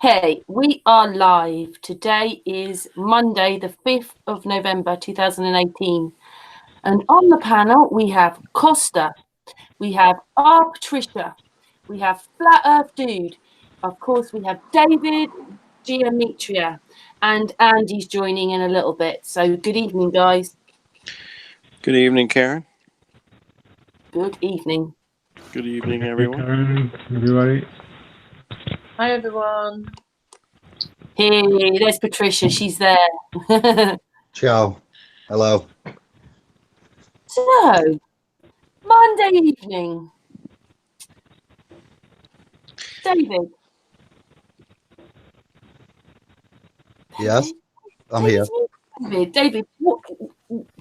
Hey, we are live. Today is Monday, the 5th of November 2018. And on the panel, we have Kosta, we have Patricia, we have Flat Earth Dude, of course, we have David, Giaramita, and Andy's joining in a little bit. So, good evening, guys. Good evening, Karen. Good evening. Good evening, everyone. Karen, everybody. Hi, everyone. Hey, there's Patricia. She's there. Ciao. Hello. So, Monday evening. David. Yes, I'm here. David, what,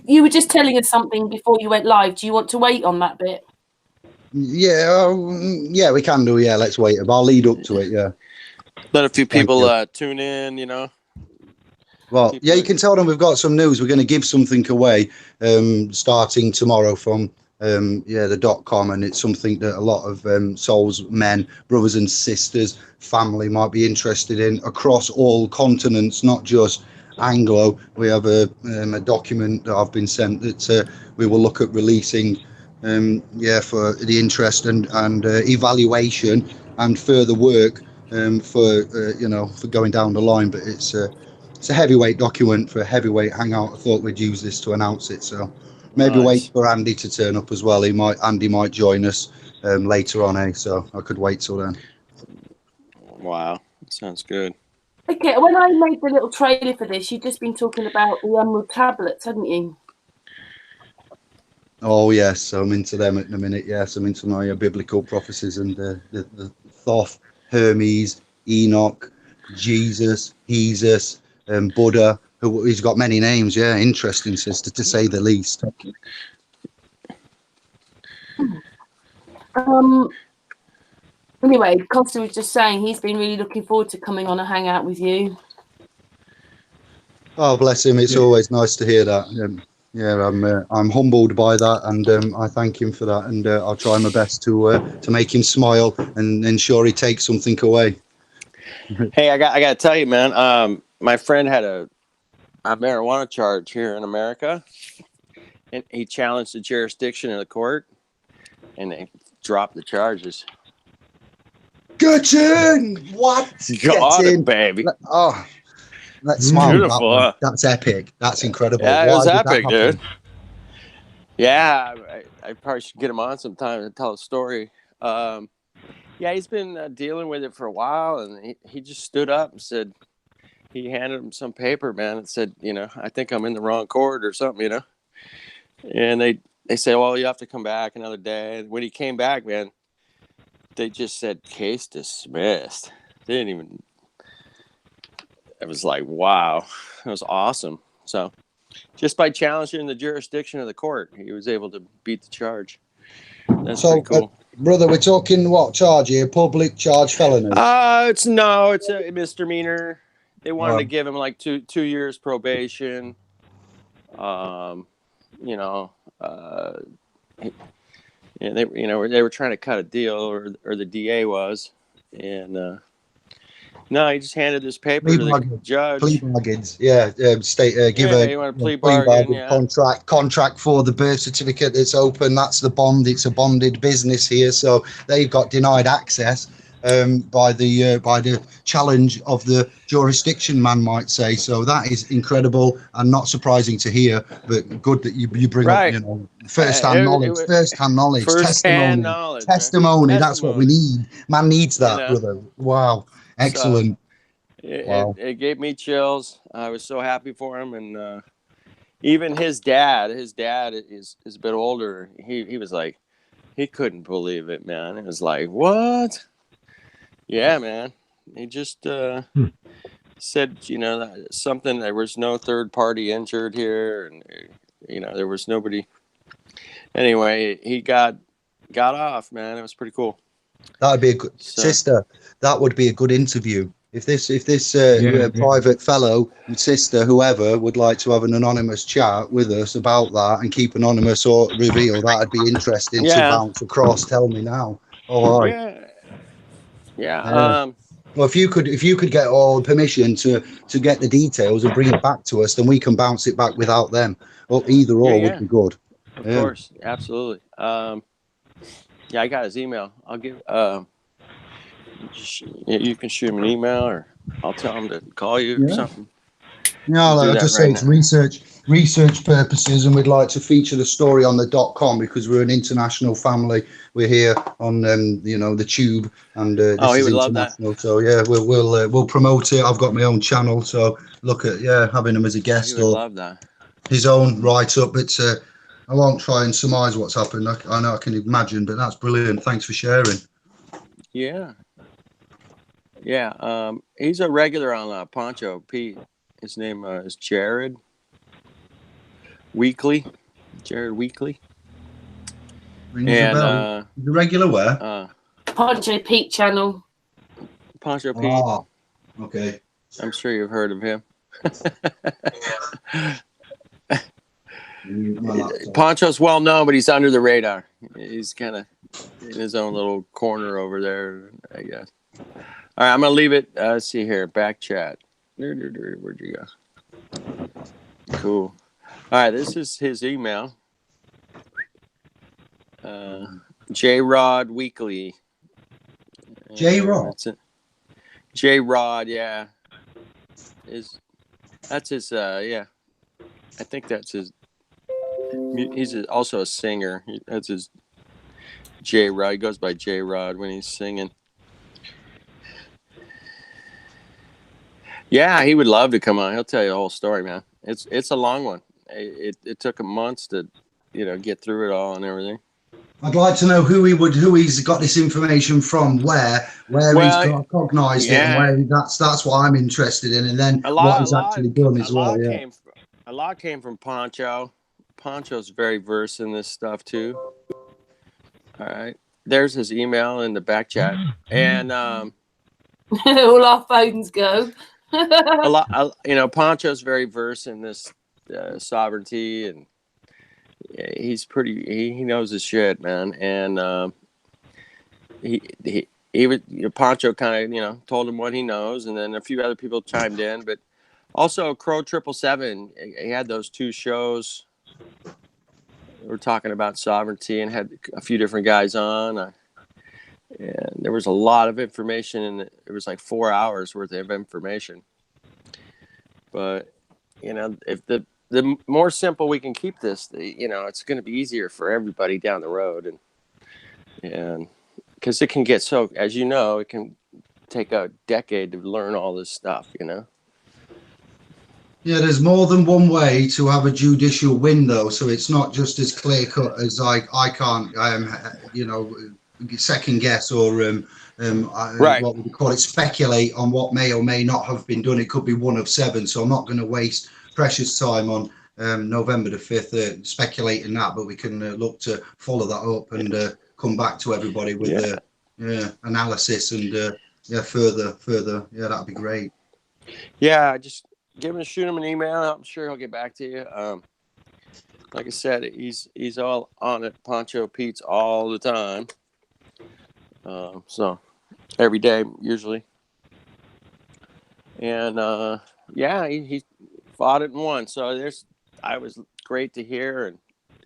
you were just telling us something before you went live. Do you want to wait on that bit? Yeah, yeah, we can do. Yeah, let's wait. I'll lead up to it. Yeah. Let a few people tune in, Well, yeah, you can tell them we've got some news. We're going to give something away starting tomorrow from the .com, and it's something that a lot of souls, men, brothers and sisters, family might be interested in across all continents, not just Anglo. We have a document that I've been sent that we will look at releasing for the interest and evaluation and further work for going down the line. But it's a heavyweight document for a heavyweight hangout. I thought we'd use this to announce it, so maybe wait for Andy to turn up as well. Andy might join us later on, so I could wait till then. Wow, that sounds good. Okay, when I made the little trailer for this, you'd just been talking about the Emerald Tablets, hadn't you? Oh yes, I'm into them at the minute. Yes, I'm into my biblical prophecies and the Thoth, Hermes, Enoch, Jesus, Buddha. He's got many names. Yeah, interesting, sister, to say the least. Anyway, Kosta was just saying he's been really looking forward to coming on a hangout with you. Oh, bless him! It's always nice to hear that. I'm humbled by that, and I thank him for that, and I'll try my best to make him smile and ensure he takes something away. Hey, I got to tell you, man. My friend had a marijuana charge here in America, and he challenged the jurisdiction of the court, and they dropped the charges. Get in! What? Got it, baby. Oh, let's smile. Beautiful. That's epic. That's incredible. Yeah, it was epic, dude. Yeah, I probably should get him on sometime and tell a story. Yeah, he's been dealing with it for a while, and he just stood up and said, he handed him some paper, man, and said, I think I'm in the wrong court or something, And they say, well, you have to come back another day. And when he came back, man, they just said, case dismissed. They didn't even... It was like, wow, it was awesome. So just by challenging the jurisdiction of the court, he was able to beat the charge. That's pretty cool. Brother, we're talking what charge here? Public charge felony? It's a misdemeanor. They wanted to give him like two years probation. They were trying to cut a deal, or the DA was, and no, he just handed this paper to the judge. Plea bargains, yeah. You want a plea bargain, contract for the birth certificate that's open. That's the bond. It's a bonded business here, so they've got denied access by the challenge of the jurisdiction, man might say. So that is incredible and not surprising to hear, but good that you bring up, first-hand knowledge, testimony. That's what we need. Man needs that, brother. Wow. Excellent. So it gave me chills. I was so happy for him, and even his dad is a bit older. He was like, he couldn't believe it, man. It was like, what? Yeah, man. He just said, something. There was no third party injured here, and there was nobody. Anyway, he got off, man. It was pretty cool. That would be a good sister. That would be a good interview. If this private fellow, sister, whoever would like to have an anonymous chat with us about that and keep anonymous or reveal, that'd be interesting to bounce across. Tell me now. All right. Yeah. Well, if you could get all permission to get the details and bring it back to us, then we can bounce it back without them. Or either or would be good. Of course, absolutely. Yeah, I got his email. I'll give. You can shoot him an email, or I'll tell him to call you or something. Yeah, like I just say it's research purposes, and we'd like to feature the story on the .com because we're an international family. We're here on the tube, and this is international. So yeah, we'll promote it. I've got my own channel, so look at having him as a guest or love that. His own write up. But I won't try and surmise what's happened. I know I can imagine, but that's brilliant. Thanks for sharing. Yeah. He's a regular on Poncho Pete. His name is Jared Weekly. Jared Weekly. Rings a bell. The regular where? Poncho Pete channel. Poncho Pete. Oh, okay. I'm sure you've heard of him. Poncho's well known, but he's under the radar. He's kind of in his own little corner over there, I guess. All right, I'm gonna leave it. Let's see here. Back chat. Where'd you go? Cool. All right, this is his email. J-Rod Weekly. J-Rod? J-Rod, yeah. That's his, I think that's his, he's also a singer. That's his J-Rod. He goes by J-Rod when he's singing. Yeah, he would love to come on. He'll tell you the whole story, man. It's a long one. It took him months to, get through it all and everything. I'd like to know who he's got this information from, where he's cognized it, and where that's what I'm interested in, and then what he's actually done as well. A lot came from Poncho. Poncho's very versed in this stuff too. All right, there's his email in the back chat, and all our phones go. Poncho's very versed in this sovereignty, and he's he knows his shit, man. And he would, Poncho kind of told him what he knows, and then a few other people chimed in, but also Crow 777. He had those two shows. We're talking about sovereignty and had a few different guys on. And there was a lot of information, and it was like 4 hours worth of information. But if the more simple we can keep this, it's going to be easier for everybody down the road, and because it can get so, as you know, it can take a decade to learn all this stuff. Yeah, there's more than one way to have a judicial win, though, so it's not just as clear cut as I can't, second guess or what we call it, speculate on what may or may not have been done. It could be one of seven, so I'm not going to waste precious time on November the 5th speculating that, but we can look to follow that up and come back to everybody with analysis and further. Yeah, that'd be great. Yeah, just shoot him an email. I'm sure he'll get back to you. Like I said, he's all on it. Poncho Pete's all the time. So every day usually. And he fought it and won. So I was great to hear and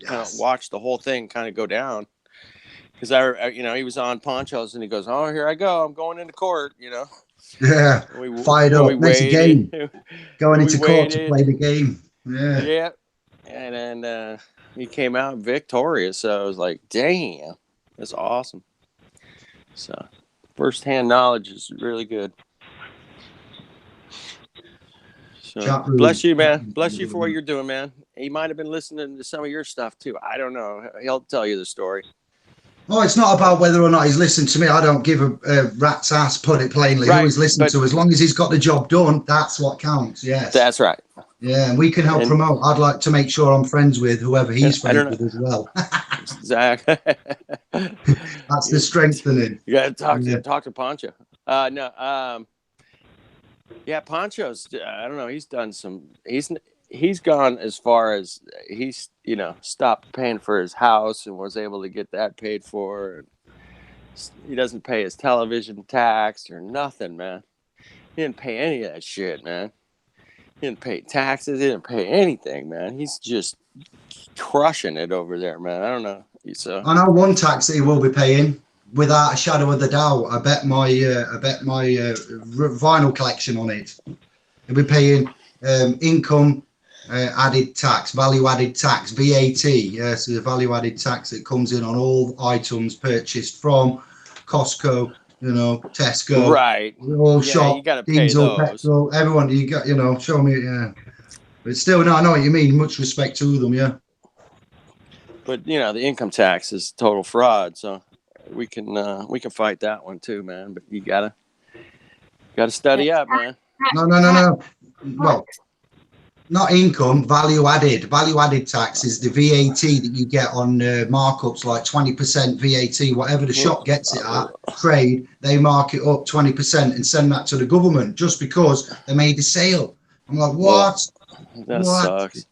kind of watch the whole thing kind of go down. Because he was on Poncho's and he goes, "Oh, here I go. I'm going into court." Yeah, fired up. Next game, going into court to play the game. Yeah, and then he came out victorious. So I was like, "Damn, that's awesome." So, first-hand knowledge is really good. So, bless you, man. Bless you for what you're doing, man. He might have been listening to some of your stuff too. I don't know. He'll tell you the story. Oh, it's not about whether or not he's listened to me. I don't give a rat's ass, put it plainly, who he's listened to. As long as he's got the job done, that's what counts. Yes. That's right. Yeah, and we can help promote. I'd like to make sure I'm friends with whoever he's friends with as well. Exactly. That's the strengthening. You got to talk to Poncho. Poncho's, I don't know. He's done some, he's gone as far as he's, stopped paying for his house and was able to get that paid for. He doesn't pay his television tax or nothing, man. He didn't pay any of that shit, man. He didn't pay taxes. He didn't pay anything, man. He's just crushing it over there, man. I don't know. I know one tax that he will be paying without a shadow of a doubt. I bet my vinyl collection on it. He'll be paying income added tax, value added tax, VAT. Yeah, so the value added tax that comes in on all items purchased from Costco, you know, Tesco, right? all Yeah, shop, you got to pay diesel, those. petrol, everyone. You got, you know, show me, yeah. But still, no, I know what you mean. Much respect to them, yeah. But you know, the income tax is total fraud, so we can fight that one too, man. But you gotta study up, man. No. Well, not income, value added. Value added tax is the VAT that you get on markups like 20% VAT, whatever the shop gets it at, trade, they mark it up 20% and send that to the government just because they made a sale. I'm like, what? That sucks.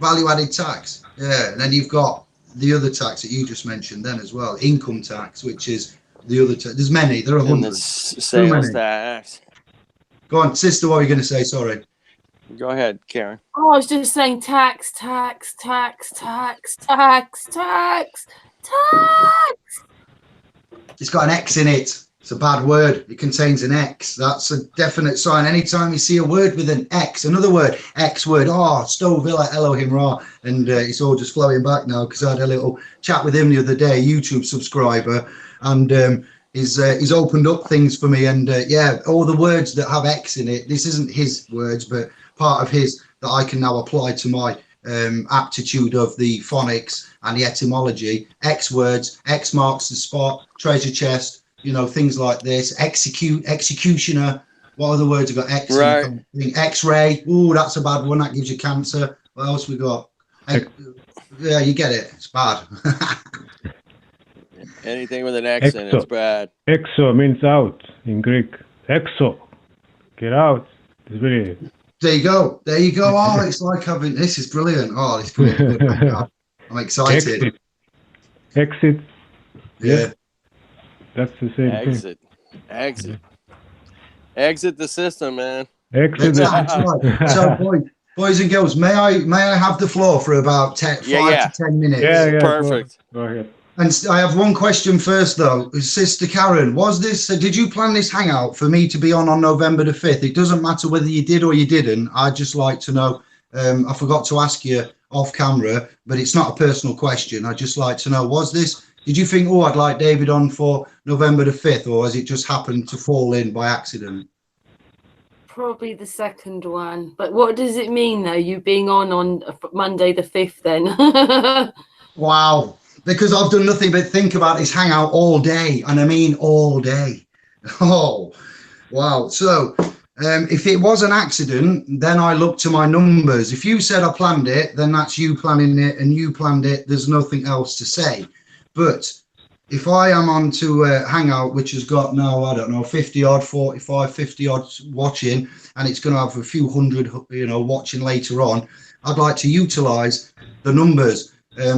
Value added tax. Yeah, and then you've got the other tax that you just mentioned then as well, income tax, which is the other tax. There's many, there are hundreds. Sales tax. Go on, sister, what are you going to say? Sorry. Go ahead, Karen. Oh, I was just saying tax. It's got an X in it. It's a bad word. It contains an X. That's a definite sign. Anytime you see a word with an X, another word, X word, Stovilla, Elohim Ra, and it's all just flowing back now because I had a little chat with him the other day, YouTube subscriber, and he's opened up things for me. And yeah, all the words that have X in it, this isn't his words, but part of his that I can now apply to my aptitude of the phonics and the etymology. X words, X marks the spot, treasure chest, you know, things like this. Executioner. What other words have got X? Right. X-ray. Ooh, that's a bad one. That gives you cancer. What else we got? Yeah, you get it. It's bad. Anything with an X in it's bad. Exo means out in Greek. Exo, get out. It's really. There you go. Oh, it's like having. This is brilliant. Oh, it's brilliant. I'm excited. Exit. Yeah. That's the same thing. Exit the system, man. Exit. Right. So, boys and girls, may I have the floor for about 5 to 10 minutes? Yeah. Perfect. Go ahead. And I have one question first, though. Sister Karen, did you plan this hangout for me to be on November the 5th? It doesn't matter whether you did or you didn't. I'd just like to know. I forgot to ask you off camera, but it's not a personal question. I'd just like to know, did you think, I'd like David on for November the 5th, or has it just happened to fall in by accident? Probably the second one. But what does it mean, though, you being on Monday the 5th then? Wow. Because I've done nothing but think about this hangout all day, and I mean all day. Oh, wow. So if it was an accident, then I look to my numbers. If you said I planned it, then that's you planning it, and you planned it. There's nothing else to say. But if I am on to hangout, which has got now, I don't know, 50 odd, 45, 50 odd watching, and it's going to have a few hundred, watching later on, I'd like to utilize the numbers.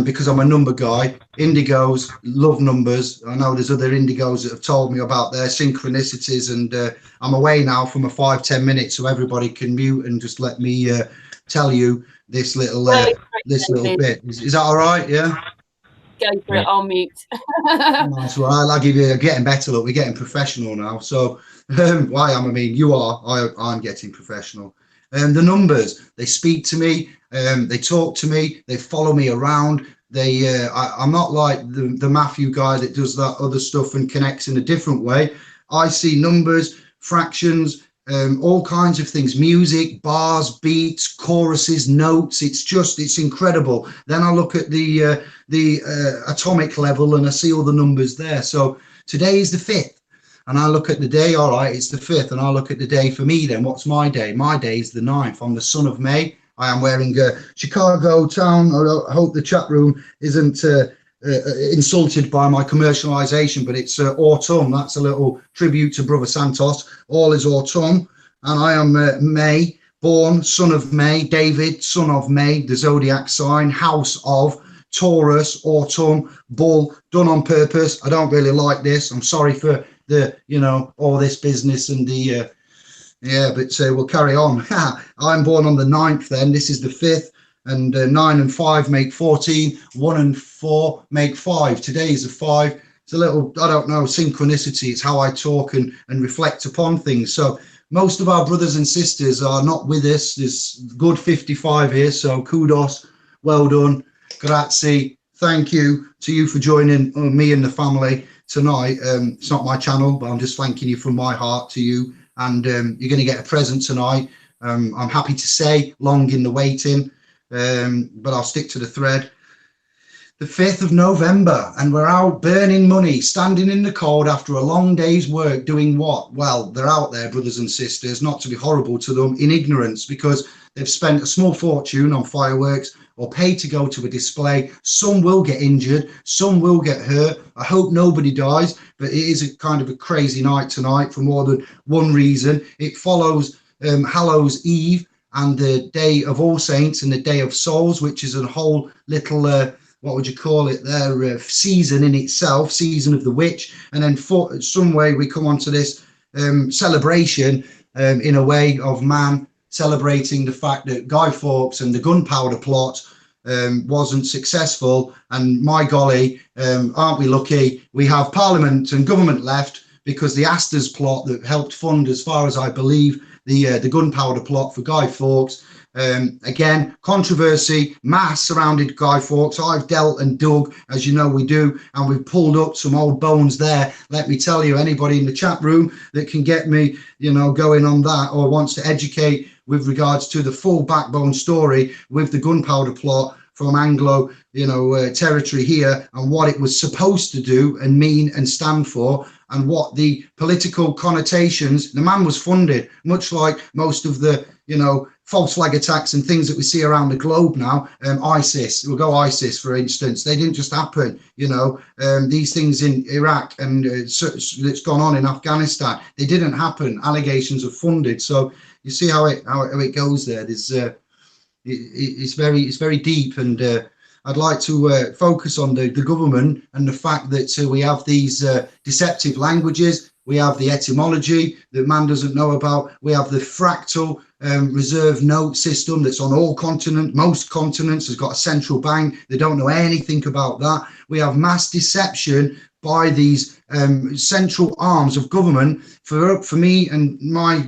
Because I'm a number guy. Indigos love numbers. I know there's other indigos that have told me about their synchronicities, and I'm away now from a 5-10 minutes, so everybody can mute and just let me tell you this little bit. Is that all right? Yeah. Go for it. I'll mute. Nice. Well, I'll give you. Getting better. Look, we're getting professional now. So you are. I'm getting professional. The numbers, they speak to me. They talk to me, they follow me around. I'm not like the Matthew guy that does that other stuff and connects in a different way. I see numbers, fractions, all kinds of things, music, bars, beats, choruses, notes. It's incredible. Then I look at the atomic level and I see all the numbers there. So today is the 5th. And I look at the day, all right, it's the 5th. And I look at the day for me then. What's my day? My day is the 9th. I'm the son of May. I am wearing Chicago town. I hope the chat room isn't insulted by my commercialization, but it's autumn. That's a little tribute to Brother Santos. All is autumn. And I am May, born son of May, David, son of May, the zodiac sign, house of Taurus, autumn, bull, done on purpose. I don't really like this. I'm sorry for the, all this business and the, but we'll carry on. I'm born on the 9th then. This is the 5th. And 9 and 5 make 14. 1 and 4 make 5. Today is a 5. It's a little, I don't know, synchronicity. It's how I talk and reflect upon things. So most of our brothers and sisters are not with us. There's good 55 here. So kudos. Well done. Grazie. Thank you to you for joining me and the family tonight. It's not my channel, but I'm just thanking you from my heart to you. And you're going to get a present tonight. I'm happy to say, long in the waiting, but I'll stick to the thread. The 5th of November, and we're out burning money, standing in the cold after a long day's work, doing what? Well, they're out there, brothers and sisters, not to be horrible to them, in ignorance, because they've spent a small fortune on fireworks or paid to go to a display. Some will get injured, some will get hurt. I hope nobody dies, but it is a kind of a crazy night tonight for more than one reason. It follows Hallows Eve and the Day of All Saints and the Day of Souls, which is a whole little, what would you call it there, season in itself, season of the witch. And then for some way we come onto this celebration in a way of man celebrating the fact that Guy Fawkes and the gunpowder plot wasn't successful. And my golly, aren't we lucky? We have Parliament and government left because the Astor's plot that helped fund, as far as I believe, the gunpowder plot for Guy Fawkes. Again, controversy, mass surrounded Guy Fawkes. I've dealt and dug, as you know we do, and we've pulled up some old bones there. Let me tell you, anybody in the chat room that can get me, going on that or wants to educate with regards to the full backbone story with the gunpowder plot from Anglo, territory here and what it was supposed to do and mean and stand for, and what the political connotations. The man was funded, much like most of the, false flag attacks and things that we see around the globe now. ISIS, we'll go ISIS, for instance. They didn't just happen, these things in Iraq and that's gone on in Afghanistan. They didn't happen. Allegations are funded. So you see how it goes there. There's it's very deep, and I'd like to focus on the government and the fact that we have these deceptive languages. We have the etymology that man doesn't know about. We have the fractal reserve note system that's on all continents. Most continents has got a central bank. They don't know anything about that. We have mass deception by these central arms of government. For me and my,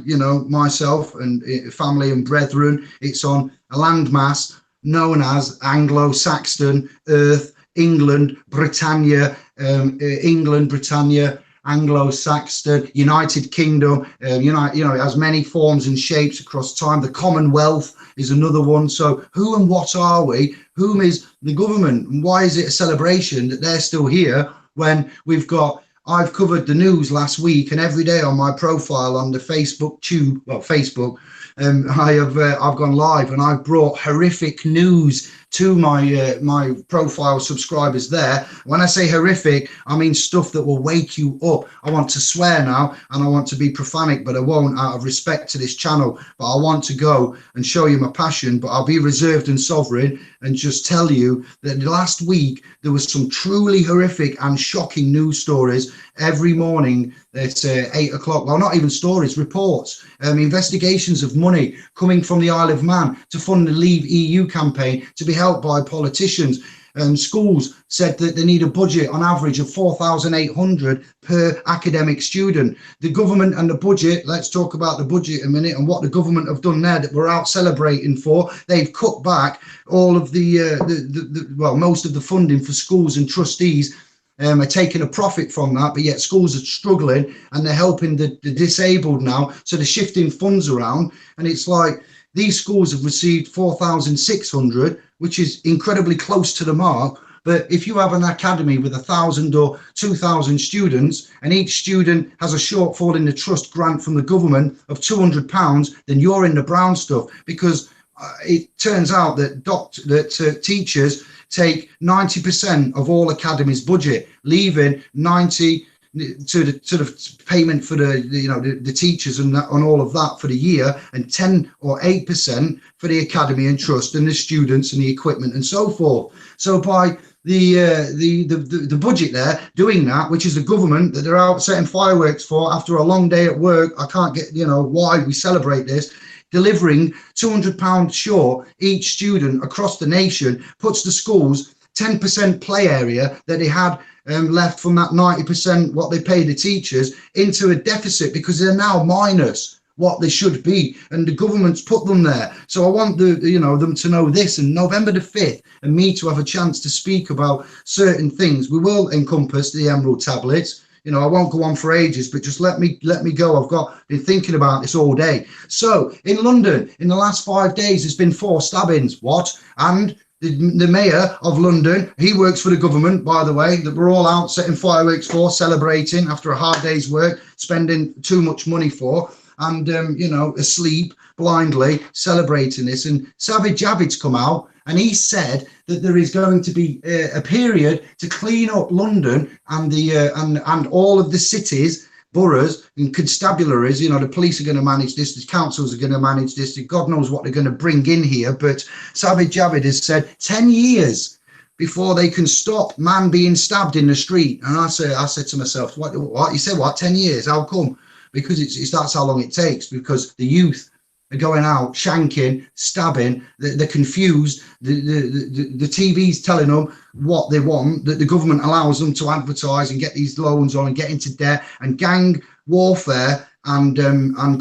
myself and family and brethren, it's on a landmass known as Anglo-Saxon Earth, England, Britannia, Anglo-Saxon, United Kingdom, it has many forms and shapes across time. The Commonwealth is another one. So who and what are we? Whom is the government? And why is it a celebration that they're still here when I've covered the news last week, and every day on my profile on the Facebook, I've gone live and I've brought horrific news to my profile subscribers there. When I say horrific, I mean stuff that will wake you up. I want to swear now and I want to be profanic, but I won't, out of respect to this channel. But I want to go and show you my passion, but I'll be reserved and sovereign and just tell you that last week there was some truly horrific and shocking news stories every morning at 8 o'clock. Well, not even stories, reports, investigations of money coming from the Isle of Man to fund the Leave EU campaign to be helped by politicians. Schools said that they need a budget on average of 4,800 per academic student. The government and the budget, let's talk about the budget a minute and what the government have done there that we're out celebrating for. They've cut back all of most of the funding for schools, and trustees are taking a profit from that, but yet schools are struggling and they're helping the disabled now. So they're shifting funds around, and it's like these schools have received 4,600, which is incredibly close to the mark. But if you have an academy with 1,000 or 2,000 students, and each student has a shortfall in the trust grant from the government of £200, then you're in the brown stuff, because it turns out that teachers take 90% of all academies' budget, leaving 90 to the sort of payment for the teachers and that, on all of that for the year, and 10 or 8% for the academy and trust and the students and the equipment and so forth. So by the budget there doing that, which is the government that they're out setting fireworks for after a long day at work, I can't get why we celebrate this, delivering £200 short each student across the nation, puts the schools 10% play area that they had left from that 90% what they pay the teachers into a deficit, because they're now minus what they should be, and the government's put them there. So I want them to know this, and November the 5th, and me to have a chance to speak about certain things. We will encompass the emerald tablets. I won't go on for ages, but just let me go. I've been thinking about this all day. So in London, in the last 5 days, there's been 4 stabbings. What? And the mayor of London, he works for the government, by the way, that we're all out setting fireworks for, celebrating after a hard day's work, spending too much money for, and asleep blindly celebrating this. And Sajid Javid's come out and he said that there is going to be a period to clean up London and and all of the cities, boroughs and constabularies. The police are going to manage this, the councils are going to manage this, God knows what they're going to bring in here. But Sajid Javid has said 10 years before they can stop man being stabbed in the street. And I said to myself, what? He said, what, 10 years? How come? Because that's how long it takes, because the youth are going out shanking, stabbing, they're confused, the TV's telling them what they want, that the government allows them to advertise and get these loans on and get into debt, and gang warfare and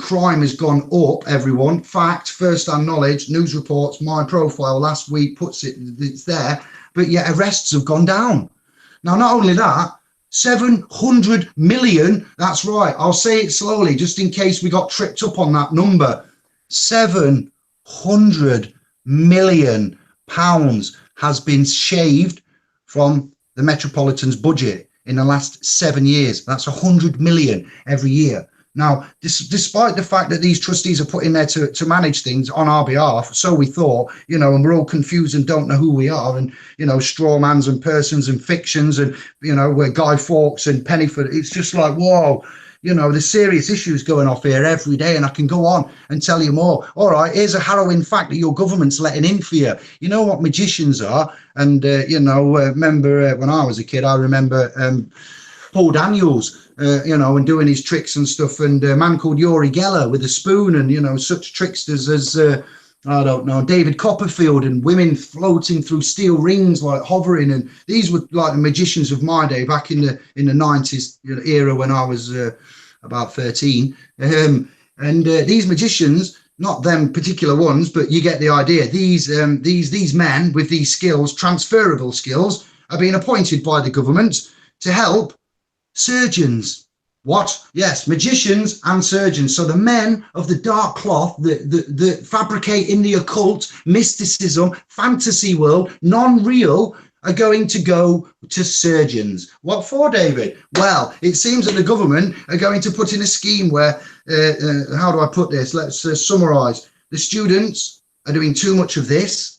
crime has gone up, everyone. Fact, first-hand knowledge, news reports, my profile last week puts it's there, but yet arrests have gone down. Now, not only that, 700 million, that's right, I'll say it slowly just in case we got tripped up on that number. 700 million pounds has been shaved from the Metropolitan's budget in the last 7 years. That's 100 million every year. Now, despite the fact that these trustees are put in there to manage things on our behalf, so we thought, and we're all confused and don't know who we are, and, straw mans and persons and fictions, and, we're Guy Fawkes and Pennyford. It's just like, whoa, there's serious issues going off here every day, and I can go on and tell you more. All right, here's a harrowing fact that your government's letting in for you. You know what magicians are? And, remember when I was a kid, I remember Paul Daniels, and doing his tricks and stuff, and a man called Uri Geller with a spoon, and, such tricksters as, I don't know, David Copperfield, and women floating through steel rings, like hovering. And these were like the magicians of my day back in the 90s era when I was about 13. And these magicians, not them particular ones, but you get the idea. These men with these skills, transferable skills, are being appointed by the government to help surgeons. What? Yes, magicians and surgeons. So the men of the dark cloth that fabricate in the occult, mysticism, fantasy world, non-real, are going to go to surgeons. What for, David? Well, it seems that the government are going to put in a scheme where, how do I put this? Let's summarise. The students are doing too much of this,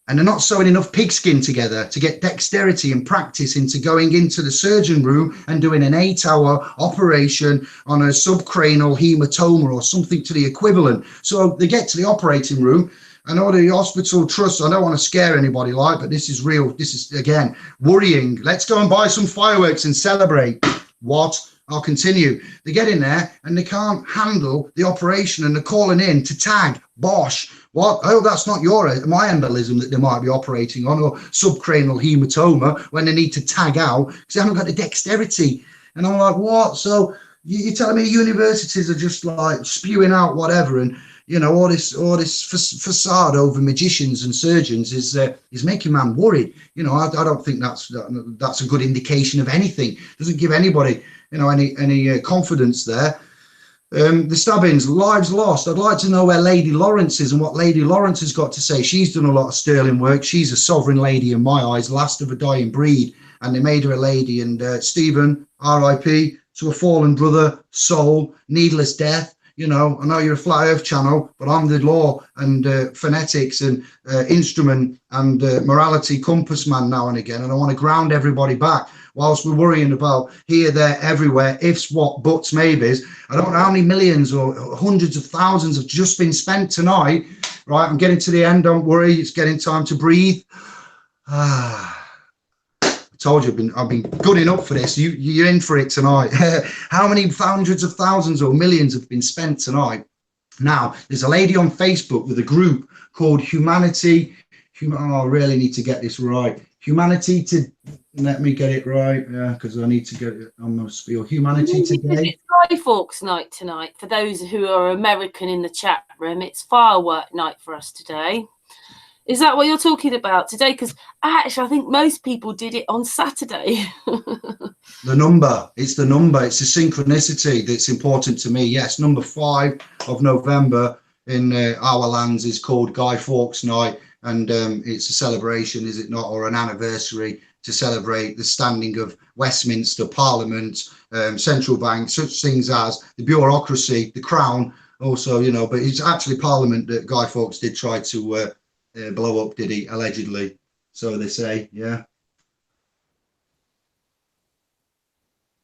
and they're not sewing enough pigskin together to get dexterity and practice into going into the surgeon room and doing an 8-hour operation on a subcranial hematoma or something to the equivalent. So they get to the operating room, and all the hospital trusts, I don't want to scare anybody, but this is real. This is, again, worrying. Let's go and buy some fireworks and celebrate. What? I'll continue. They get in there and they can't handle the operation, and they're calling in to tag. Bosh. What? Oh, that's not my embolism that they might be operating on, or subcranial hematoma, when they need to tag out because they haven't got the dexterity. And I'm like, what? So you're telling me universities are just like spewing out whatever, and all this facade over magicians and surgeons is making man worried. I don't think that's a good indication of anything. Doesn't give anybody any confidence there. The stabbings, lives lost. I'd like to know where Lady Lawrence is and what Lady Lawrence has got to say. She's done a lot of sterling work. She's a sovereign lady in my eyes, last of a dying breed, and they made her a lady. And Stephen, R.I.P. to a fallen brother, soul, needless death. I know you're a Flat Earth channel, but I'm the law and phonetics and instrument and morality compass man now and again, and I want to ground everybody back. whilst we're worrying about here, there, everywhere, ifs, what, buts, maybes. I don't know how many millions or hundreds of thousands have just been spent tonight. Right, I'm getting to the end. Don't worry, it's getting time to breathe. I told you I've been good enough for this. You're in for it tonight. How many hundreds of thousands or millions have been spent tonight? Now, there's a lady on Facebook with a group called Humanity. I really need to get this right. Humanity to, let me get it right, yeah, because I need to get it on my spiel. Humanity Today. It's Guy Fawkes night tonight. For those who are American in the chat room, it's firework night for us today. Is that what you're talking about today? Because actually, I think most people did it on Saturday. The number, it's the number, it's the synchronicity that's important to me. Yes, number 5 of November in our lands is called Guy Fawkes Night, and it's a celebration, is it not, or an anniversary to celebrate the standing of Westminster Parliament, central bank, such things as the bureaucracy, the Crown, also, you know, but it's actually Parliament that Guy Fawkes did try to blow up, did he, allegedly? So they say, yeah.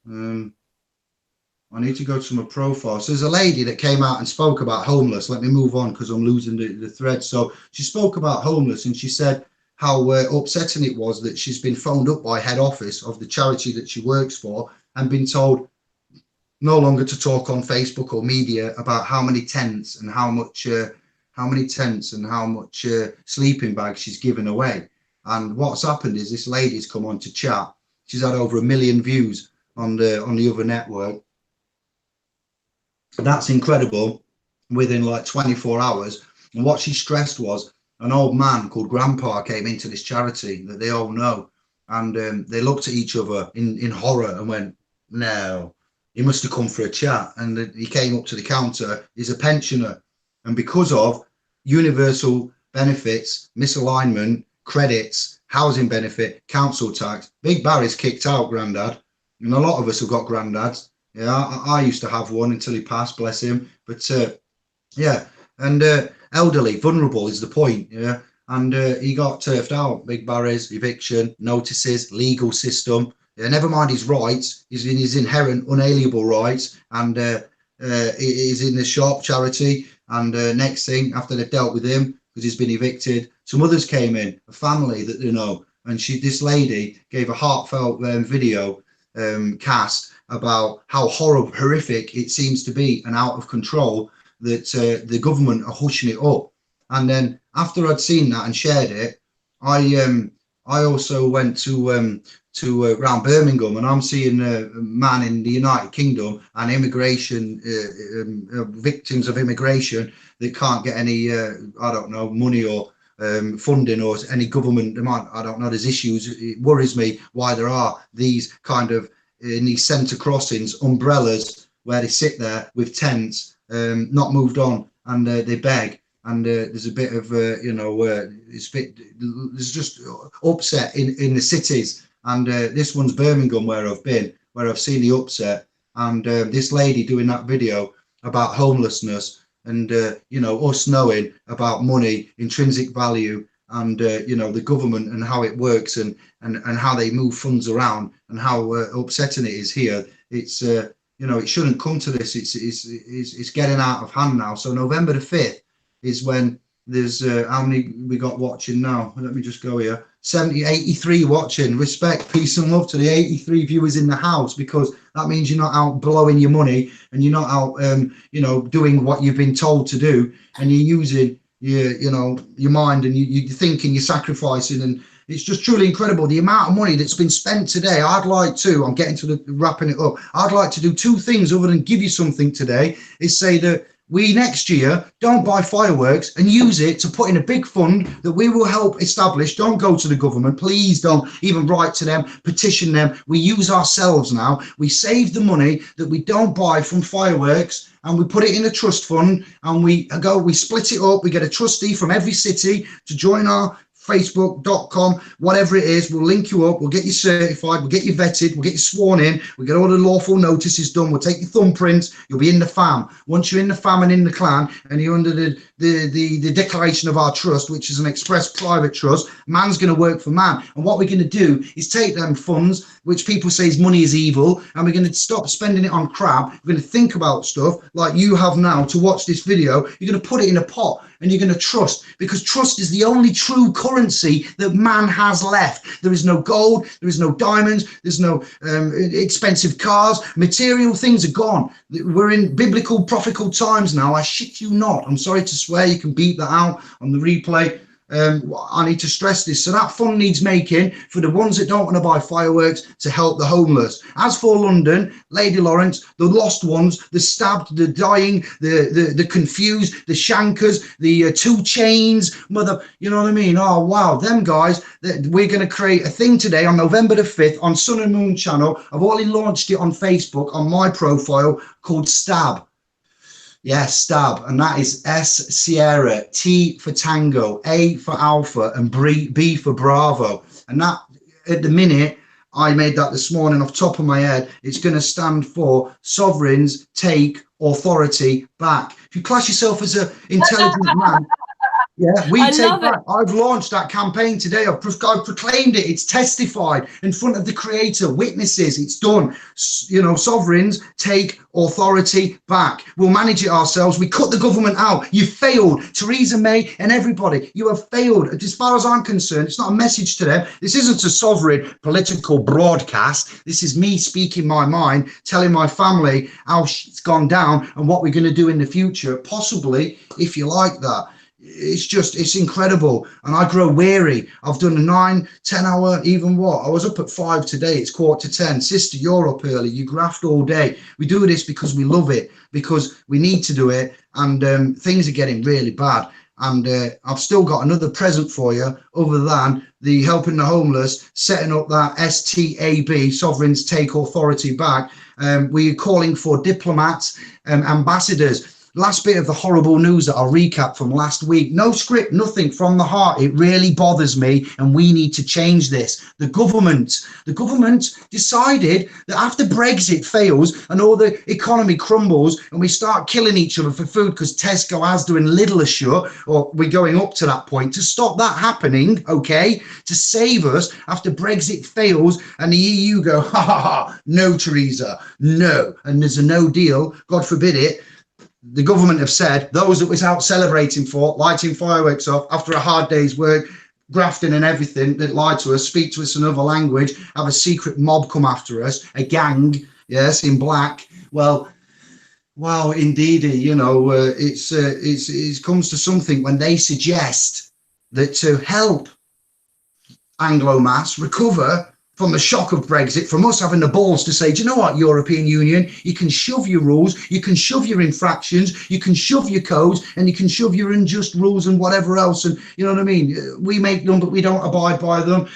I need to go to my profile. So there's a lady that came out and spoke about homeless. Let me move on because I'm losing the thread. So she spoke about homeless, and she said how upsetting it was that she's been phoned up by head office of the charity that she works for and been told no longer to talk on Facebook or media about how many tents and how much sleeping bags she's given away. And what's happened is this lady's come on to chat. She's had over 1 million views on the other network. That's incredible, within like 24 hours. And what she stressed was an old man called Grandpa came into this charity that they all know, and they looked at each other in horror and went, no, he must have come for a chat. And he came up to the counter. He's a pensioner, and because of universal benefits, misalignment, credits, housing benefit, council tax, Big Barry's kicked out Grandad, and a lot of us have got granddads. Yeah, I used to have one until he passed, bless him. But yeah, and elderly, vulnerable is the point. Yeah, and he got turfed out. Big Barry's, eviction, notices, legal system. Yeah, never mind his rights. He's in his inherent unalienable rights, and he's in the shop charity. And next thing, after they dealt with him because he's been evicted, some others came in, a family that they know, and this lady gave a heartfelt video cast about how horrific it seems to be and out of control that the government are hushing it up. And then after I'd seen that and shared it, I also went to around Birmingham, and I'm seeing a man in the United Kingdom and immigration victims of immigration that can't get any I don't know, money or funding or any government demand. I don't know, there's issues. It worries me why there are these kind of in these centre crossings umbrellas where they sit there with tents, not moved on, and they beg. And there's a bit of there's just upset in the cities. And this one's Birmingham, where I've been, where I've seen the upset. And this lady doing that video about homelessness, and us knowing about money, intrinsic value, and the government and how it works, and how they move funds around, and how upsetting it is here. It's it shouldn't come to this. It's getting out of hand now. So November the 5th is when there's how many we got watching now? Let me just go here. 83 watching. Respect, peace and love to the 83 viewers in the house, because that means you're not out blowing your money, and you're not out doing what you've been told to do, and you're using your mind, and you're thinking, you're sacrificing, and it's just truly incredible the amount of money that's been spent today. I'm getting to wrapping it up. I'd like to do 2 things other than give you something today, is say that we next year don't buy fireworks and use it to put in a big fund that we will help establish. Don't go to the government. Please don't even write to them, petition them. We use ourselves now. We save the money that we don't buy from fireworks, and we put it in a trust fund, and we split it up. We get a trustee from every city to join our Facebook.com, whatever it is. We'll link you up. We'll get you certified. We'll get you vetted. We'll get you sworn in. We'll get all the lawful notices done. We'll take your thumbprints. You'll be in the fam. Once you're in the fam and in the clan, and you're under the declaration of our trust, which is an express private trust, man's going to work for man. And what we're going to do is take them funds, which people say is money is evil, and we're going to stop spending it on crap. We're going to think about stuff like you have now to watch this video. You're going to put it in a pot and you're going to trust, because trust is the only true currency that man has left. There is no gold, there is no diamonds, there's no expensive cars. Material things are gone. We're in biblical, prophetical times now. I shit you not. I'm sorry to swear. You can beat that out on the replay. I need to stress this. So that fund needs making for the ones that don't want to buy fireworks to help the homeless. As for London, Lady Lawrence, the lost ones, the stabbed, the dying, the confused, the shankers, the 2 Chains, mother, you know what I mean? Oh, wow. Them guys, we're going to create a thing today on November the 5th on Sun and Moon channel. I've already launched it on Facebook on my profile called Stab. Yes, Stab, and that is S Sierra, T for Tango, A for Alpha, and B for Bravo. And that, at the minute, I made that this morning off the top of my head. It's going to stand for Sovereigns Take Authority Back. If you class yourself as an intelligent man, yeah, we take back. I've launched that campaign today. I've proclaimed it. It's testified in front of the Creator, witnesses. It's done. You know, sovereigns take authority back. We'll manage it ourselves. We cut the government out. You failed, Theresa May and everybody. You have failed. As far as I'm concerned, it's not a message to them. This isn't a sovereign political broadcast. This is me speaking my mind, telling my family how it's gone down and what we're going to do in the future, possibly, if you like that. It's incredible, and I grow weary. I've done a 9-10 hour, even what, I was up at 5 today. It's 9:45. Sister, you're up early. You graft all day. We do this because we love it, because we need to do it, and things are getting really bad. And I've still got another present for you, other than the helping the homeless, setting up that STAB, Sovereigns Take Authority Back. We're calling for diplomats, ambassadors. Last bit of the horrible news that I'll recap from last week. No script, nothing, from the heart. It really bothers me, and we need to change this. The government decided that after Brexit fails and all the economy crumbles and we start killing each other for food because Tesco, Asda and Lidl are shut, or we're going up to that point, to stop that happening, okay, to save us after Brexit fails and the EU go, ha ha ha, no, Theresa, no, and there's a no deal, God forbid it. The government have said those that was out celebrating for, lighting fireworks off after a hard day's work, grafting and everything, that lied to us, speak to us in another language, have a secret mob come after us, a gang, yes, in black. Well, wow, indeed, you know, it comes to something when they suggest that to help Anglo-Mass recover from the shock of Brexit, from us having the balls to say, do you know what, European Union, you can shove your rules, you can shove your infractions, you can shove your codes, and you can shove your unjust rules and whatever else. And you know what I mean? We make them, but we don't abide by them,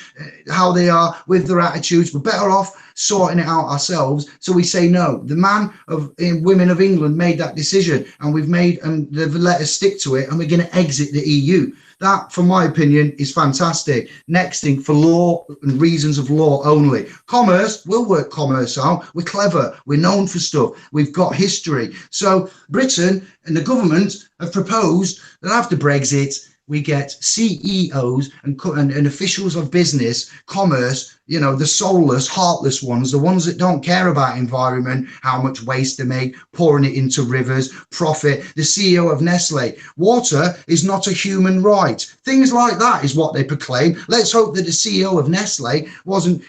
how they are with their attitudes. We're better off sorting it out ourselves. So we say no. The man of women of England made that decision, and they've let us stick to it, and we're going to exit the EU. That, for my opinion, is fantastic. Next thing, for law and reasons of law only. Commerce, we'll work commerce out. We're clever. We're known for stuff. We've got history. So Britain and the government have proposed that after Brexit, we get CEOs and officials of business, commerce, you know, the soulless, heartless ones, the ones that don't care about environment, how much waste they make, pouring it into rivers, profit. The CEO of Nestle, water is not a human right. Things like that is what they proclaim. Let's hope that the CEO of Nestle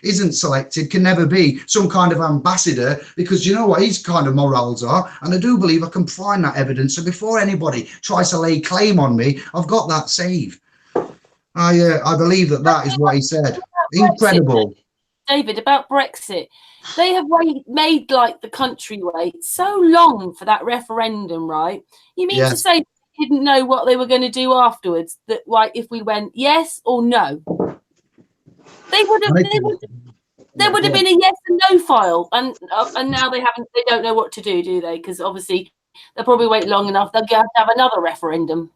isn't selected, can never be some kind of ambassador, because you know what his kind of morals are. And I do believe I can find that evidence. So before anybody tries to lay claim on me, I've got that saved. I believe that is what he said. Incredible. David, about Brexit, they have made like the country wait so long for that referendum, right? You mean to say they didn't know what they were going to do afterwards? That like if we went yes or no, there would have been a yes and no file, and now they don't know what to do they? Because obviously they'll probably wait long enough. They'll have to have another referendum.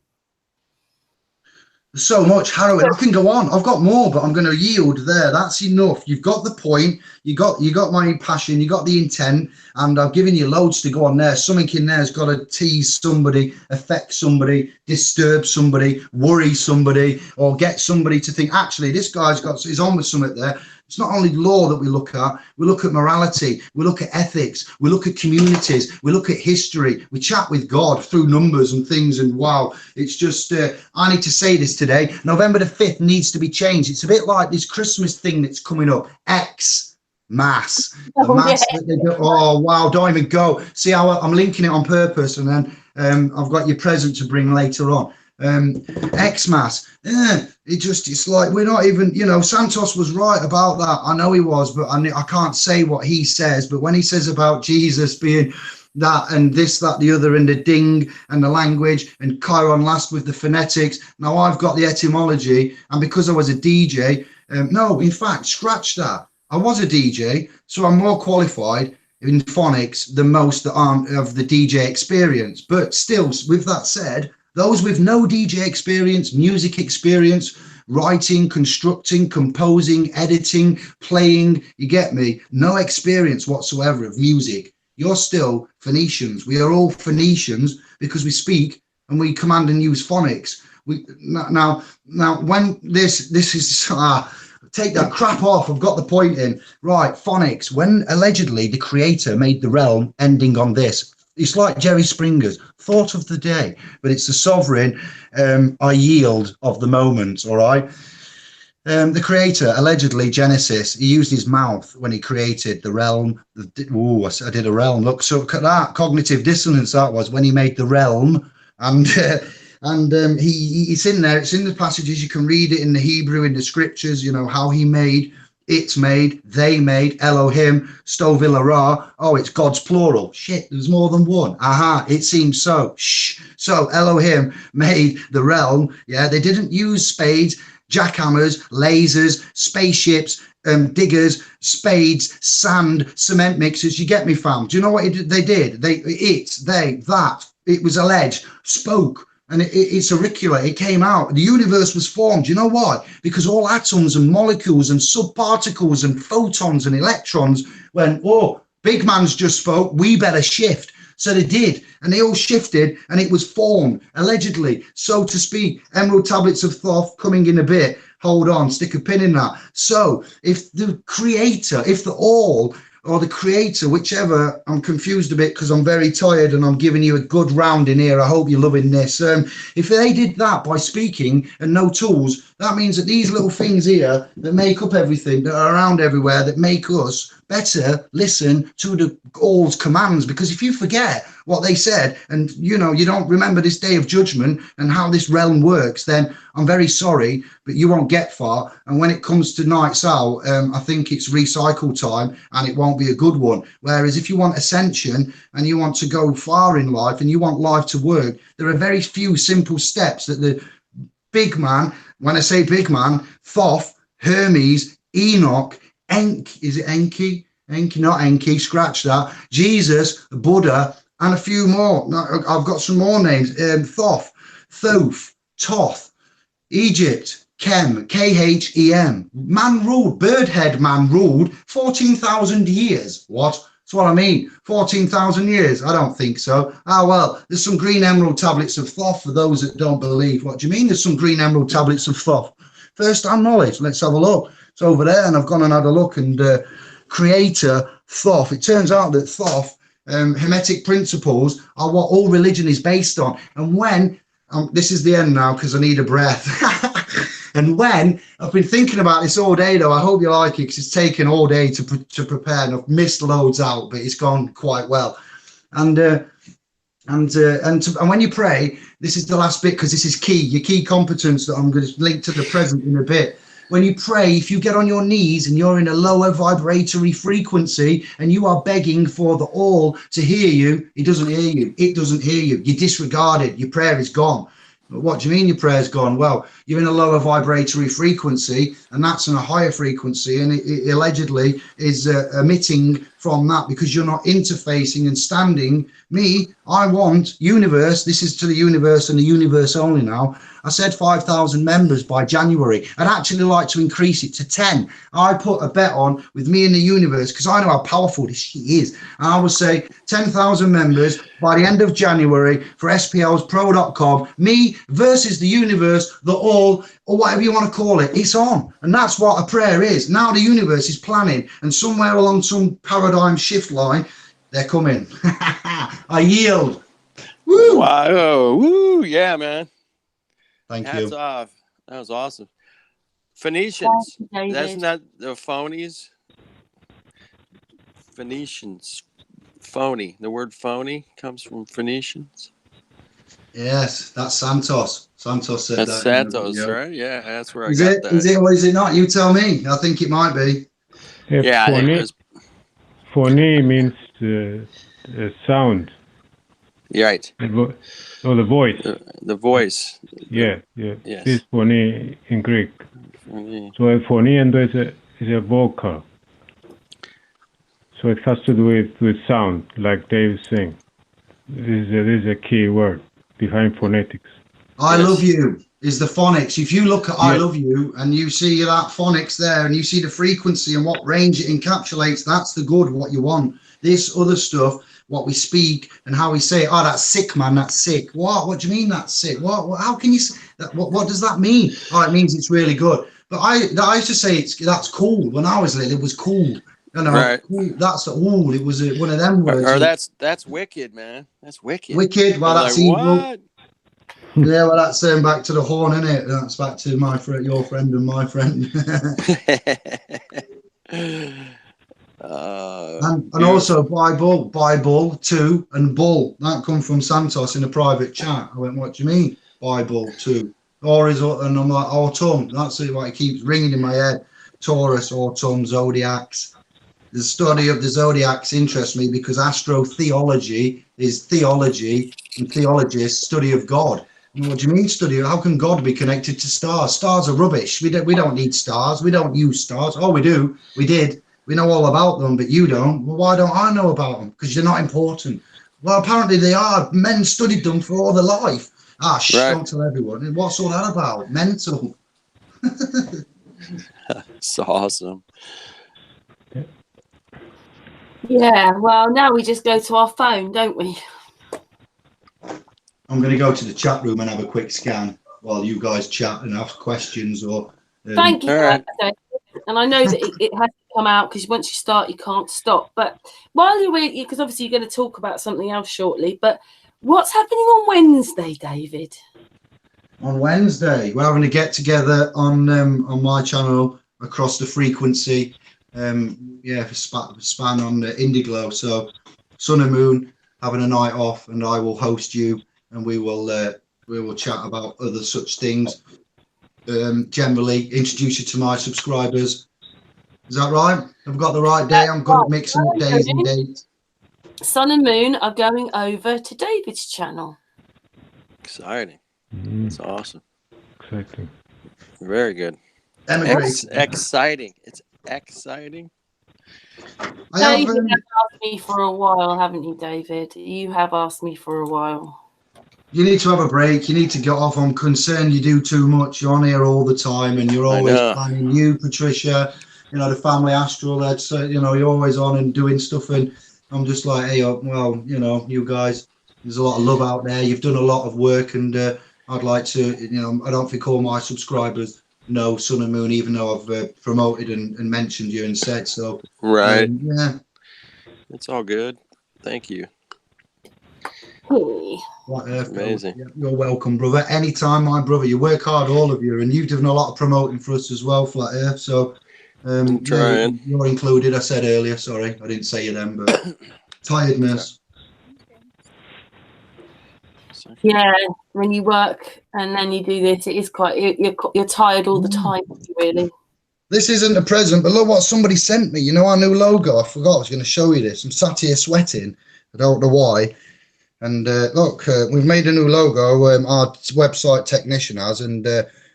There's so much harrowing. I can go on. I've got more, but I'm going to yield there. That's enough. You've got the point. You got my passion. You got the intent, and I've given you loads to go on there. Something in there's got to tease somebody, affect somebody, disturb somebody, worry somebody, or get somebody to think, actually, this guy's is on with something there. It's not only law that we look at morality, we look at ethics, we look at communities, we look at history, we chat with God through numbers and things, and wow, it's just, I need to say this today, November the 5th needs to be changed. It's a bit like this Christmas thing that's coming up, Xmas. The mass that they do. Oh, wow, don't even go. See how I'm linking it on purpose, and then I've got your present to bring later on. Xmas, it's like we're not even, Santos was right about that. I know he was, but I can't say what he says. But when he says about Jesus being that and this, that, the other, and the ding and the language, and Chiron last with the phonetics. Now I've got the etymology, and because I was a DJ, no, in fact, scratch that. I was a DJ, so I'm more qualified in phonics than most that aren't of the DJ experience. But still, with that said, those with no DJ experience, music experience, writing, constructing, composing, editing, playing, you get me, no experience whatsoever of music. You're still Phoenicians. We are all Phoenicians because we speak and we command and use phonics. Now, when this is, take that crap off, I've got the point in. Right, phonics, when allegedly the creator made the realm ending on this, it's like Jerry Springer's thought of the day, but it's the sovereign I yield of the moment, all right? The creator, allegedly Genesis, he used his mouth when he created the realm. I did a realm. Look, so look at that, cognitive dissonance that was when he made the realm. And it's in there, it's in the passages, you can read it in the Hebrew, in the scriptures, how he made. It's made, they made, Elohim, Stovilla Ra. Oh, it's God's plural. Shit, there's more than one. Aha, it seems so. Shh. So Elohim made the realm. Yeah, they didn't use spades, jackhammers, lasers, spaceships, diggers, spades, sand, cement mixers. You get me, fam? Do you know what they did? It was alleged, spoke. And it's auricular. It came out. The universe was formed. You know why? Because all atoms and molecules and subparticles and photons and electrons went, oh, big man's just spoke. We better shift. So they did. And they all shifted and it was formed, allegedly, so to speak. Emerald tablets of Thoth coming in a bit. Hold on, stick a pin in that. So if the creator, if the all, or the creator, whichever, I'm confused a bit because I'm very tired and I'm giving you a good round in here. I hope you're loving this. If they did that by speaking and no tools, that means that these little things here that make up everything, that are around everywhere, that make us better listen to the all's commands. Because if you forget what they said and, you don't remember this day of judgment and how this realm works, then I'm very sorry, but you won't get far. And when it comes to nights out, I think it's recycle time and it won't be a good one. Whereas if you want ascension and you want to go far in life and you want life to work, there are very few simple steps that the big man, when I say big man, Thoth, Hermes, Enoch, is it Enki? Enki, not Enki, scratch that. Jesus, Buddha, and a few more. I've got some more names. Thoth, Thoth, Toth, Egypt, Chem, Khem. Man ruled, Birdhead man ruled 14,000 years. What? That's what I mean. 14,000 years? I don't think so. Well, there's some green emerald tablets of Thoth for those that don't believe. What do you mean there's some green emerald tablets of Thoth? First-hand knowledge. Let's have a look. It's over there, and I've gone and had a look. And creator, Thoth. It turns out that Thoth, Hermetic principles, are what all religion is based on. And when, this is the end now because I need a breath. And when, I've been thinking about this all day, though. I hope you like it because it's taken all day to prepare, and I've missed loads out, but it's gone quite well. And when you pray, this is the last bit because this is key, your key competence that I'm going to link to the present in a bit. When you pray, if you get on your knees and you're in a lower vibratory frequency and you are begging for the all to hear you, it doesn't hear you. It doesn't hear you. You disregard it. Your prayer is gone. What do you mean your prayer's gone? Well, you're in a lower vibratory frequency and that's in a higher frequency, and it allegedly is emitting from that because you're not interfacing and standing. Me, I want universe. This is to the universe and the universe only now. I said 5,000 members by January. I'd actually like to increase it to 10. I put a bet on with me and the universe because I know how powerful this shit is. And I would say 10,000 members by the end of January for SPLspro.com. Me versus the universe, the all, or whatever you want to call it. It's on. And that's what a prayer is. Now the universe is planning, and somewhere along some paradigm shift line, they're coming. I yield. Woo! Wow. Woo. Yeah, man. Thank Hats you. off. That was awesome. Phoenicians. Thank you, That's David. not the phonies. Phoenicians. Phony. The word phony comes from Phoenicians. Yes, that's Santos. Santos said That's that. in the Santos, video. right? Yeah, that's where Is I got it? that. Is it or is it not? You tell me. I think it might be. Yeah, I think it was. Phony means sound. Right. The voice. The voice. Yeah. Yes. This is phony in Greek. Phony. So phoniendo is a vocal. So it has to do with sound, like Dave is saying. This is a key word behind phonetics. I Yes. love you is the phonics. If you look at I Yeah. love you and you see that phonics there and you see the frequency and what range it encapsulates, that's the good, what you want. This other stuff, what we speak and how we say, oh, that's sick, man, that's sick. What do you mean that's sick? What how can you what does that mean? Oh, it means it's really good. But I used to say that's cool. When I was little, it was cool. You know, Right. cool, that's all. It was one of them words. Or that's wicked, man. That's wicked. Wicked. Well, I'm that's like, evil. what? Yeah, well, that's back to the horn, isn't it? That's back to my friend, your friend, and my friend. and also Bible 2 and bull. That come from Santos in a private chat. I went, what do you mean Bible 2? Or is and I'm like autumn. That's it. What it keeps ringing in my head. Taurus, autumn, zodiacs. The study of the zodiacs interests me because astrotheology is theology and theologists study of God. What do you mean study? How can God be connected to stars? Stars are rubbish. We don't need stars. We don't use stars. Oh, we do. We did. We know all about them, but you don't. Well, why don't I know about them? Because they're not important. Well, apparently they are. Men studied them for all their life. Ah, shh, Right. don't tell everyone. What's all that about? Mental. It's awesome. Yeah, well, now we just go to our phone, don't we? I'm going to go to the chat room and have a quick scan while you guys chat and ask questions or. Thank you All for right. that, Dave. And I know that it has to come out because once you start, you can't stop. But while you're waiting, because obviously you're going to talk about something else shortly, but what's happening on Wednesday, David? On Wednesday, we're having a get together on my channel across the frequency. For span on the Indiglo. So Sun and Moon having a night off, and I will host you, and we will chat about other such things. Generally, introduce you to my subscribers. Is that right? I've got the right day. I'm good at mixing up days and dates. Sun and Moon are going over to David's channel. Exciting. It's awesome. Exciting. Very good. Emigrating. Exciting. It's exciting. David has asked me for a while, haven't you, David? You have asked me for a while. You need to have a break. You need to get off. I'm concerned you do too much. You're on here all the time, and you're always planning. You, Patricia, the family astral. That's you're always on and doing stuff. And I'm just like, hey, well, you guys. There's a lot of love out there. You've done a lot of work, and I'd like to. I don't think all my subscribers know Sun and Moon, even though I've promoted and mentioned you and said so. Right. Yeah. It's all good. Thank you. What earth, amazing. You're welcome, brother. Anytime, my brother. You work hard, all of you, and you've done a lot of promoting for us as well, Flat Earth. So I'm trying. you're included. I said earlier, sorry, I didn't say you then, but tiredness. Yeah, when you work and then you do this, it is quite. You're tired all the time, really. This isn't a present, but look what somebody sent me. Our new logo. I forgot I was going to show you this. I'm sat here sweating. I don't know why. And look, we've made a new logo. Our website technician has, and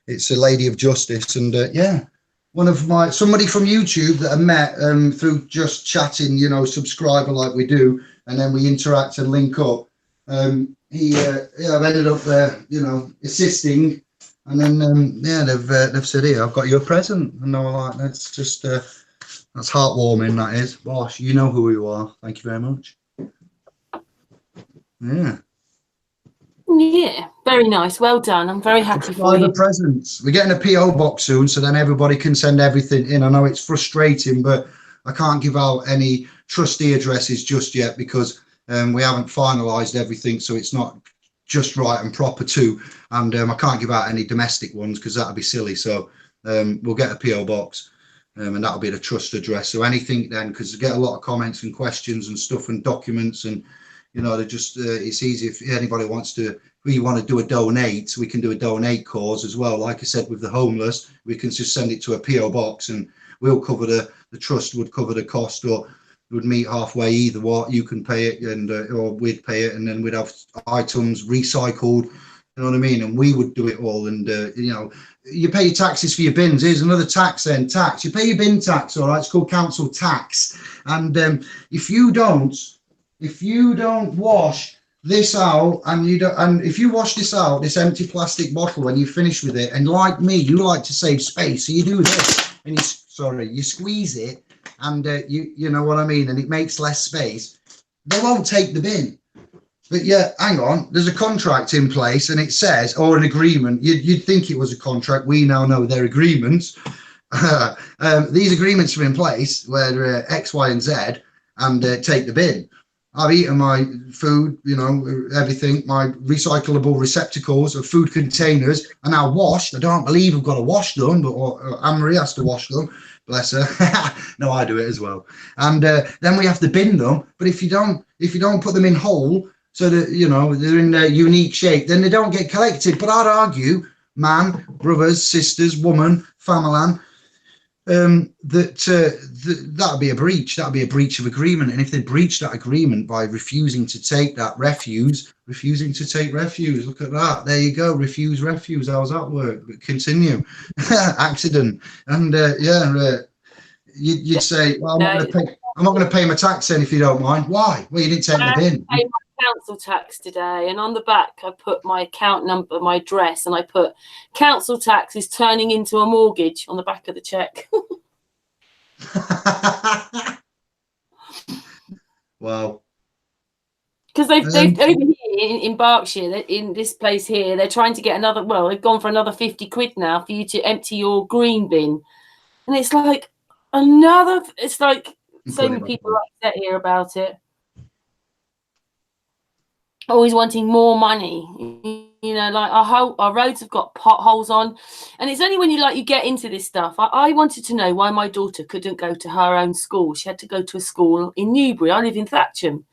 it's a Lady of Justice. And somebody from YouTube that I met through just chatting, subscriber like we do, and then we interact and link up. He I've ended up assisting, and then they've said, here, I've got you a present, and I was like, that's just that's heartwarming. That is, boss, you know who you are. Thank you very much. Yeah, very nice. Well done. I'm very happy for you. Presents. We're getting a PO box soon, so then everybody can send everything in. I know it's frustrating, but I can't give out any trustee addresses just yet because we haven't finalised everything, so it's not just right and proper too. And I can't give out any domestic ones because that'd be silly. So we'll get a PO box, and that'll be the trust address. So anything then, because we get a lot of comments and questions and stuff and documents, and they're just it's easy if anybody wants to. If we want to do a donate, we can do a donate cause as well. Like I said, with the homeless, we can just send it to a PO box, and we'll cover the trust would cover the cost, or would meet halfway either. What you can pay it, and or we'd pay it, and then we'd have items recycled. You know what I mean? And we would do it all. And you pay your taxes for your bins. Here's another tax. Then tax. You pay your bin tax. All right, it's called council tax. And if you don't wash this out, and if you wash this out, this empty plastic bottle, when you finish with it, and like me, you like to save space, so you do this, and you squeeze it, and you know what I mean, and it makes less space. They won't take the bin. But yeah, hang on, there's a contract in place, and it says, or an agreement. You'd think it was a contract. We now know they're agreements. These agreements are in place where X, Y, and Z, and take the bin. I've eaten my food, everything. My recyclable receptacles of food containers are now washed. I don't believe I've got to wash them, but Anne-Marie has to wash them. Bless her. No, I do it as well. And then we have to bin them. But if you don't put them in whole, so that they're in their unique shape, then they don't get collected. But I'd argue, man, brothers, sisters, woman, family, that'd be a breach. That'd be a breach of agreement. And if they breach that agreement by refusing to take that refuse, look at that. There you go. Refuse refuse. How's that work? But continue. Accident. And you'd say, well, I'm not going to pay my tax then if you don't mind. Why? Well, you didn't take the bin. I paid my council tax today, and on the back I put my account number, my address, and I put council tax is turning into a mortgage on the back of the cheque. Wow. Because they've over here in Berkshire, in this place here, they're trying to get another. Well, they've gone for another 50 quid now for you to empty your green bin, and it's like another. It's like so many people are upset here about it. Always wanting more money, like our roads have got potholes on, and it's only when you get into this stuff. I wanted to know why my daughter couldn't go to her own school. She had to go to a school in Newbury. I live in Thatcham,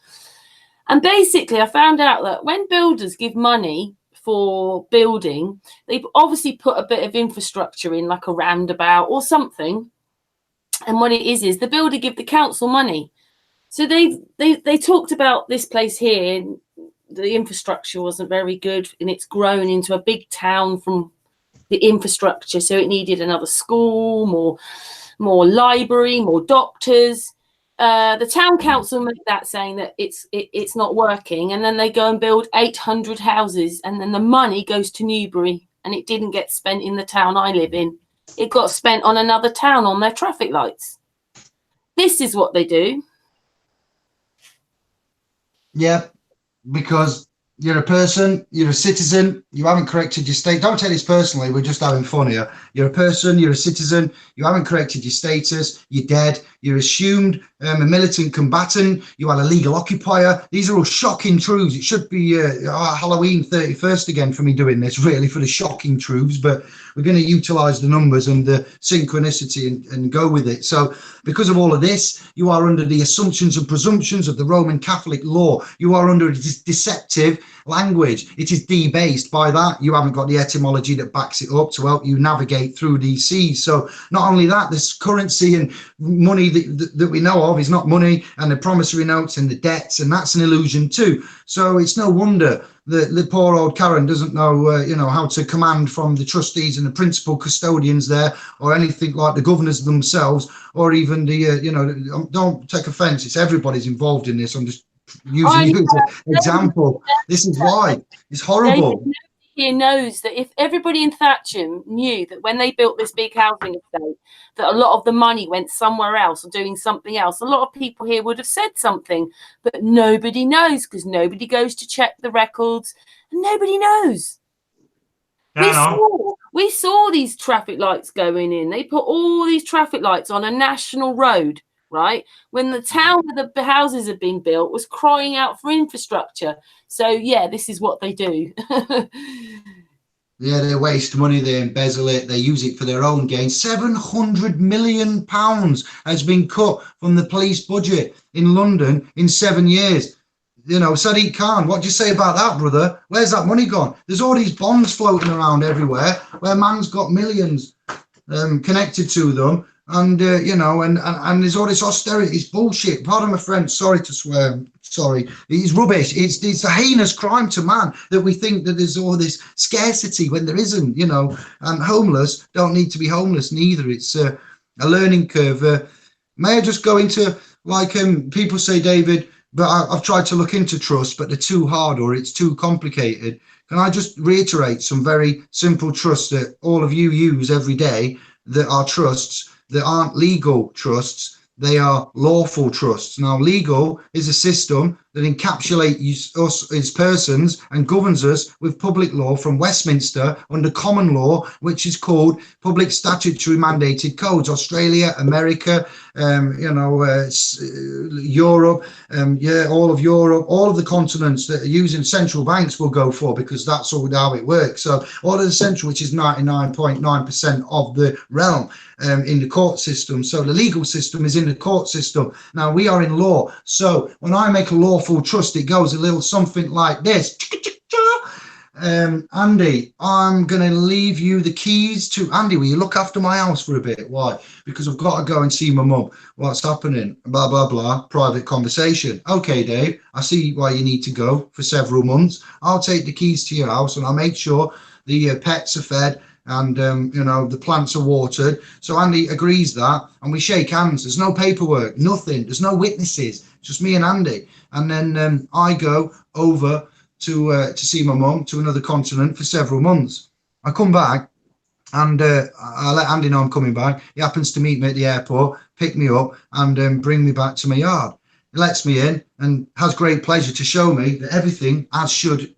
and basically I found out that when builders give money for building, they've obviously put a bit of infrastructure in, like a roundabout or something, and what it is the builder give the council money. So they talked about this place here. The infrastructure wasn't very good, and it's grown into a big town from the infrastructure, so it needed another school, more library, more doctors. The town council made that, saying that it's not working, and then they go and build 800 houses, and then the money goes to Newbury, and it didn't get spent in the town I live in. It got spent on another town on their traffic lights. This is what they do. Yeah. Because you're a person, you're a citizen, you haven't corrected your state. Don't take this personally, we're just having fun here. You're a person, you're a citizen, you haven't corrected your status, you're dead, you're assumed a militant combatant, you are a legal occupier. These are all shocking truths. It should be Halloween 31st again for me doing this, really, for the shocking truths, but we're going to utilise the numbers and the synchronicity and go with it. So because of all of this, you are under the assumptions and presumptions of the Roman Catholic law. You are under a deceptive language. It is debased. By that, you haven't got the etymology that backs it up to help you navigate through these seas. So not only that, this currency and money that we know of is not money, and the promissory notes and the debts, and that's an illusion too. So it's no wonder that the poor old Karen doesn't know, how to command from the trustees and the principal custodians there, or anything like the governors themselves, or even the, don't take offence. It's everybody's involved in this. I'm just using you as an example. This is why it's horrible. David here knows that if everybody in Thatcham knew that when they built this big housing estate, that a lot of the money went somewhere else or doing something else, a lot of people here would have said something, but nobody knows because nobody goes to check the records and nobody knows. We saw these traffic lights going in. They put all these traffic lights on a national road, right? When the town where the houses had been built was crying out for infrastructure. So, yeah, this is what they do. Yeah, they waste money, they embezzle it, they use it for their own gain. £700 million has been cut from the police budget in London in 7 years. You know, Sadiq Khan, what do you say about that, brother? Where's that money gone? There's all these bonds floating around everywhere where man's got millions connected to them. And, you know, and there's all this austerity. It's bullshit. Pardon my French. Sorry to swear. Sorry. It's rubbish. It's a heinous crime to man that we think that there's all this scarcity when there isn't, you know. And homeless don't need to be homeless neither. It's a learning curve. May I just go into, like people say, David, but I've tried to look into trust, but they're too hard or it's too complicated. Can I just reiterate some very simple trusts that all of you use every day that are trusts that aren't legal trusts? They are lawful trusts. Now, legal is a system that encapsulates us as persons and governs us with public law from Westminster under common law, which is called public statutory mandated codes. Australia, America, you know, Europe, yeah, all of Europe, all of the continents that are using central banks will go for, because that's all how it works. So all of the central, which is 99.9% of the realm in the court system. So the legal system is in the court system. Now we are in law. So when I make a lawful trust, it goes a little something like this. Andy, I'm going to leave you the keys to... Andy, will you look after my house for a bit? Why? Because I've got to go and see my mum. What's happening? Blah, blah, blah. Private conversation. Okay, Dave, I see why you need to go for several months. I'll take the keys to your house and I'll make sure the pets are fed and, you know, the plants are watered. So Andy agrees that, and we shake hands. There's no paperwork, nothing. There's no witnesses, just me and Andy. And then I go over to see my mum to another continent for several months. I come back and I let Andy know I'm coming back. He happens to meet me at the airport, pick me up and bring me back to my yard. He lets me in and has great pleasure to show me that everything as should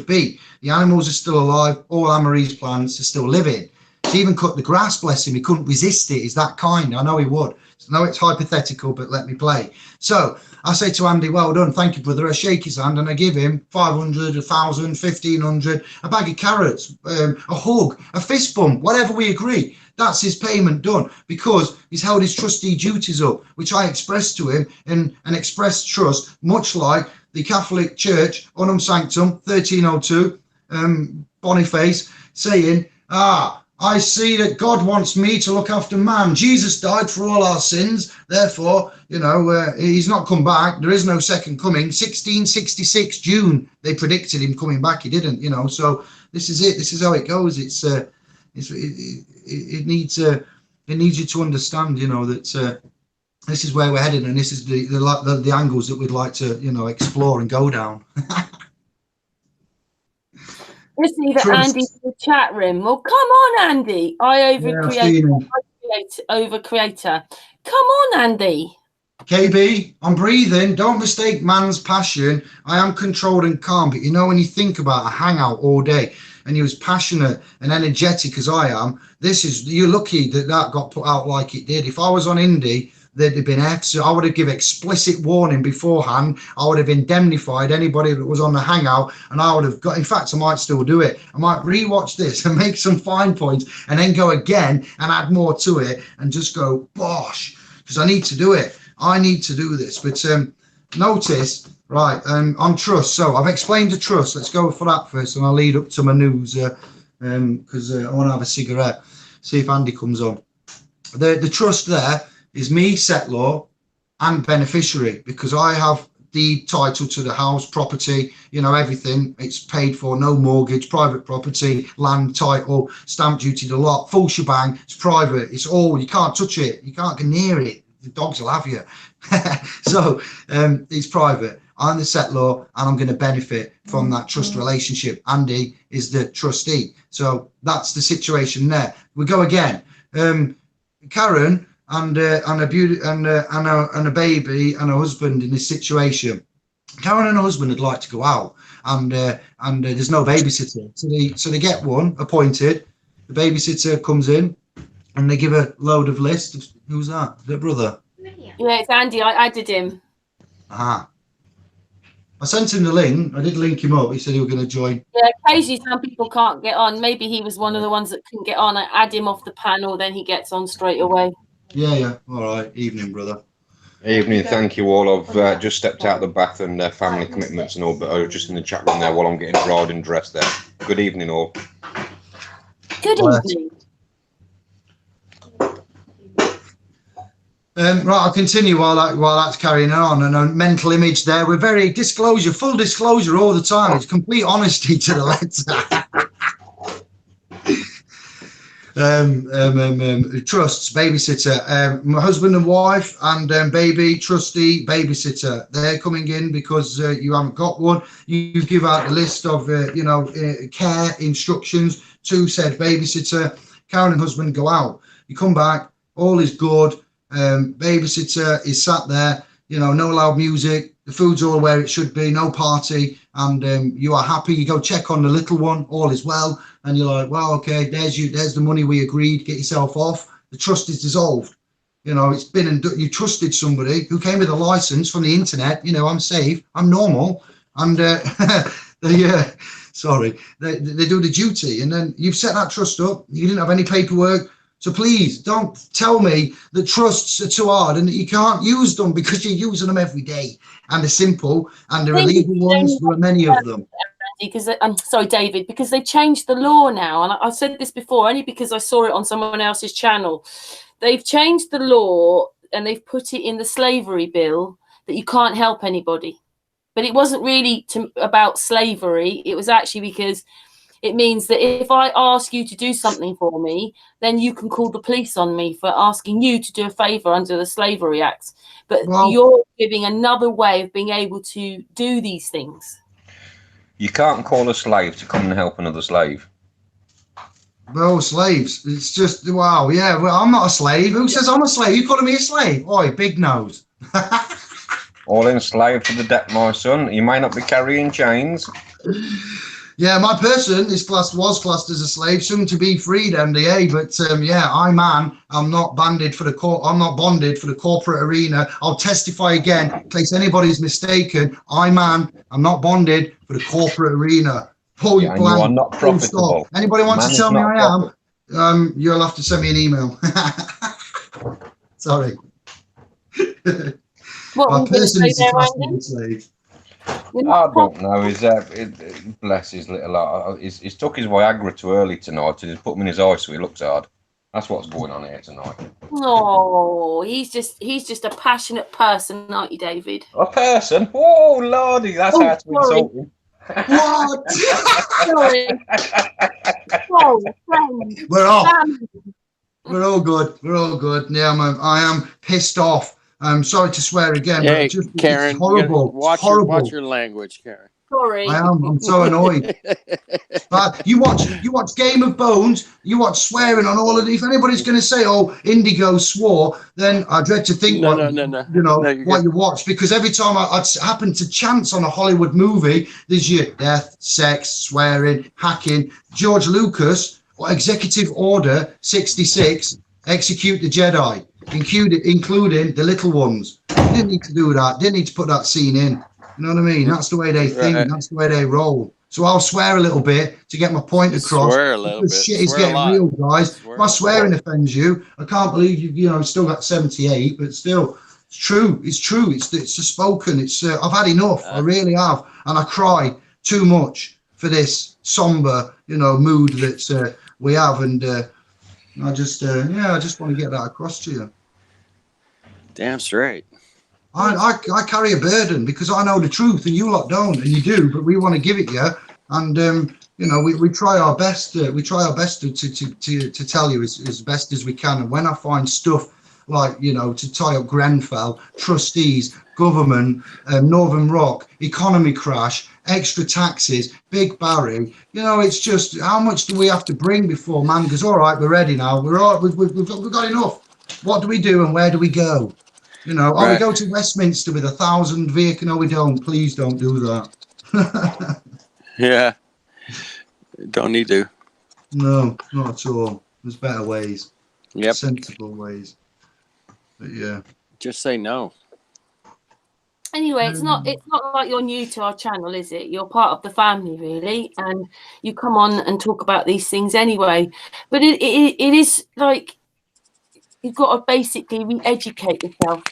be. The animals are still alive. All Amarie's plants are still living. He even cut the grass, bless him. He couldn't resist it. He's that kind. I know he would. So, no, it's hypothetical, but let me play. So I say to Andy, well done, thank you, brother. I shake his hand and I give him 500, 1,000, 1,500, a bag of carrots, a hug, a fist bump, whatever we agree. That's his payment done, because he's held his trustee duties up, which I expressed to him in an express trust, much like the Catholic Church, Unum Sanctum, 1302, Boniface, saying, I see that God wants me to look after man. Jesus died for all our sins. Therefore, you know, he's not come back. There is no second coming. 1666 June, they predicted him coming back. He didn't, you know. So this is it. This is how it goes. It needs you to understand, you know, that this is where we're headed, and this is the angles that we'd like to, you know, explore and go down. Listen to Andy in the chat room. Well, come on, Andy. Overcreator. Come on, Andy. KB, I'm breathing. Don't mistake man's passion. I am controlled and calm. But you know, when you think about a hangout all day and you're as passionate and energetic as I am, you're lucky that got put out like it did. If I was on Indi, there'd have been F's. I would have given explicit warning beforehand. I would have indemnified anybody that was on the hangout, and I would have got, in fact, I might still do it. I might rewatch this and make some fine points and then go again and add more to it and just go, bosh, because I need to do it. I need to do this. But notice, right, on trust. So I've explained the trust. Let's go for that first, and I'll lead up to my news because I want to have a cigarette, see if Andy comes on. The trust there is me, settlor, and beneficiary, because I have the title to the house, property, you know, everything. It's paid for, no mortgage, private property, land, title, stamp duty, the lot, full shebang. It's private. It's all, you can't touch it. You can't get near it. The dogs will have you. So it's private. I'm the settlor, and I'm going to benefit from that trust relationship. Andy is the trustee. So that's the situation there. We go again. Karen and a baby and a husband in this situation. Karen and her husband would like to go out, and there's no babysitter, so they get one appointed. The babysitter comes in, and they give a load of list. Who's that? Their brother? Yeah, it's Andy. I added him. Aha. I sent him the link. I did link him up. He said he was going to join. Yeah, occasionally some people can't get on. Maybe he was one of the ones that couldn't get on. I add him off the panel, then he gets on straight away. Yeah. All right. Evening, brother. Evening, thank you all. I've just stepped out of the bath and family commitments and all, but I was just in the chat room there while I'm getting dried and dressed there. Good evening, all. Good evening. Right, I'll continue while that's carrying on. And a mental image there. We're very full disclosure all the time. It's complete honesty to the letter. Trusts, babysitter, my husband and wife, and baby, trustee, babysitter. They're coming in because you haven't got one. You give out a list of care instructions to said babysitter. Karen and husband go out. You come back, all is good. Babysitter is sat there, no loud music, the food's all where it should be, no party, and you are happy. You go check on the little one, all is well, and you're like, well, okay, there's the money we agreed, get yourself off. The trust is dissolved. It's been and you trusted somebody who came with a license from the internet. I'm safe, I'm normal, and they do the duty, and then you've set that trust up. You didn't have any paperwork. So please don't tell me that trusts are too hard and that you can't use them, because you're using them every day. And they're simple, and there are legal ones. There are many of them. Because I'm sorry, David, because they changed the law now, and I've said this before only because I saw it on someone else's channel. They've changed the law and they've put it in the slavery bill that you can't help anybody. But it wasn't really about slavery. It was actually because it means that if I ask you to do something for me, then you can call the police on me for asking you to do a favour under the Slavery Act. But you're giving another way of being able to do these things. You can't call a slave to come and help another slave. No, slaves. It's just, wow, yeah. Well, I'm not a slave. Who says I'm a slave? You calling me a slave? Oi, big nose. All enslaved to the debt, my son. You may not be carrying chains. Yeah, my person was classed as a slave, soon to be freed, MDA. But I'm not bonded for the corporate arena. I'll testify again in case anybody's mistaken. I'm not bonded for the corporate arena. Point blank. You are not profitable. Anybody wants to tell me I am? You'll have to send me an email. Sorry. My person is classed as a slave. I don't know. Bless his little heart. He's took his Viagra too early tonight and he's put him in his eye so he looks hard. That's what's going on here tonight. Oh, he's just a passionate person, aren't you, David? A person? Oh, Lordy, that's how to insult him. What? Sorry. Oh, friend. We're off. We're all good. Yeah, I am pissed off. I'm sorry to swear again, hey, but Karen, it's horrible. Watch your language, Karen. Sorry. I'm so annoyed. But you watch Game of Bones, you watch swearing on all of these. If anybody's going to say, "Oh, Indigo swore," then I dread to think what you watch, because every time I happen to chance on a Hollywood movie, there's your death, sex, swearing, hacking. George Lucas, Executive Order 66, execute the Jedi, including the little ones. Didn't need to do that. Didn't need to put that scene in. You know what I mean? That's the way they think. Right. That's the way they roll. So I'll swear a little bit to get my point across. Swear a little bit. Shit is getting real, guys. My swearing offends you. I can't believe you still got 78, but still, it's true. It's true. It's spoken. I've had enough. I really have, and I cry too much for this somber, mood that we have, and I just want to get that across to you. Damn straight. I carry a burden because I know the truth and you lot don't, and you do, but we want to give it you, and we try our best. We try our best to tell you as best as we can. And when I find stuff like, you know, to tie up Grenfell, trustees, government, Northern Rock, economy crash, extra taxes, Big Barry. You know, it's just, how much do we have to bring before man goes, all right, we're ready now. We're all, we've got enough. What do we do and where do we go? You know, we go to Westminster with 1,000 vehicles. No, we don't. Please don't do that. Yeah. Don't need to. No, not at all. There's better ways. Yep. Sensible ways. But yeah. Just say no. Anyway, it's not like you're new to our channel, is it? You're part of the family, really, and you come on and talk about these things anyway. But it is like you've got to basically re-educate yourself.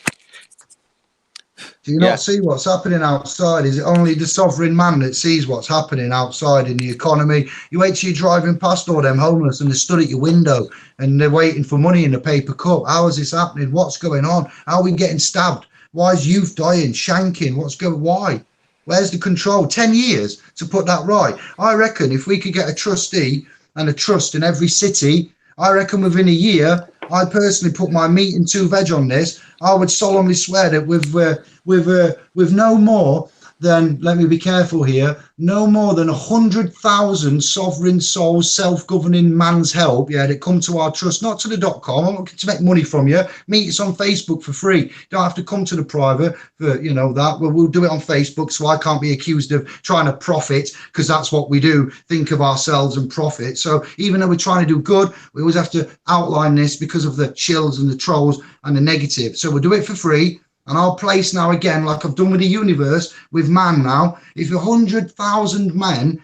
Do you not see what's happening outside? Is it only the sovereign man that sees what's happening outside in the economy? You wait till you're driving past all them homeless and they stood at your window and they're waiting for money in a paper cup. How is this happening? What's going on? How are we getting stabbed? Why is youth dying, shanking? Why? Where's the control? 10 years to put that right. I reckon if we could get a trustee and a trust in every city, I reckon within a year, I personally put my meat and 2 veg on this. I would solemnly swear that with no more than, let me be careful here, no more than 100,000 sovereign souls, self-governing man's help, that come to our trust, not to the .com. I'm looking to make money from you. Meet us on Facebook for free. You don't have to come to the private for, you know, that. We'll do it on Facebook, so I can't be accused of trying to profit, because that's what we do, think of ourselves and profit. So even though we're trying to do good, we always have to outline this because of the chills and the trolls and the negative. So we'll do it for free. And I'll place now again, like I've done with the universe, with man now, if 100,000 men,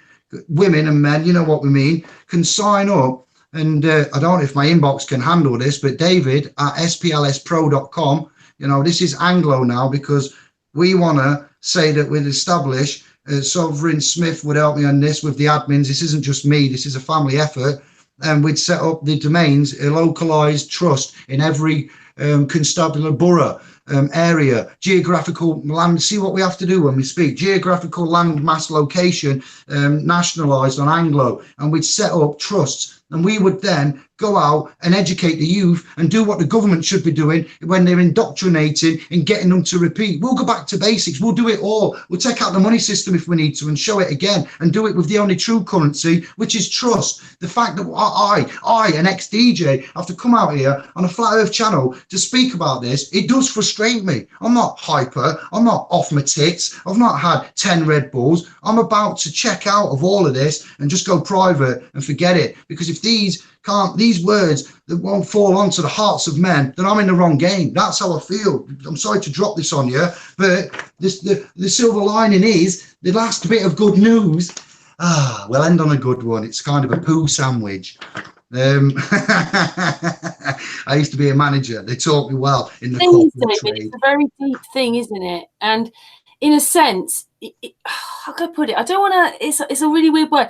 women and men, you know what we mean, can sign up, and I don't know if my inbox can handle this, but David at splspro.com, you know, this is Anglo now, because we want to say that we'd establish, Sovereign Smith would help me on this with the admins, this isn't just me, this is a family effort, and we'd set up the domains, a localized trust in every constabulary borough, area, geographical land. See what we have to do when we speak. Geographical land mass location, nationalised on Anglo, and we'd set up trusts, and we would then go out and educate the youth and do what the government should be doing when they're indoctrinating and getting them to repeat. We'll go back to basics. We'll do it all. We'll take out the money system if we need to and show it again, and do it with the only true currency, which is trust. The fact that I, an ex-DJ, have to come out here on a Flat Earth channel to speak about this, it does frustrate me. I'm not hyper. I'm not off my tits. I've not had 10 Red Bulls. I'm about to check out of all of this and just go private and forget it. Because if these words that won't fall onto the hearts of men, then I'm in the wrong game. That's how I feel. I'm sorry to drop this on you, but the silver lining is the last bit of good news. We'll end on a good one. It's kind of a poo sandwich. I used to be a manager. They taught me well in the corporate trade. It's a very deep thing, isn't it? And in a sense, how can I put it? I don't want to. It's a really weird word.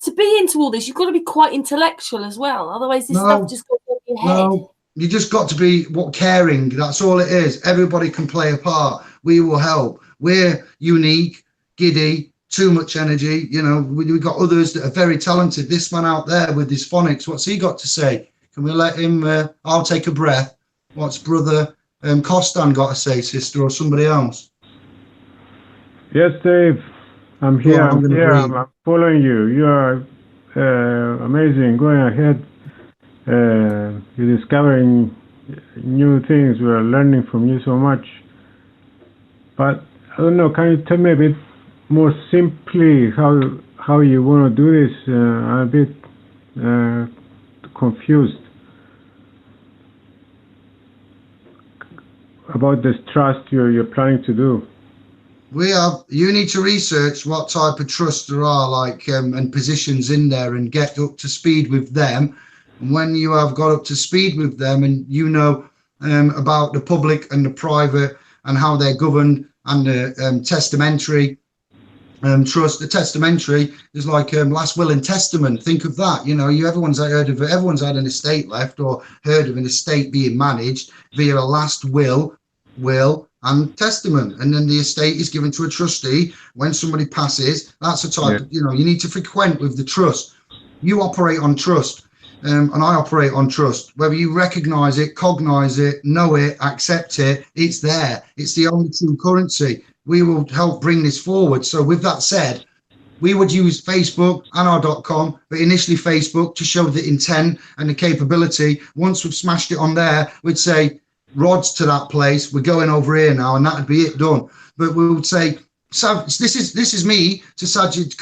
To be into all this, you've got to be quite intellectual as well. Otherwise, this stuff just goes over your head. No, you just got to be caring. That's all it is. Everybody can play a part. We will help. We're unique, giddy, too much energy. You know, we've got others that are very talented. This man out there with his phonics, what's he got to say? Can we let him? I'll take a breath. What's brother Kosta got to say, sister, or somebody else? Yes, Dave. I'm here. I'm following you. You are amazing. Going ahead. You're discovering new things. We are learning from you so much. But I don't know. Can you tell me a bit more simply how you want to do this? I'm a bit confused about this trust you're planning to do. You need to research what type of trusts there are, like, and positions in there, and get up to speed with them. And when you have got up to speed with them, and you know about the public and the private and how they're governed, and the testamentary trust. The testamentary is like last will and testament. Think of that. You know, everyone's had an estate left, or heard of an estate being managed via a last will and testament, and then the estate is given to a trustee when somebody passes. That's a type of, you know, you need to frequent with the trust. You operate on trust. and I operate on trust. Whether you recognize it, cognize it, know it, accept it, it's there. It's the only true currency. We will help bring this forward. So with that said, we would use Facebook and our .com, but initially Facebook, to show the intent and the capability. Once we've smashed it on there, we'd say, rods to that place, we're going over here now, and that'd be it, done. But we would say, this is me to Sajid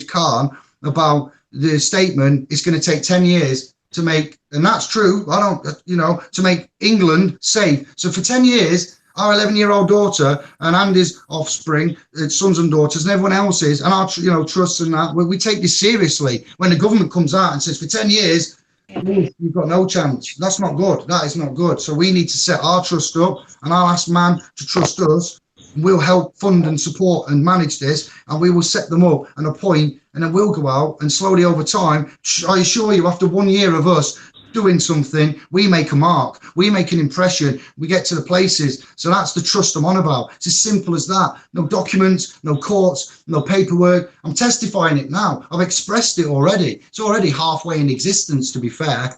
Khan about the statement. It's going to take 10 years to make, and that's true, to make England safe. So for 10 years, our 11-year-old daughter and Andy's offspring, sons and daughters, and everyone else's, and our trusts and that, we take this seriously. When the government comes out and says, for 10 years, you've got no chance. That's not good. That is not good. So we need to set our trust up, and I'll ask man to trust us. We'll help fund and support and manage this, and we will set them up and appoint, and then we'll go out and slowly over time, I assure you, after 1 year of us doing something, we make a mark, we make an impression, we get to the places. So that's the trust I'm on about. It's as simple as that. No documents, no courts, no paperwork. I'm testifying it now. I've expressed it already. It's already halfway in existence, to be fair.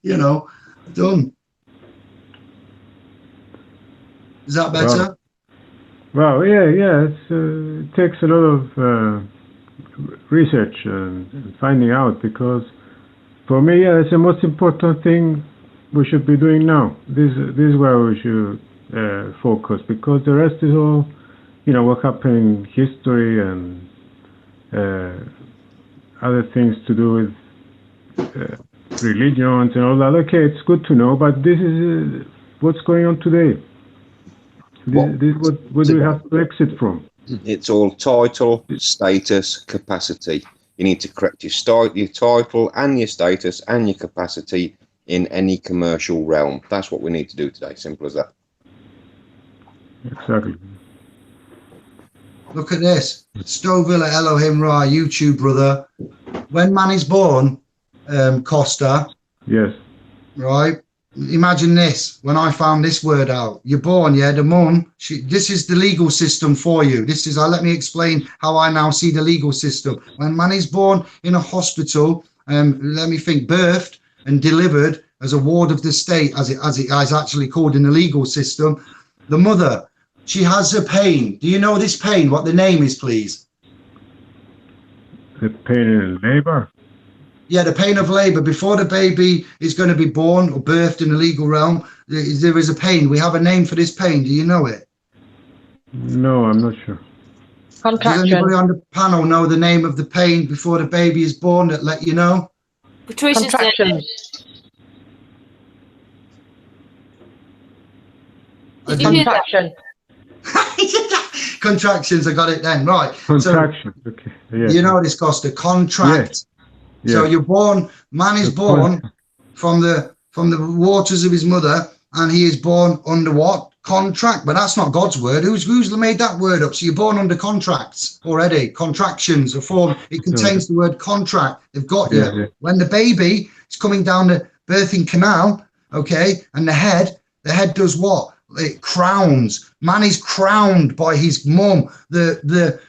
Done. Is that better? Well, yeah. It takes a lot of research and finding out, because for me, it's the most important thing we should be doing now. This is where we should focus, because the rest is all, what happened in history and other things to do with religions and all that. Okay, it's good to know, but this is what's going on today. This is what we have to exit from. It's all title, status, capacity. You need to correct your title and your status and your capacity in any commercial realm. That's what we need to do today. Simple as that. Exactly. Look at this. Stovilla Elohim Ra, YouTube brother. When man is born, Kosta. Yes. Right? Imagine this. When I found this word out, you're born, yeah, the mum, this is the legal system for you. Let me explain how I now see the legal system. When man is born in a hospital, let me think, birthed and delivered as a ward of the state, as it is actually called in the legal system, the mother, she has a pain. Do you know this pain, what the name is, please? The pain in labor. Yeah, the pain of labor. Before the baby is going to be born or birthed in the legal realm, there is a pain. We have a name for this pain. Do you know it? No, I'm not sure. Contraction. Does anybody on the panel know the name of the pain before the baby is born that let you know? Patricia Contraction. Contraction. Contractions, I got it then. Right. Contraction. So, okay. Yeah. You know this, Costa. Contract. Yeah. So you're born, man is born from the waters of his mother, and he is born under what? Contract. But that's not God's word. Who's made that word up? So you're born under contracts already. Contractions, a form. It contains the word contract. They've got you. Yeah. When the baby is coming down the birthing canal, okay, and the head does what? It crowns. Man is crowned by his mum, the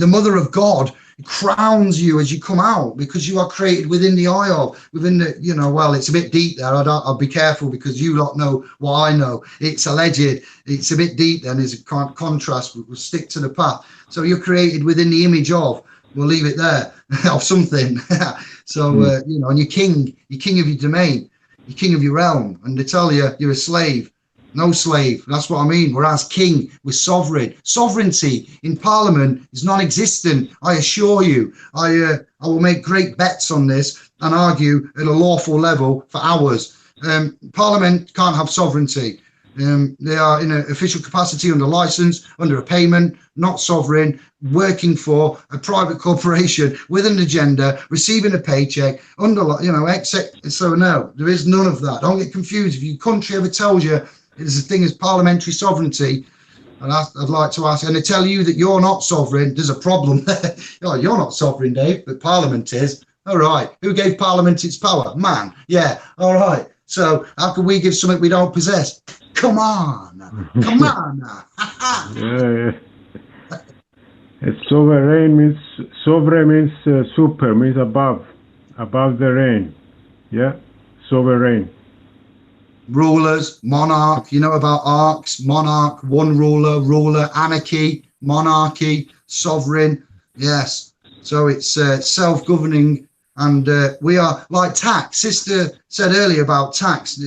mother of God. It crowns you as you come out, because you are created within the eye of, within the, well, it's a bit deep there. I'll be careful, because you lot know what I know. It's alleged. It's a bit deep then. There's a contrast. We'll stick to the path. So you're created within the image of, we'll leave it there, of something. So, and you're king of your domain, you're king of your realm. And they tell you you're a slave. No slave. That's what I mean. Whereas king, we're sovereign. Sovereignty in Parliament is non-existent. I assure you. I will make great bets on this and argue at a lawful level for hours. Parliament can't have sovereignty. They are in an official capacity under license, under a payment, not sovereign, working for a private corporation with an agenda, receiving a paycheck, except. So no, there is none of that. Don't get confused. If your country ever tells you there's a thing as parliamentary sovereignty, and I'd like to ask, and they tell you that you're not sovereign, there's a problem. Oh, you're not sovereign, Dave, but Parliament is. All right. Who gave Parliament its power? Man. Yeah. All right. So how can we give something we don't possess? Come on. Come on. Sovereign means super, means above the reign. Yeah, sovereign. Rulers, monarch. You know about arcs, monarch, one ruler, anarchy, monarchy, sovereign. Yes. So it's self-governing, and we are like tax. Sister said earlier about tax.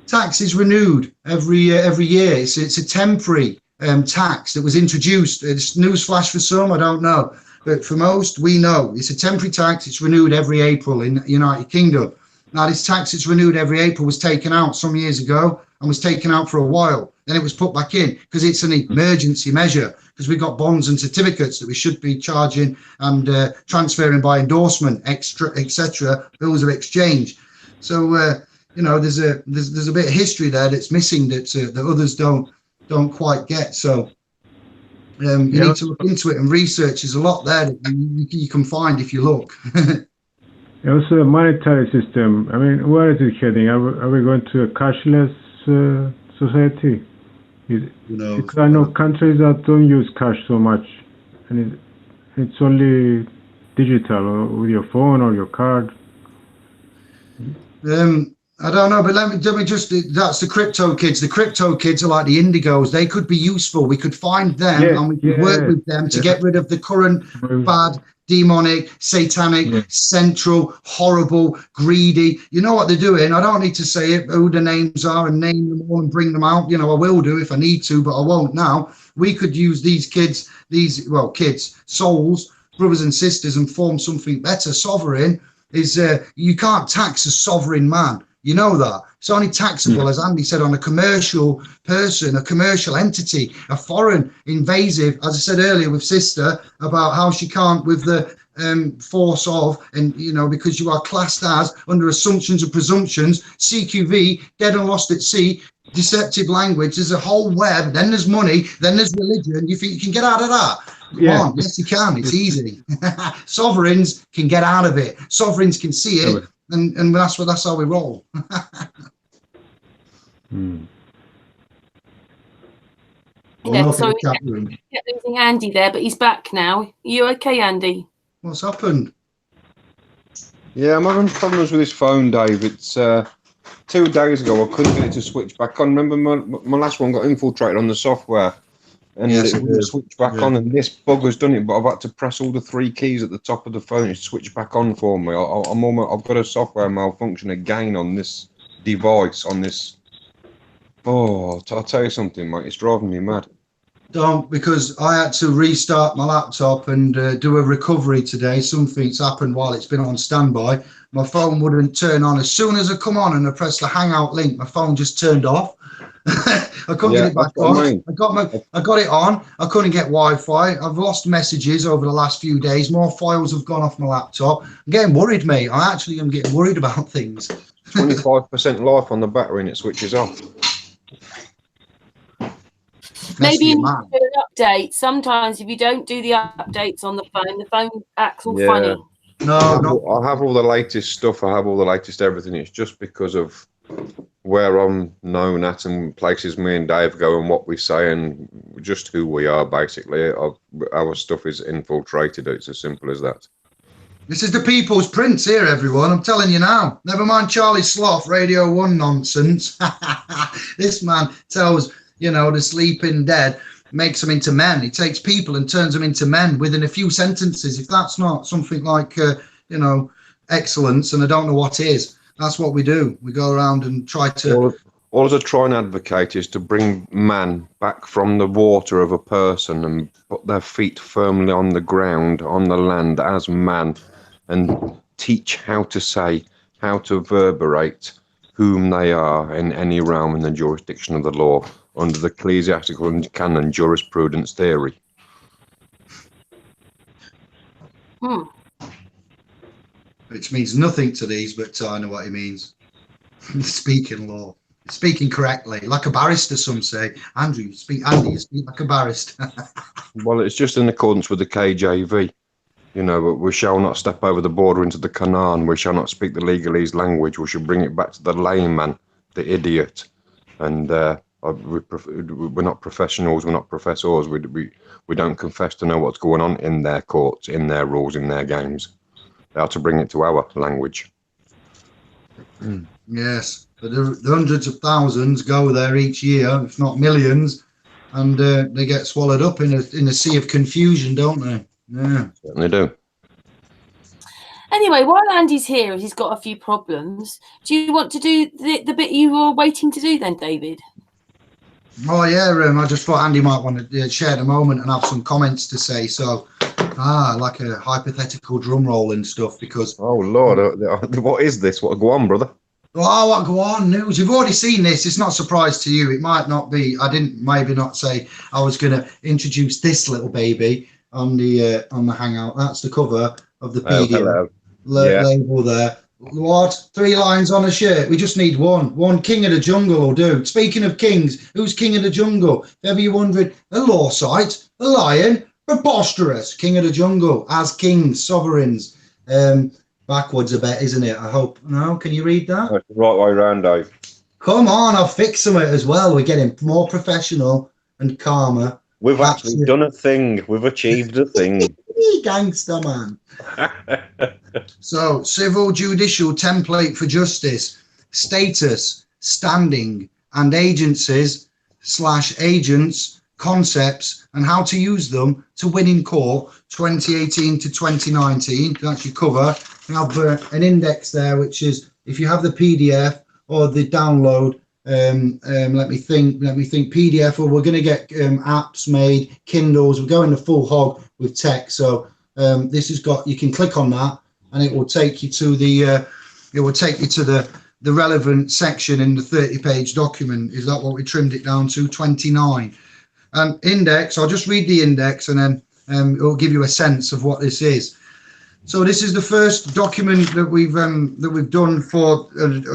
Tax is renewed every year. It's a temporary tax that was introduced. It's newsflash for some, I don't know, but for most, we know it's a temporary tax. It's renewed every April in the United Kingdom. Now, this tax that's renewed every April was taken out some years ago and was taken out for a while. Then it was put back in because it's an emergency measure, because we've got bonds and certificates that we should be charging and transferring by endorsement, etc., bills of exchange. So, there's a bit of history there that's missing that others don't quite get. So you need to look into it and research. There's a lot there that you can find if you look. Also, the monetary system. I mean, where is it heading? Are we going to a cashless society? Because I know countries that don't use cash so much, and it's only digital, or with your phone or your card. I don't know, but let me just, that's the crypto kids. The crypto kids are like the indigos. They could be useful. We could find them and we could work with them to get rid of the current bad, demonic, satanic, central, horrible, greedy. You know what they're doing. I don't need to say it, who the names are, and name them all and bring them out. I will do if I need to, but I won't now. We could use these kids, souls, brothers and sisters, and form something better. Sovereign is, you can't tax a sovereign man. You know that. It's only taxable, as Andy said, on a commercial person, a commercial entity, a foreign invasive, as I said earlier with Sister, about how she can't with the force of, and because you are classed as under assumptions and presumptions, CQV, dead and lost at sea, deceptive language. There's a whole web, then there's money, then there's religion. You think you can get out of that? Come on. Yes, you can. It's easy. Sovereigns can get out of it. Sovereigns can see it. And that's how we roll. Sorry, losing Andy there, but he's back now. Are you okay, Andy? What's happened? Yeah, I'm having problems with this phone, Dave. It's 2 days ago I couldn't get it to switch back on. Remember my last one got infiltrated on the software, and it wouldn't switch back on. And this bug has done it, but I've had to press all the 3 keys at the top of the phone to switch back on for me. I've got a software malfunction again on this device, on this. Oh, I'll tell you something, mate. It's driving me mad. Don't, because I had to restart my laptop and do a recovery today. Something's happened while it's been on standby. My phone wouldn't turn on. As soon as I come on and I press the Hangout link, my phone just turned off. I couldn't get it back on. I got it on. I couldn't get Wi-Fi. I've lost messages over the last few days. More files have gone off my laptop. I'm getting worried, mate. I actually am getting worried about things. 25% life on the battery and it switches off. Maybe you need to do an update. Sometimes if you don't do the updates on the phone acts all funny. I have all the latest stuff. I have all the latest everything. It's just because of where I'm known at and places me and Dave go and what we say and just who we are, basically. Our stuff is infiltrated. It's as simple as that. This is the People's Prince here, everyone. I'm telling you now. Never mind Charlie Sloth, Radio 1 nonsense. This man tells, the sleeping dead, makes them into men. He takes people and turns them into men within a few sentences. If that's not something like, excellence, and I don't know what is. That's what we do. We go around and try to... All I try and advocate is to bring man back from the water of a person and put their feet firmly on the ground, on the land as man, and teach how to say, how to verberate whom they are in any realm in the jurisdiction of the law under the ecclesiastical and canon jurisprudence theory. Which means nothing to these, but I know what he means. Speaking law. Speaking correctly, like a barrister, some say. Andy, you speak like a barrister. Well, it's just in accordance with the KJV. But we shall not step over the border into the Canaan. We shall not speak the legalese language. We shall bring it back to the layman, the idiot. And We're not professionals. We're not professors. We don't confess to know what's going on in their courts, in their rules, in their games. They are to bring it to our language. Yes, but the hundreds of thousands go there each year, if not millions, and they get swallowed up in a sea of confusion, don't they? Yeah, Certainly do. Anyway, while Andy's here, he's got a few problems. Do you want to do the bit you were waiting to do then, David? Oh yeah, I just thought Andy might want to share the moment and have some comments to say. So, like a hypothetical drum roll and stuff. Because oh Lord, what is this? What go on, brother? Oh, what go on? News. You've already seen this. It's not a surprise to you. It might not be. I didn't maybe not say I was going to introduce this little baby on the Hangout. That's the cover of the PDF label there. What? 3 lines on a shirt. We just need one. One King of the Jungle will do. Speaking of kings, who's King of the Jungle? If ever you're wondering, a law site, a lion, preposterous. King of the Jungle as kings, sovereigns. Backwards a bit, isn't it? I hope. No, can you read that? That's the right way round, Dave. Come on, I'll fix them as well. We're getting more professional and calmer. We've actually done a thing. We've achieved a thing. Gangster man. So, civil judicial template for justice, status, standing, and agencies / agents, concepts, and how to use them to win in court 2018 to 2019. That's your cover. You have an index there, which is, if you have the PDF or the download, let me think PDF, or we're going to get apps made, Kindles. We're going the full hog with tech. So this has got, you can click on that and it will take you to the the relevant section in the 30-page document. Is that what we trimmed it down to? 29. And index, I'll just read the index and then it'll give you a sense of what this is. So this is the first document that we've done for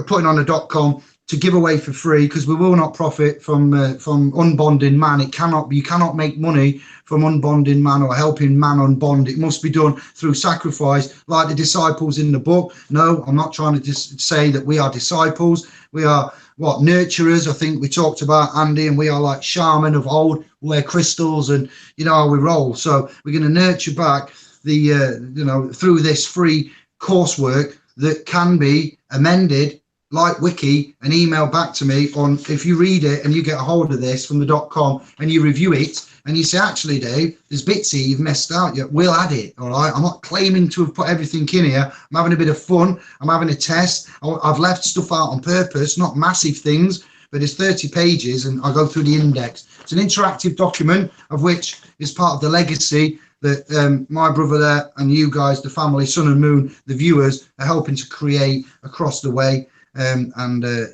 putting on a .com to give away for free, because we will not profit from unbonding man. You cannot make money from unbonding man or helping man unbond. It must be done through sacrifice, like the disciples in the book. No, I'm not trying to just say that we are disciples. We are nurturers. I think we talked about Andy, and we are like shaman of old, wear crystals, and you know how we roll. So we're going to nurture back the through this free coursework that can be amended like Wiki and email back to me on, if you read it and you get a hold of this from the .com and you review it and you say, actually, Dave, there's bits here you've messed out yet, we'll add it. All right. I'm not claiming to have put everything in here. I'm having a bit of fun. I'm having a test. I've left stuff out on purpose, not massive things, but it's 30 pages and I go through the index. It's an interactive document of which is part of the legacy that my brother there and you guys, the family, Sun and Moon, the viewers, are helping to create across the way.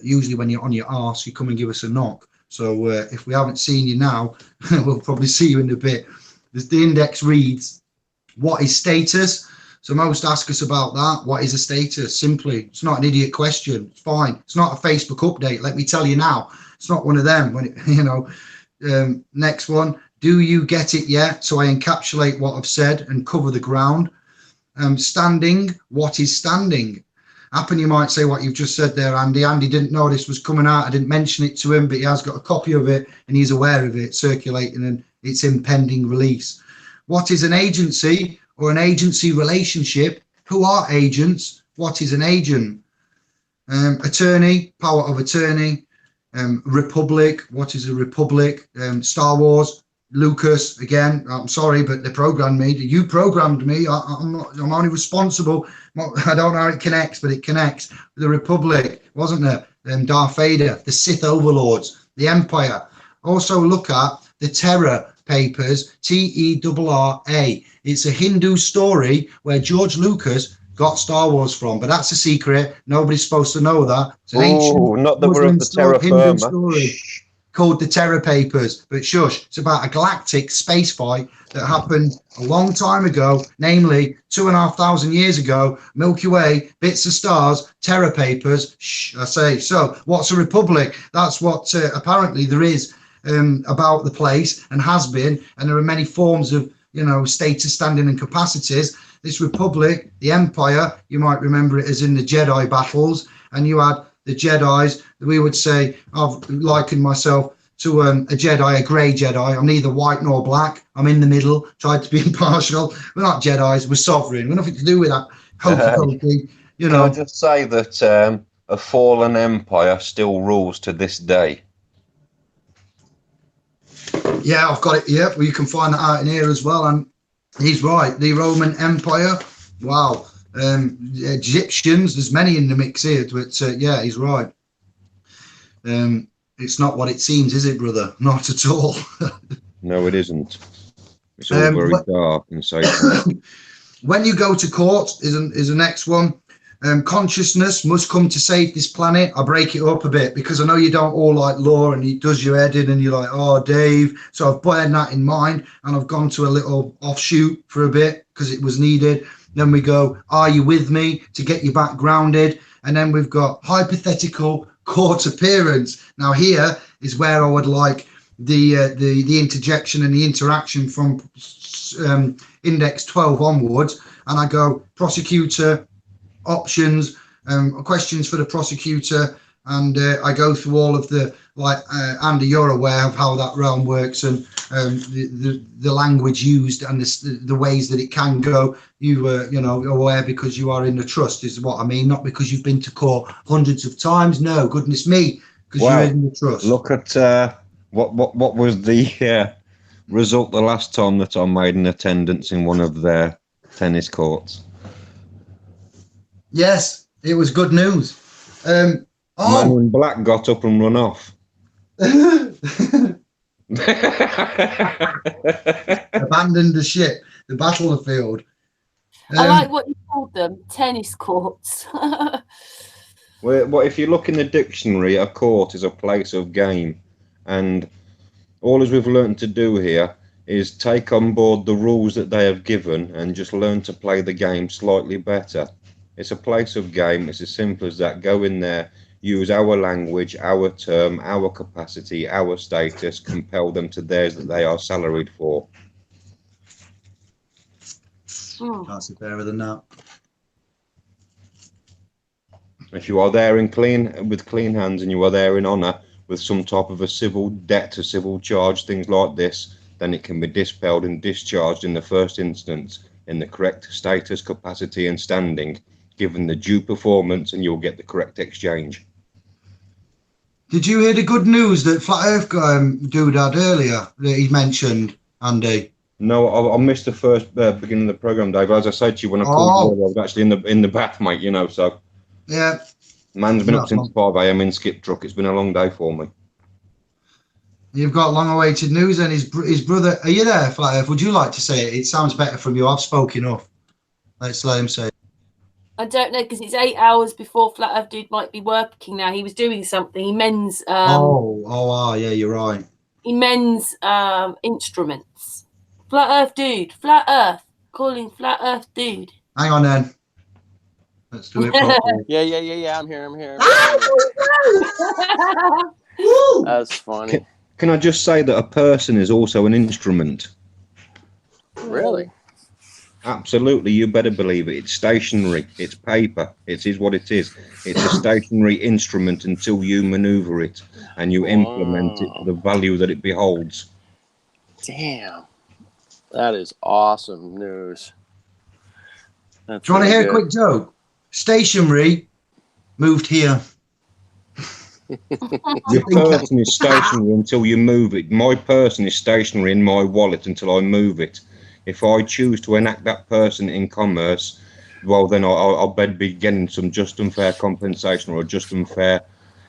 Usually when you're on your arse, you come and give us a knock. So if we haven't seen you now, we'll probably see you in a bit. The index reads, what is status? So most ask us about that. What is a status? Simply, it's not an idiot question. It's fine. It's not a Facebook update. Let me tell you now. It's not one of them. When it, next one. Do you get it yet? So I encapsulate what I've said and cover the ground. Standing. What is standing? Happen you might say what you've just said there, Andy. Andy didn't know this was coming out. I didn't mention it to him, but he has got a copy of it and he's aware of it circulating and its impending release. What is an agency or an agency relationship? Who are agents? What is an agent? Attorney, power of attorney. Republic, what is a republic? Star Wars, Lucas, again, I'm sorry, but they programmed me. You programmed me. I'm only responsible. I don't know how it connects, but it connects. The Republic, wasn't there? Darth Vader, the Sith overlords, the Empire. Also look at the Terror Papers, Terra. It's a Hindu story where George Lucas got Star Wars from, but that's a secret. Nobody's supposed to know that. It's an ancient not that we're of the terra Hindu firma. Story called the Terror Papers. But shush, it's about a galactic space fight that happened a long time ago, namely 2,500 years ago. Milky Way, bits of stars, Terror Papers. Shh, I say. So what's a republic? That's what apparently there is about the place and has been, and there are many forms of status, standing, and capacities. This republic, the Empire, you might remember it as in the Jedi battles, and you had the Jedis. We would say, I've likened myself to a Jedi, a grey Jedi. I'm neither white nor black. I'm in the middle. Tried to be impartial. We're not Jedis. We're sovereign. We're nothing to do with that hokey-cokey. You know. Can I just say that a fallen empire still rules to this day? Yeah, I've got it. Yeah, well, you can find that out in here as well. And he's right. The Roman Empire. Wow. Egyptians. There's many in the mix here. But yeah, he's right. It's not what it seems, is it, brother? Not at all. No, it isn't. It's all very dark and so. When you go to court is the next one. Consciousness must come to save this planet. I break it up a bit because I know you don't all like law and it does your head in and you're like, oh, Dave. So I've borne that in mind and I've gone to a little offshoot for a bit because it was needed. Then we go, are you with me, to get you back grounded? And then we've got hypothetical court appearance. Now here is where I would like the interjection and the interaction from index 12 onwards. And I go prosecutor, options, questions for the prosecutor, and I go through all of the, like, Andy, you're aware of how that realm works and the language used and the ways that it can go. You know, aware because you are in the trust is what I mean, not because you've been to court hundreds of times. No, goodness me, because you're in the trust. Look at what was the result the last time that I made an attendance in one of their tennis courts. Yes, it was good news. Man in black got up and run off. Abandoned the ship, the battlefield. I like what you called them, tennis courts. Well, if you look in the dictionary, a court is a place of game. And all as we've learned to do here is take on board the rules that they have given and just learn to play the game slightly better. It's a place of game. It's as simple as that. Go in there, use our language, our term, our capacity, our status, compel them to theirs that they are salaried for. Can't see fairer than that. If you are there with clean hands and you are there in honour with some type of a civil debt, a civil charge, things like this, then it can be dispelled and discharged in the first instance in the correct status, capacity and standing, given the due performance, and you'll get the correct exchange. Did you hear the good news that Flat Earth dude had earlier that he mentioned, Andy? No, I missed the first beginning of the programme, Dave. As I said to you when I called you, I was actually in the bath, mate, you know, so. Yeah. Man's been up since 5 a.m. in skip truck. It's been a long day for me. You've got long-awaited news, and his brother. Are you there, Flat Earth? Would you like to say it? It sounds better from you. I've spoken enough. Let's let him say it. I don't know, because it's 8 hours before Flat Earth Dude might be working now. He was doing something. He mends. Yeah, you're right. He mends instruments. Flat Earth Dude. Flat Earth. Calling Flat Earth Dude. Hang on then. Let's do it properly. Yeah. I'm here. That's funny. Can I just say that a person is also an instrument? Really? Absolutely, you better believe it. It's stationary, it's paper, it is what it is. It's a stationary instrument until you maneuver it and you implement it to the value that it beholds. Damn. That is awesome news. That's Do you want to hear good. a quick joke? Stationary moved here. Your person is stationary until you move it. My person is stationary in my wallet until I move it. If I choose to enact that person in commerce, well, then I'll be getting some just and fair compensation or a just and fair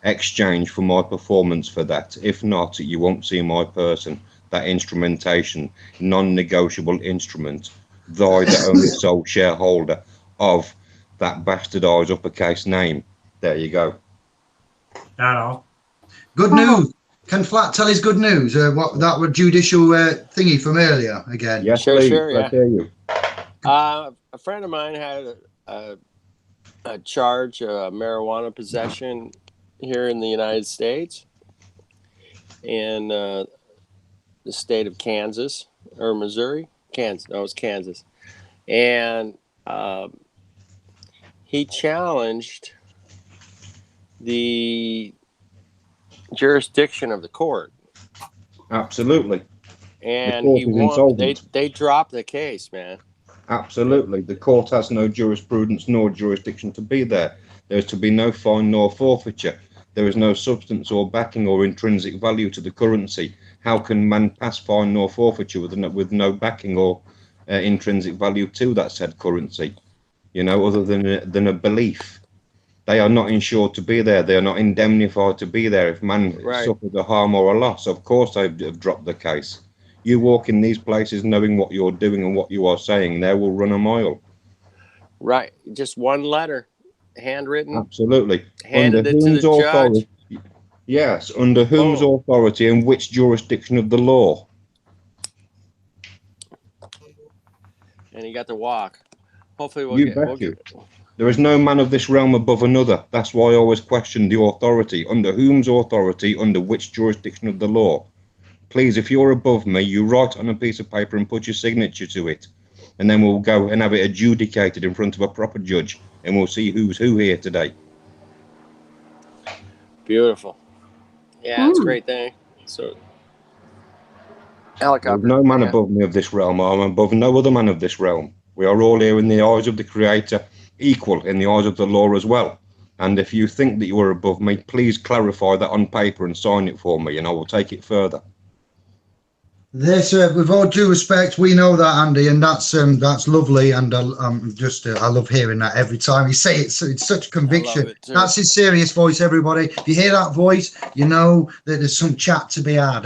exchange for my performance for that. If not, you won't see my person. That instrumentation, non-negotiable instrument, the only sole shareholder of that bastardized uppercase name. There you go. Hello. Good news. Can Flat tell his good news? What that was judicial thingy from earlier again? Yes, Sure, please. yeah. I hear you. A friend of mine had a charge of marijuana possession here in the United States, in the state of Kansas or Missouri. Kansas. No, it was Kansas. And he challenged the jurisdiction of the court Absolutely. And he won. They dropped the case, man. Absolutely. The court has no jurisprudence nor jurisdiction to be there. There is to be no fine nor forfeiture. There is no substance or backing or intrinsic value to the currency. How can man pass fine nor forfeiture with no backing or intrinsic value to that said currency? You know, other than a belief. They are not insured to be there. They are not indemnified to be there. If man suffered a harm or a loss, of course they've dropped the case. You walk in these places knowing what you're doing and what you are saying, they will run a mile. Right. Just one letter, handwritten. Absolutely. Handed it to the judge. Yes. Under whose authority and which jurisdiction of the law? And he got to walk. Hopefully we'll get it. There is no man of this realm above another. That's why I always question the authority. Under whom's authority, under which jurisdiction of the law? Please, if you're above me, you write on a piece of paper and put your signature to it. And then we'll go and have it adjudicated in front of a proper judge. And we'll see who's who here today. Beautiful. Yeah, it's a great thing. So, helicopter. There's no man above me of this realm. I'm above no other man of this realm. We are all here in the eyes of the Creator, equal in the eyes of the law as well. And if you think that you are above me, please clarify that on paper and sign it for me, and I will take it further. This, with all due respect, we know that, Andy, and that's lovely, and I love hearing that every time you say it. So it's such conviction. That's his serious voice, everybody. If you hear that voice, you know that there's some chat to be had.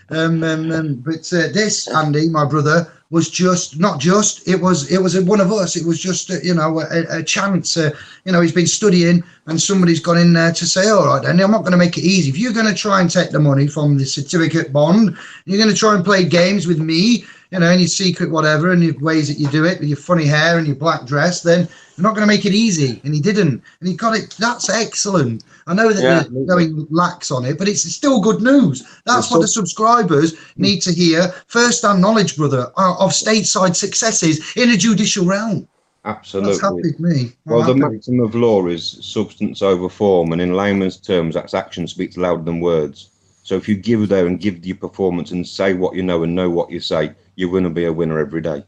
But this, Andy, my brother, was it was one of us. It was just a chance. He's been studying and somebody's gone in there to say, all right, then I'm not going to make it easy. If you're going to try and take the money from the certificate bond, you're going to try and play games with me, any secret whatever, and the ways that you do it with your funny hair and your black dress, then you're not going to make it easy. And he didn't. And he got it. That's excellent. I know that they're going lax on it, but it's still good news. That's what the subscribers need to hear. First-hand knowledge, brother, of stateside successes in a judicial realm. Absolutely. That's happy with me. The maxim of law is substance over form, and in layman's terms, that's action speaks louder than words. So if you give there and give your performance and say what you know and know what you say, you're going to be a winner every day.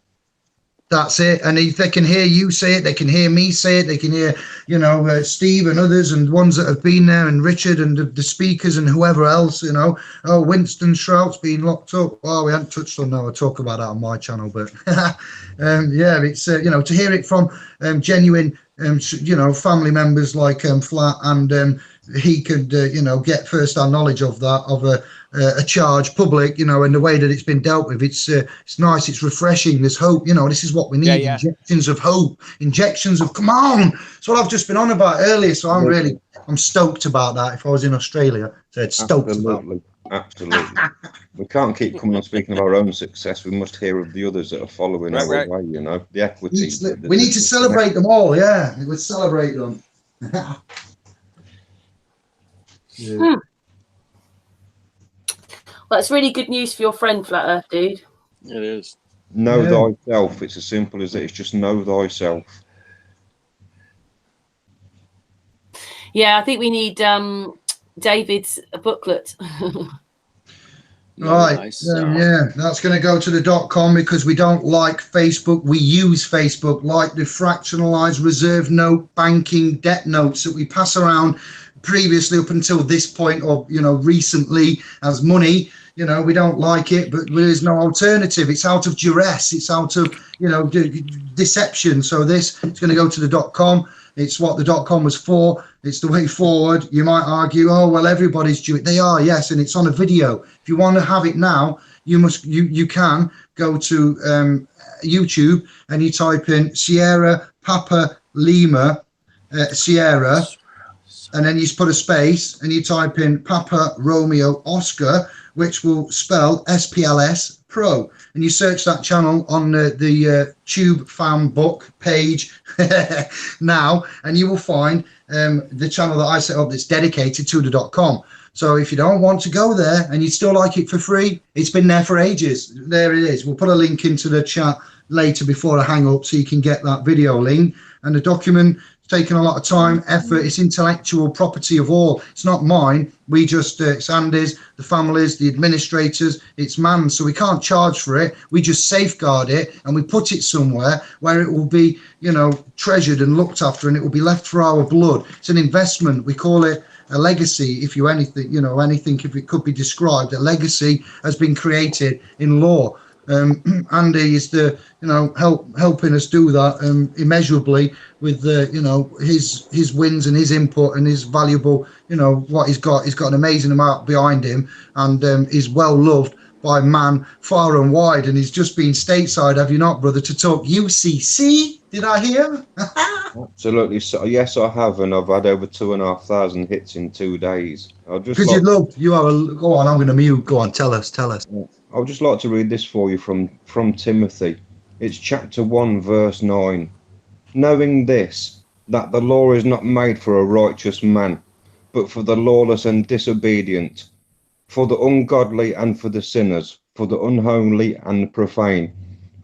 That's it. And if they can hear you say it, they can hear me say it, they can hear, Steve and others and ones that have been there, and Richard and the speakers and whoever else, Winston Shrout's been locked up. Oh, we haven't touched on that. I'll talk about that on my channel. But it's, to hear it from genuine, family members like Flat, and he could, get first-hand knowledge of that, of a charge public, and the way that it's been dealt with. It's nice. It's refreshing. There's hope. This is what we need. Yeah. Injections of hope. Injections of, come on. That's what I've just been on about earlier. So I'm stoked about that. If I was in Australia, I'd stoked about it. Absolutely. We can't keep coming on speaking of our own success. We must hear of the others that are following our way, the equity. We need to celebrate them all. Yeah, we would celebrate them. Yeah. Well, it's really good news for your friend, Flat Earth, dude. It is. Know thyself. It's as simple as that. It's just know thyself. Yeah, I think we need David's booklet. Right. Nice. That's going to go to the .com because we don't like Facebook. We use Facebook, like the fractionalized reserve note banking debt notes that we pass around previously up until this point, or recently, as money. We don't like it, but there is no alternative. It's out of duress. It's out of deception. So this is going to go to the .com. It's what the .com was for. It's the way forward. You might argue, oh well, everybody's due it. They are, yes, and it's on a video. If you want to have it now, you can go to YouTube and you type in Sierra Papa Lima Sierra. And then you put a space and you type in Papa Romeo Oscar, which will spell SPLS Pro. And you search that channel on the Tube Fan Book page now, and you will find the channel that I set up that's dedicated to the .com. So if you don't want to go there and you still like it for free, it's been there for ages. There it is. We'll put a link into the chat later before I hang up so you can get that video link. And the document taken a lot of time, effort. It's intellectual property of all. It's not mine. We just, it's Andy's, the families, the administrators, it's man's. So we can't charge for it. We just safeguard it and we put it somewhere where it will be, you know, treasured and looked after, and it will be left for our blood. It's an investment. We call it a legacy. If you anything, you know, anything, if it could be described, a legacy has been created in law. Andy is the, you know, helping us do that immeasurably with the, you know, his wins and his input and his valuable, you know, what he's got. He's got an amazing amount behind him, and he's well loved by man far and wide. And he's just been stateside, have you not, brother, to talk UCC? Did I hear? Absolutely. So, yes, I have, and I've had over 2,500 hits in 2 days. Because you are. Go on, I'm going to mute. Go on, tell us. I would just like to read this for you from Timothy. It's chapter 1, verse 9. Knowing this, that the law is not made for a righteous man, but for the lawless and disobedient, for the ungodly and for the sinners, for the unholy and profane,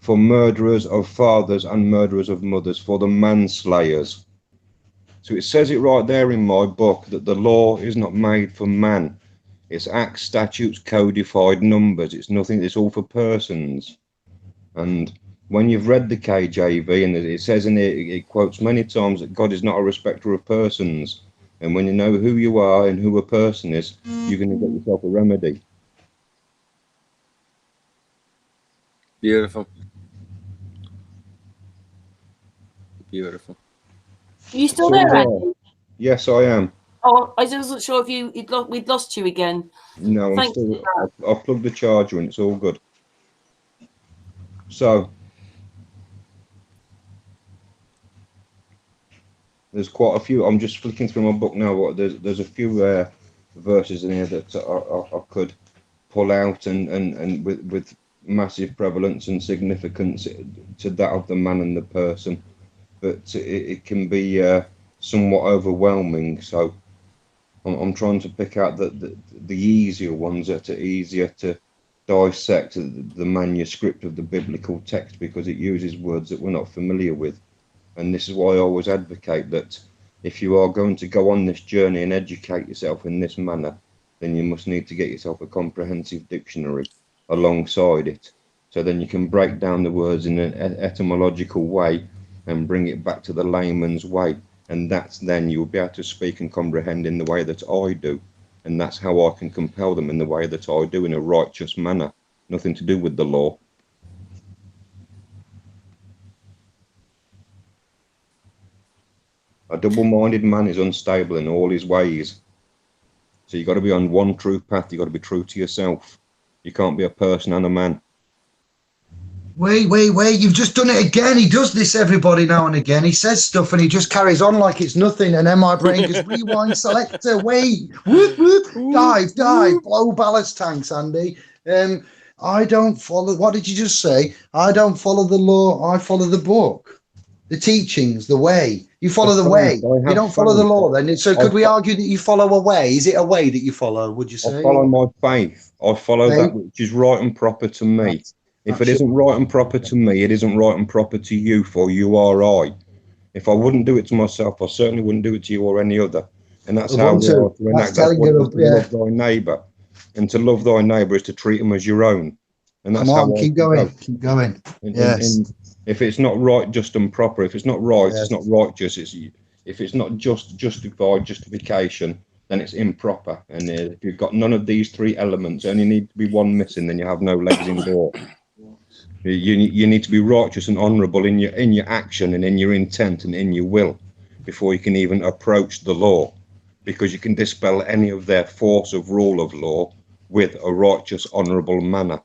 for murderers of fathers and murderers of mothers, for the manslayers. So it says it right there in my book that the law is not made for man. It's acts, statutes, codified numbers. It's nothing. It's all for persons. And when you've read the KJV, and it says in it quotes many times that God is not a respecter of persons. And when you know who you are and who a person is, you're going to get yourself a remedy. Beautiful. Beautiful. Are you still there, Andy? Yes, I am. Oh, I just wasn't sure if we'd lost you again. No, I'm still. I've plugged the charger in. It's all good. So there's quite a few. I'm just flicking through my book now. There's a few verses in here that I could pull out and with massive prevalence and significance to that of the man and the person, but it can be somewhat overwhelming. So I'm trying to pick out the easier ones that are easier to dissect the manuscript of the biblical text, because it uses words that we're not familiar with. And this is why I always advocate that if you are going to go on this journey and educate yourself in this manner, then you must need to get yourself a comprehensive dictionary alongside it. So then you can break down the words in an etymological way and bring it back to the layman's way. And that's then you'll be able to speak and comprehend in the way that I do. And that's how I can compel them in the way that I do, in a righteous manner. Nothing to do with the law. A double-minded man is unstable in all his ways. So you've got to be on one true path. You've got to be true to yourself. You can't be a person and a man. Wait, you've just done it again. He does this, everybody, now and again. He says stuff and he just carries on like it's nothing, and then my brain goes, rewind, selector, wait, whoop, whoop, dive, blow ballast tanks, Andy. I don't follow, what did you just say? I don't follow the law, I follow the book, the teachings, the way. You follow the way. You don't follow the law then. So could we argue that you follow a way? Is it a way that you follow, would you say? I follow my faith. I follow that which is right and proper to me. If it isn't right and proper to me, it isn't right and proper to you, for you are I. If I wouldn't do it to myself, I certainly wouldn't do it to you or any other. And that's how we are to enact that love thy neighbour. And to love thy neighbour is to treat him as your own. And that's how keep going. Yes. And if it's not right, just and proper, if it's not right, it's not righteous. If it's not just justification, then it's improper. And if you've got none of these three elements, only need to be one missing, then you have no legs in door. You need to be righteous and honourable in your action and in your intent and in your will before you can even approach the law, because you can dispel any of their force of rule of law with a righteous, honourable manner.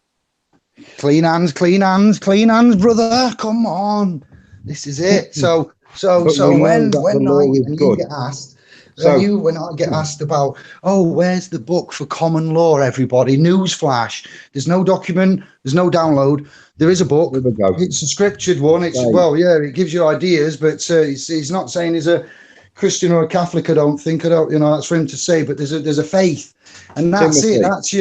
Clean hands, brother. Come on, this is it. So when you get asked. When I get asked about, where's the book for common law, everybody? Newsflash. There's no document. There's no download. There is a book. It's a scriptured one. It gives you ideas, but he's not saying he's a Christian or a Catholic. I don't think. That's for him to say. But there's a faith, and that's Timothy. It. That's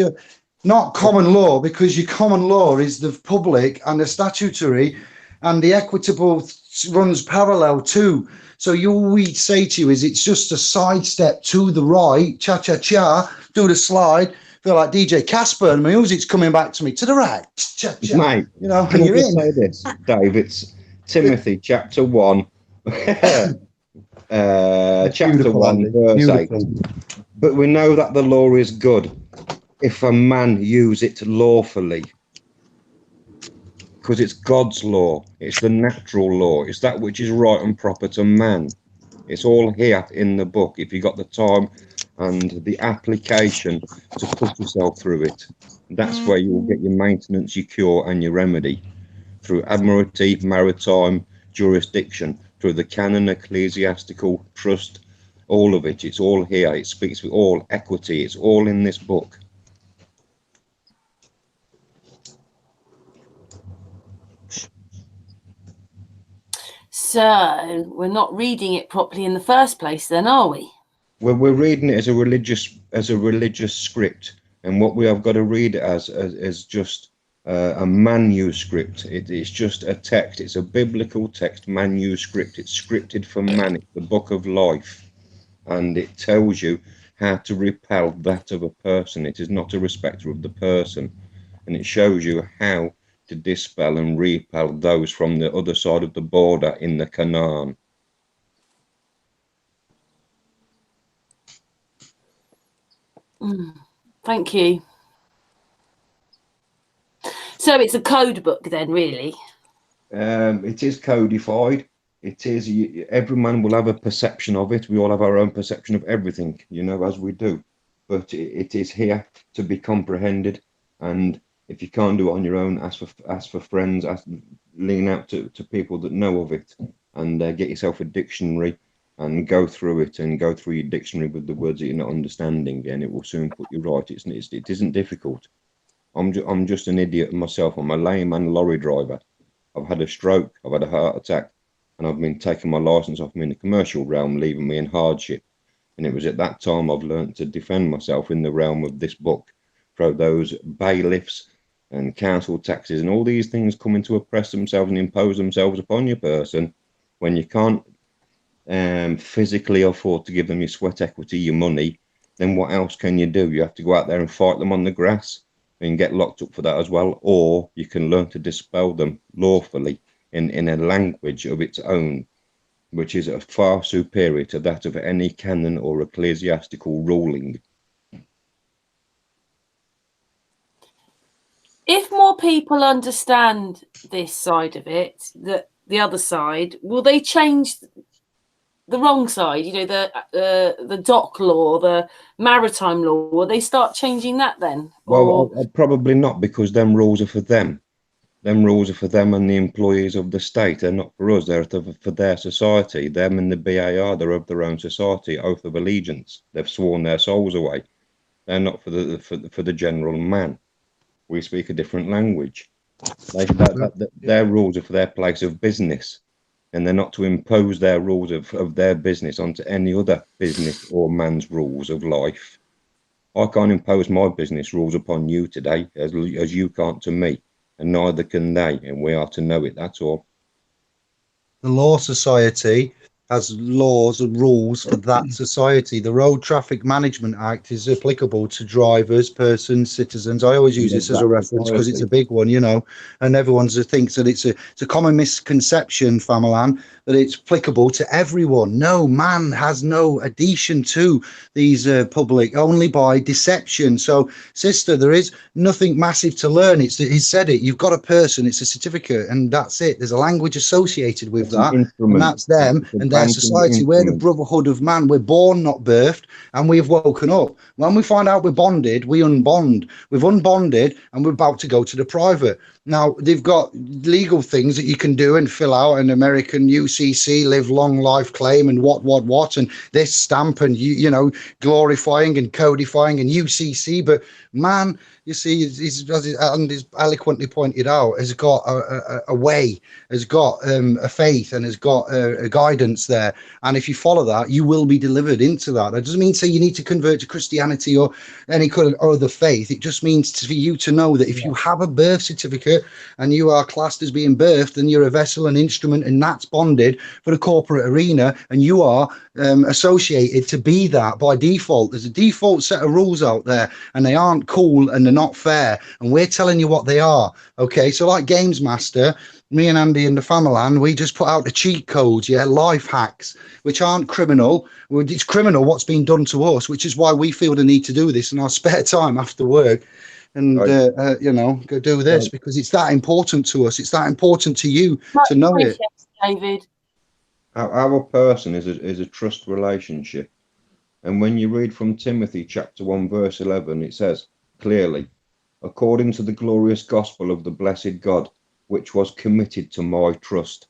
not common law, because your common law is the public and the statutory and the equitable runs parallel too. So all we say to you is it's just a sidestep to the right, cha-cha-cha, do the slide, feel like DJ Casper, and the music's coming back to me, to the right, cha-cha. Mate, you know, can and I you're just in. say this, Dave? It's Timothy chapter 1, chapter 1, Andy. verse 8. Beautiful. But we know that the law is good if a man use it lawfully. Because it's God's law, it's the natural law, it's that which is right and proper to man. It's all here in the book if you got the time and the application to put yourself through it. That's where you will get your maintenance, your cure, and your remedy through admiralty, maritime, jurisdiction, through the canon, ecclesiastical, trust, all of it. It's all here. It speaks with all equity. It's all in this book. So we're not reading it properly in the first place, then, are we? Well, we're reading it as a religious script, and what we have got to read it as just a manuscript. It's just a text. It's a biblical text manuscript. It's scripted for man. It's the book of life, and it tells you how to repel that of a person. It is not a respecter of the person, and it shows you how to dispel and repel those from the other side of the border in the Canaan. Thank you. So it's a code book then, really? It is codified. It is. Every man will have a perception of it. We all have our own perception of everything, you know, as we do. But it is here to be comprehended. And if you can't do it on your own, ask for friends. Lean out to people that know of it, and get yourself a dictionary and go through it, and go through your dictionary with the words that you're not understanding, and it will soon put you right. It isn't difficult. I'm just an idiot myself. I'm a layman lorry driver. I've had a stroke. I've had a heart attack, and I've been taking my license off me in the commercial realm, leaving me in hardship. And it was at that time I've learned to defend myself in the realm of this book. For those bailiffs and council taxes and all these things coming to oppress themselves and impose themselves upon your person, when you can't physically afford to give them your sweat equity, your money, then what else can you do? You have to go out there and fight them on the grass and get locked up for that as well, or you can learn to dispel them lawfully in a language of its own, which is far superior to that of any canon or ecclesiastical ruling. If more people understand this side of it, the other side, will they change the wrong side? You know, the dock law, the maritime law. Will they start changing that then? Well, probably not, because them rules are for them. Them rules are for them and the employees of the state. They're not for us. They're for their society. Them and the BAR, they're of their own society. Oath of allegiance. They've sworn their souls away. They're not for the general man. We speak a different language. Their rules are for their place of business, and they're not to impose their rules of their business onto any other business or man's rules of life. I can't impose my business rules upon you today, as you can't to me, and neither can they, and we are to know it, that's all. The Law Society has laws and rules for that society. The Road Traffic Management Act is applicable to drivers, persons, citizens. I always use this as a reference because it's a big one, you know, and everyone thinks that it's a common misconception, Famalan, that it's applicable to everyone. No, man has no adhesion to these public, only by deception. So, sister, there is nothing massive to learn. He said it. You've got a person, it's a certificate, and that's it. There's a language associated with that, and that's them and their society. We're the brotherhood of man. We're born, not birthed, and we've woken up. When we find out we're bonded, we unbond. We've unbonded, and we're about to go to the private. Now, they've got legal things that you can do and fill out, an American UCC, live long life claim, and what, and this stamp, and, you know, glorifying and codifying and UCC. But man, you see, he's eloquently pointed out, has got a way, has got a faith, and has got a guidance there. And if you follow that, you will be delivered into that. That doesn't mean say you need to convert to Christianity or any kind of other faith. It just means for you to know that if you have a birth certificate and you are classed as being birthed, then you're a vessel, an instrument, and that's bonded for the corporate arena, and you are associated to be that by default. There's a default set of rules out there, and they aren't cool and they're not fair, and we're telling you what they are. Okay, so like Games Master, me and Andy and the Famaland, we just put out the cheat codes, life hacks, which aren't criminal. It's criminal what's been done to us, which is why we feel the need to do this in our spare time after work, and go do this, because it's that important to us. It's that important to you to know it. David. Our person is a trust relationship. And when you read from Timothy chapter 1, verse 11, it says clearly, according to the glorious gospel of the blessed God, which was committed to my trust.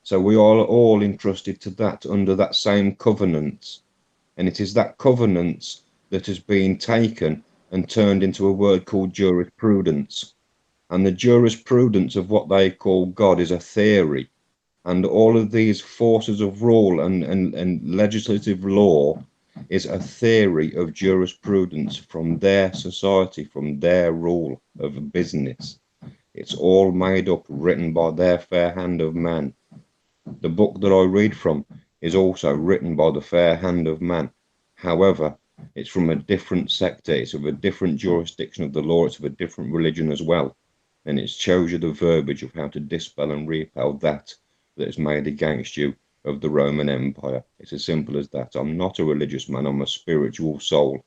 So we are all entrusted to that under that same covenant. And it is that covenant that has been taken and turned into a word called jurisprudence. And the jurisprudence of what they call God is a theory. And all of these forces of rule and legislative law is a theory of jurisprudence from their society, from their rule of business. It's all made up, written by their fair hand of man. The book that I read from is also written by the fair hand of man. However, it's from a different sector, it's of a different jurisdiction of the law, it's of a different religion as well. And it shows you the verbiage of how to dispel and repel that is made against you of the Roman Empire. It's as simple as that. I'm not a religious man, I'm a spiritual soul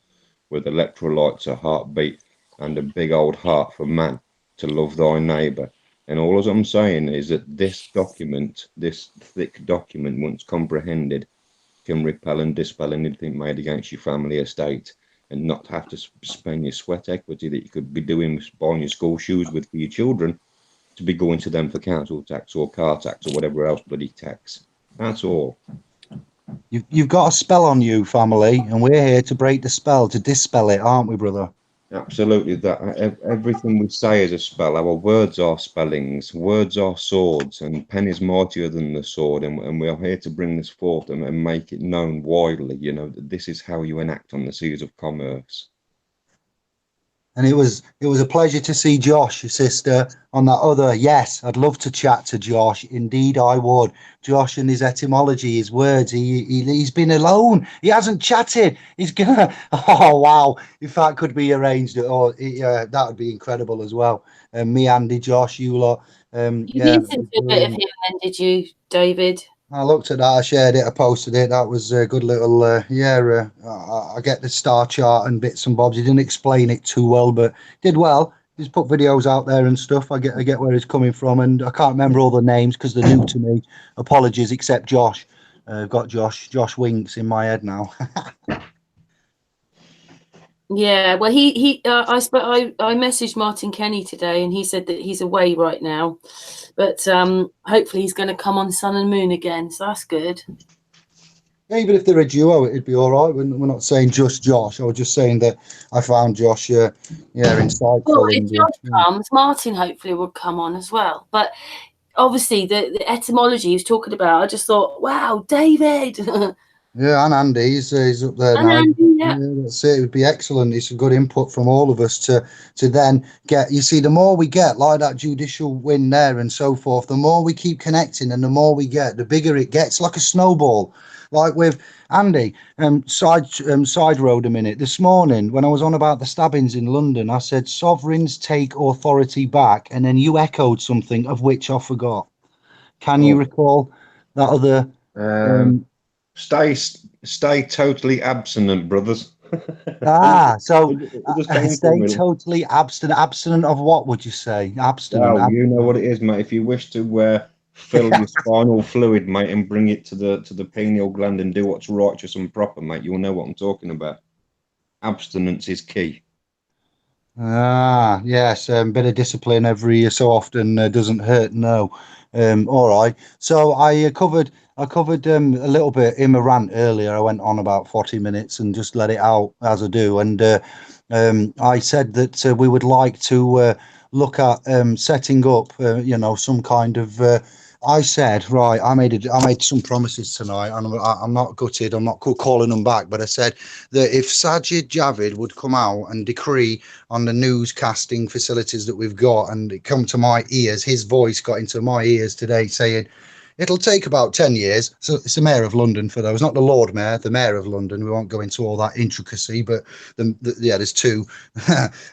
with electrolytes, a heartbeat, and a big old heart for man to love thy neighbour. And all I'm saying is that this document, this thick document, once comprehended, can repel and dispel anything made against your family estate, and not have to spend your sweat equity that you could be doing buying your school shoes with for your children to be going to them for council tax or car tax or whatever else bloody tax. That's all. You've got a spell on you, family, and we're here to break the spell, to dispel it, aren't we, brother? Absolutely. That everything we say is a spell. Our words are spellings, words are swords, and pen is mightier than the sword, and we are here to bring this forth and make it known widely, that this is how you enact on the seas of commerce. And it was a pleasure to see Josh, your sister, on that other. Yes, I'd love to chat to Josh. Indeed, I would. Josh and his etymology, his words. He's been alone. He hasn't chatted. He's gonna. Oh wow! If that could be arranged, that would be incredible as well. Me, Andy, Josh, you lot. You listened to a bit of him, then, did you, David? I looked at that, I shared it, I posted it. That was a good little, I get the star chart and bits and bobs. He didn't explain it too well, but did well. He's put videos out there and stuff. I get where he's coming from, and I can't remember all the names because they're new to me. Apologies, except Josh. I've got Josh Winks in my head now. Yeah, well, I messaged Martin Kenny today, and he said that he's away right now, but hopefully he's going to come on Sun and Moon again, so that's good. Yeah, even if they're a duo, it'd be all right. We're not saying just Josh. I was just saying that I found Josh, insightful. Well, if Josh comes, Martin hopefully will come on as well. But obviously, the etymology he was talking about, I just thought, wow, David. Yeah, and Andy, he's up there now. Andy, yeah. That's it. It would be excellent. It's a good input from all of us to then get. You see, the more we get, like that judicial win there and so forth, the more we keep connecting, and the more we get, the bigger it gets, like a snowball. Like with Andy, side road a minute. This morning, when I was on about the stabbings in London, I said sovereigns take authority back, and then you echoed something of which I forgot. Can you recall that other? Stay totally abstinent, brothers. Stay totally abstinent of what would you say? Abstinent. Well, you know what it is, mate. If you wish to fill your spinal fluid, mate, and bring it to the pineal gland and do what's righteous and proper, mate, you'll know what I'm talking about. Abstinence is key. Yes, a bit of discipline every so often doesn't hurt. No. All right. So I covered a little bit in my rant earlier. I went on about 40 minutes and just let it out as I do. And I said that we would like to look at setting up, some kind of. I said, right, I made some promises tonight, and I'm not gutted. I'm not calling them back, but I said that if Sajid Javid would come out and decree on the newscasting facilities that we've got, and it come to my ears, his voice got into my ears today saying, it'll take about 10 years. So it's the Mayor of London for those, not the Lord Mayor, the Mayor of London. We won't go into all that intricacy, but there's two.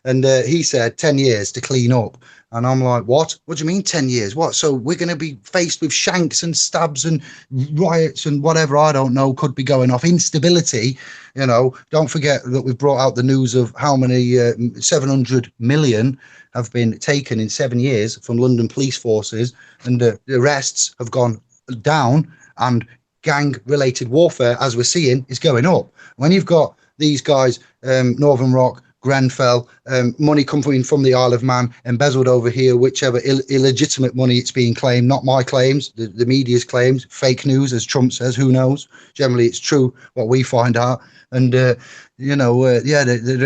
And he said 10 years to clean up. And I'm like, what? What do you mean 10 years? What? So we're going to be faced with shanks and stabs and riots and whatever, I don't know, could be going off. Instability, don't forget that we've brought out the news of how many 700 million have been taken in 7 years from London police forces, and the arrests have gone down, and gang-related warfare, as we're seeing, is going up. When you've got these guys, Northern Rock, Grenfell, money coming from the Isle of Man, embezzled over here, whichever illegitimate money it's being claimed, not my claims, the media's claims, fake news, as Trump says, who knows? Generally, it's true, what we find out. And, they're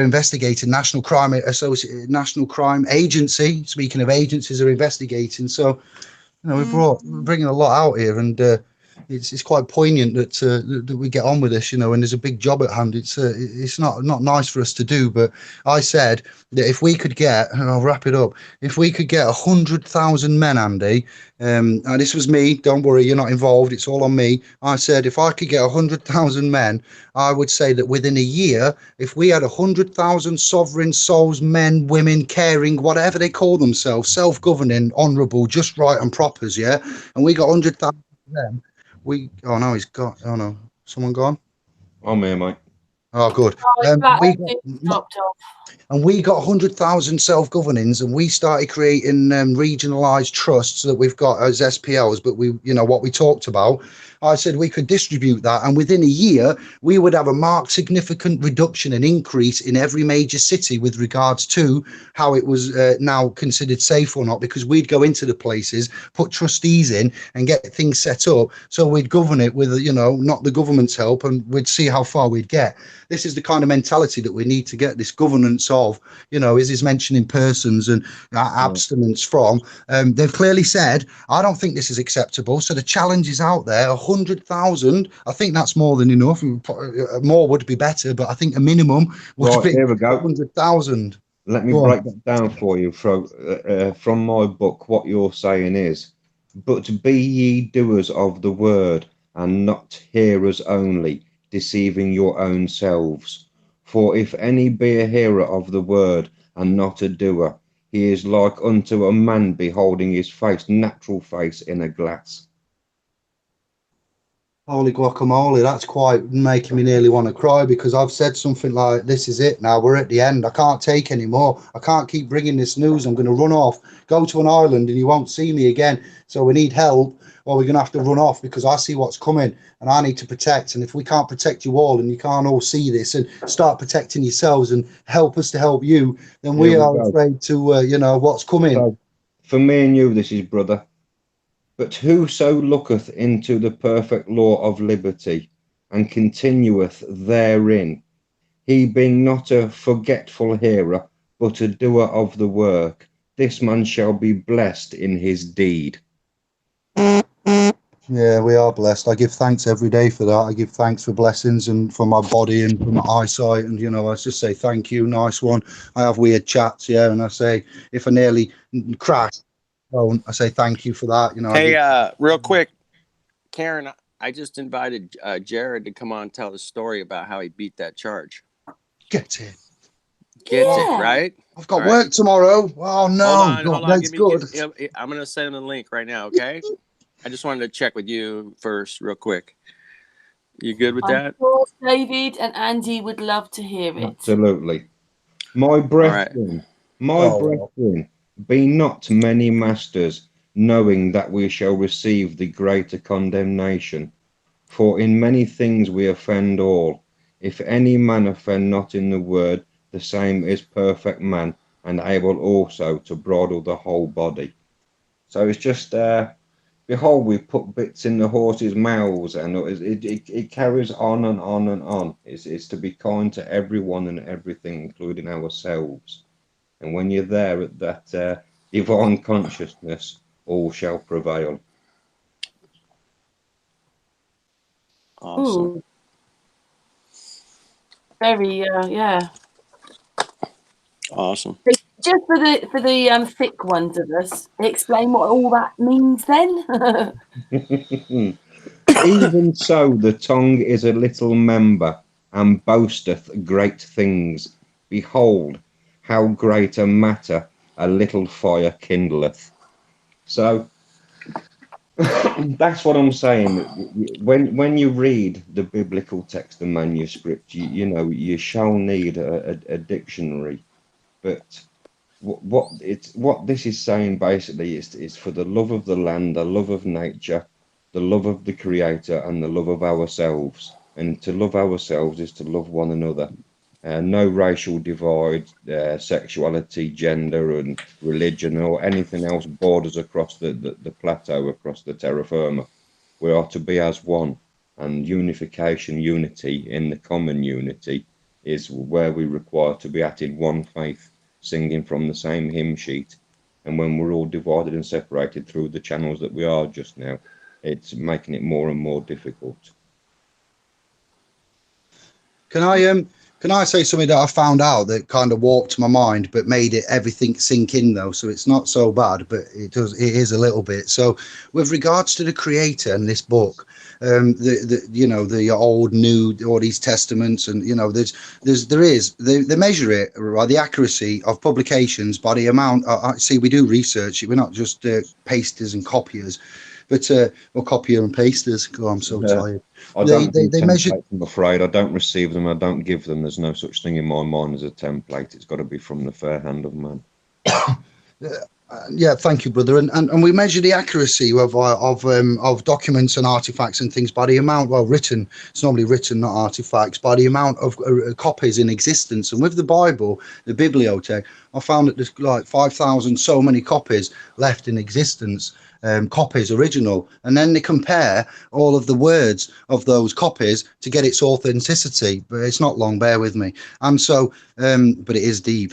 investigating. National Crime Agency, speaking of agencies, are investigating. So, we're bringing a lot out here, and it's quite poignant that we get on with this, and there's a big job at hand. It's not nice for us to do, but I said that if we could get, and I'll wrap it up, if we could get 100,000 men, Andy, and this was me, don't worry, you're not involved, it's all on me. I said if I could get 100,000 men, I would say that within a year, if we had 100,000 sovereign souls, men, women, caring, whatever they call themselves, self-governing, honourable, just right and propers, yeah, and we got 100,000 of them, someone gone? I'm here, mate. Oh, good. We got 100,000 self-governings, and we started creating regionalised trusts that we've got as SPLs, but what we talked about, I said we could distribute that, and within a year we would have a marked significant reduction and increase in every major city with regards to how it was now considered safe or not, because we'd go into the places, put trustees in and get things set up, so we'd govern it with not the government's help, and we'd see how far we'd get. This is the kind of mentality that we need to get this governance of, is his mentioning persons and abstinence from. They've clearly said, I don't think this is acceptable. So the challenge is out there, 100,000. I think that's more than enough. More would be better, but I think a minimum would be 100,000. Let me break that down for you. From my book, what you're saying is, but be ye doers of the word and not hearers only, deceiving your own selves. For if any be a hearer of the word and not a doer, he is like unto a man beholding his natural face in a glass. Holy guacamole, that's quite making me nearly want to cry, because I've said something like, this is it now, we're at the end, I can't take any more, I can't keep bringing this news, I'm going to run off, go to an island and you won't see me again, so we need help, or we're going to have to run off because I see what's coming and I need to protect. And if we can't protect you all, and you can't all see this and start protecting yourselves and help us to help you, then we are afraid to, what's coming. So, for me and you, this is brother. But whoso looketh into the perfect law of liberty and continueth therein, he being not a forgetful hearer, but a doer of the work, this man shall be blessed in his deed. Yeah, we are blessed. I give thanks every day for that. I give thanks for blessings and for my body and for my eyesight. And, I just say thank you, nice one. I have weird chats, yeah, and I say, if I nearly crash, I say thank you for that. Hey, real quick, Karen, I just invited Jared to come on and tell the story about how he beat that charge. Get it. Get it, right? I've got work tomorrow. Oh, no. Hold on. That's good. I'm going to send him the link right now, okay? I just wanted to check with you first, real quick. You good with that? Of course, David and Andy would love to hear it. Absolutely. My brethren, be not many masters, knowing that we shall receive the greater condemnation. For in many things we offend all. If any man offend not in the word, the same is perfect man, and able also to bridle the whole body. So it's just Behold, we put bits in the horses' mouths, and it carries on and on and on. It's to be kind to everyone and everything, including ourselves. And when you're there at that divine consciousness, all shall prevail. Awesome. Ooh. Very, yeah. Awesome. Just for the thick ones of us, explain what all that means then. Even so, the tongue is a little member, and boasteth great things. Behold, how great a matter a little fire kindleth. So that's what I'm saying. When you read the biblical text and manuscript, you know you shall need a dictionary. But what this is saying basically is for the love of the land, the love of nature, the love of the creator, and the love of ourselves. And to love ourselves is to love one another. No racial divide, sexuality, gender, and religion, or anything else borders across the plateau, across the terra firma. We are to be as one, and unification, unity in the common unity is where we require to be at in one faith, singing from the same hymn sheet. And when we're all divided and separated through the channels that we are just now, it's making it more and more difficult. Can I say something that I found out that kind of warped my mind, but made it everything sink in though? So it's not so bad, but it is a little bit. So with regards to the creator and this book, the old, new, all these testaments, and they measure it by the accuracy of publications, by the amount. See, we do research. We're not just pasters and copiers. But or copier and pasters. Oh, I'm so tired. I don't they measure. I'm afraid I don't receive them. I don't give them. There's no such thing in my mind as a template. It's got to be from the fair hand of man. Yeah, thank you, brother. And we measure the accuracy of documents and artifacts and things by the amount. Well, written. It's normally written, not artifacts. By the amount of copies in existence. And with the Bible, the bibliothèque, I found that there's like 5,000 so many copies left in existence. Copies original, and then they compare all of the words of those copies to get its authenticity. But it's not long, bear with me. And so but it is deep.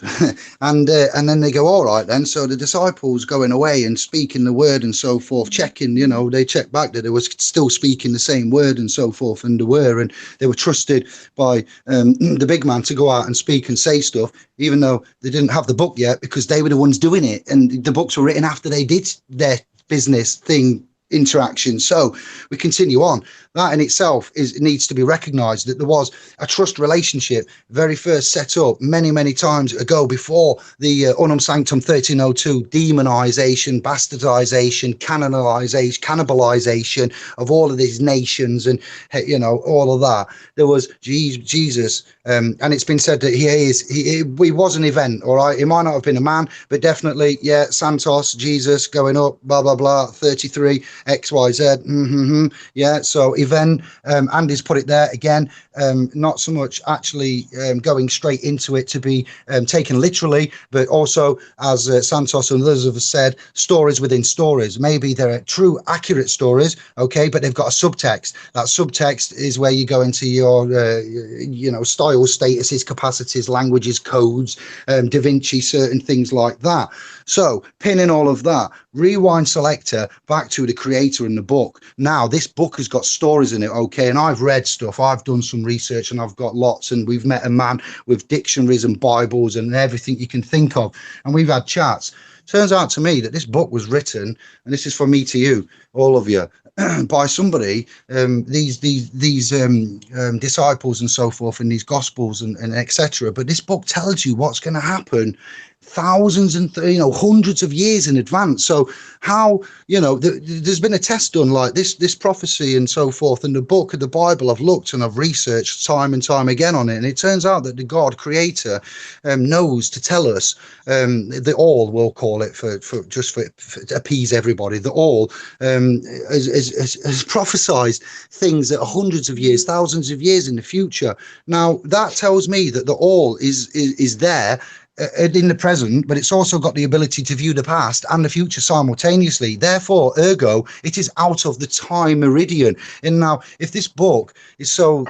and then they go, all right then, so the disciples going away and speaking the word and so forth, checking, they check back that they were still speaking the same word and so forth, and they were trusted by the big man to go out and speak and say stuff, even though they didn't have the book yet, because they were the ones doing it, and the books were written after they did their business thing interaction. So we continue on. That in itself needs to be recognized, that there was a trust relationship very first set up many times ago, before the Unum Sanctum 1302 demonization, bastardization, cannibalization of all of these nations, and all of that. There was Jesus, and it's been said that he was an event. All right, he might not have been a man, but definitely, yeah, Santos, Jesus going up, blah blah blah, 33 XYZ. Yeah, so event. Andy's put it there again. Not so much actually going straight into it to be taken literally, but also, as Santos and others have said, stories within stories. Maybe they're true, accurate stories, okay, but they've got a subtext. That subtext is where you go into your, styles, statuses, capacities, languages, codes, Da Vinci, certain things like that. So, pinning all of that, rewind selector back to the creator in the book. Now, this book has got stories in it, okay, and I've read stuff, I've done some research, and I've got lots, and we've met a man with dictionaries and Bibles and everything you can think of, and we've had chats. Turns out to me that this book was written, and this is for me to you, all of you, by somebody, these disciples and so forth, and these gospels and etc. But this book tells you what's going to happen thousands and hundreds of years in advance. So how there's been a test done like this prophecy and so forth, and the book of the Bible, I've looked and I've researched time and time again on it, and it turns out that the God creator knows to tell us, the all, we'll call it, for appease everybody, the all has prophesied things that are hundreds of years, thousands of years in the future. Now that tells me that the all is there in the present, but it's also got the ability to view the past and the future simultaneously. Therefore, ergo, it is out of the time meridian. And now, if this book is so,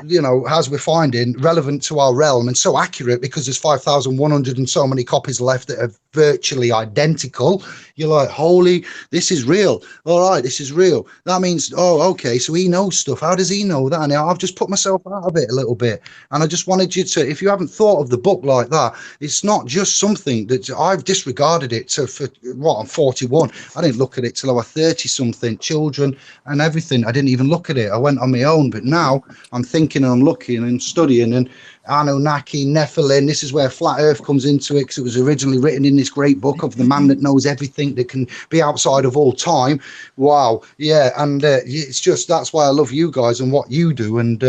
as we're finding, relevant to our realm and so accurate, because there's 5,100 and so many copies left that are virtually identical, you're like, holy, this is real. All right, this is real. That means, okay, so he knows stuff. How does he know that? And I've just put myself out of it a little bit. And I just wanted you to, if you haven't thought of the book like that, it's not just something that I've disregarded it I'm 41. I didn't look at it till I was 30 something, children and everything. I didn't even look at it. I went on my own, but now I'm thinking and I'm looking and studying, and Anunnaki, Nephilim, this is where flat earth comes into it, because it was originally written in this great book of the man that knows everything that can be outside of all time. Wow. Yeah. And it's just, that's why I love you guys and what you do. And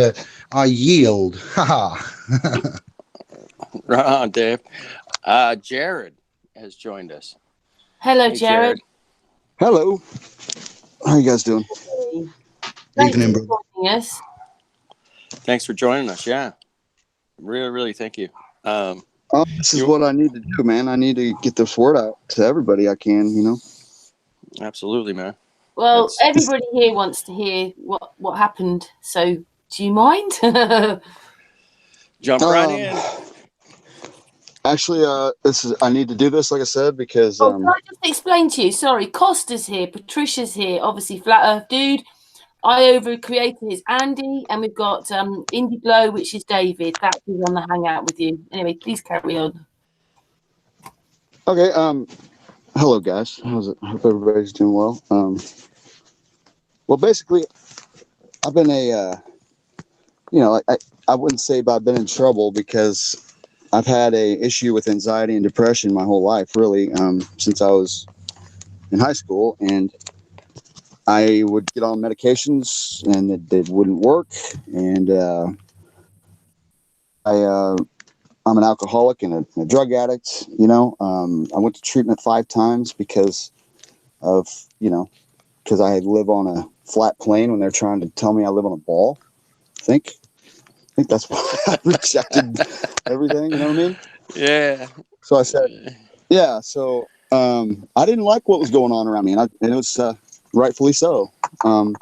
I yield. Right on, Dave. Jared has joined us. Hello, Hey, Jared. Hello. How you guys doing? Thanks Evening, for bro. joining us. Thanks for joining us. Yeah. Really, really thank you. This is what I need to do, man. I need to get this word out to everybody I can, Absolutely, man. Well, everybody here wants to hear what happened. So, do you mind? Jump right in. Actually, I need to do this, like I said, because can I just explain to you? Sorry, Kosta's here, Patricia's here, obviously Flat Earth Dude. I created is Andy, and we've got Indi Glow, which is David. That's who's on the hangout with you. Anyway, please carry on. Okay. Hello, guys. How's it? I hope everybody's doing well. Well, basically, I've been I wouldn't say I've been in trouble, because I've had a issue with anxiety and depression my whole life, really, since I was in high school, and I would get on medications and it wouldn't work. And I'm an alcoholic and a drug addict. I went to treatment 5 times because I live on a flat plane when they're trying to tell me I live on a ball. I think that's why I rejected everything. You know what I mean? Yeah. So I said, yeah. So I didn't like what was going on around me, and it was rightfully so. One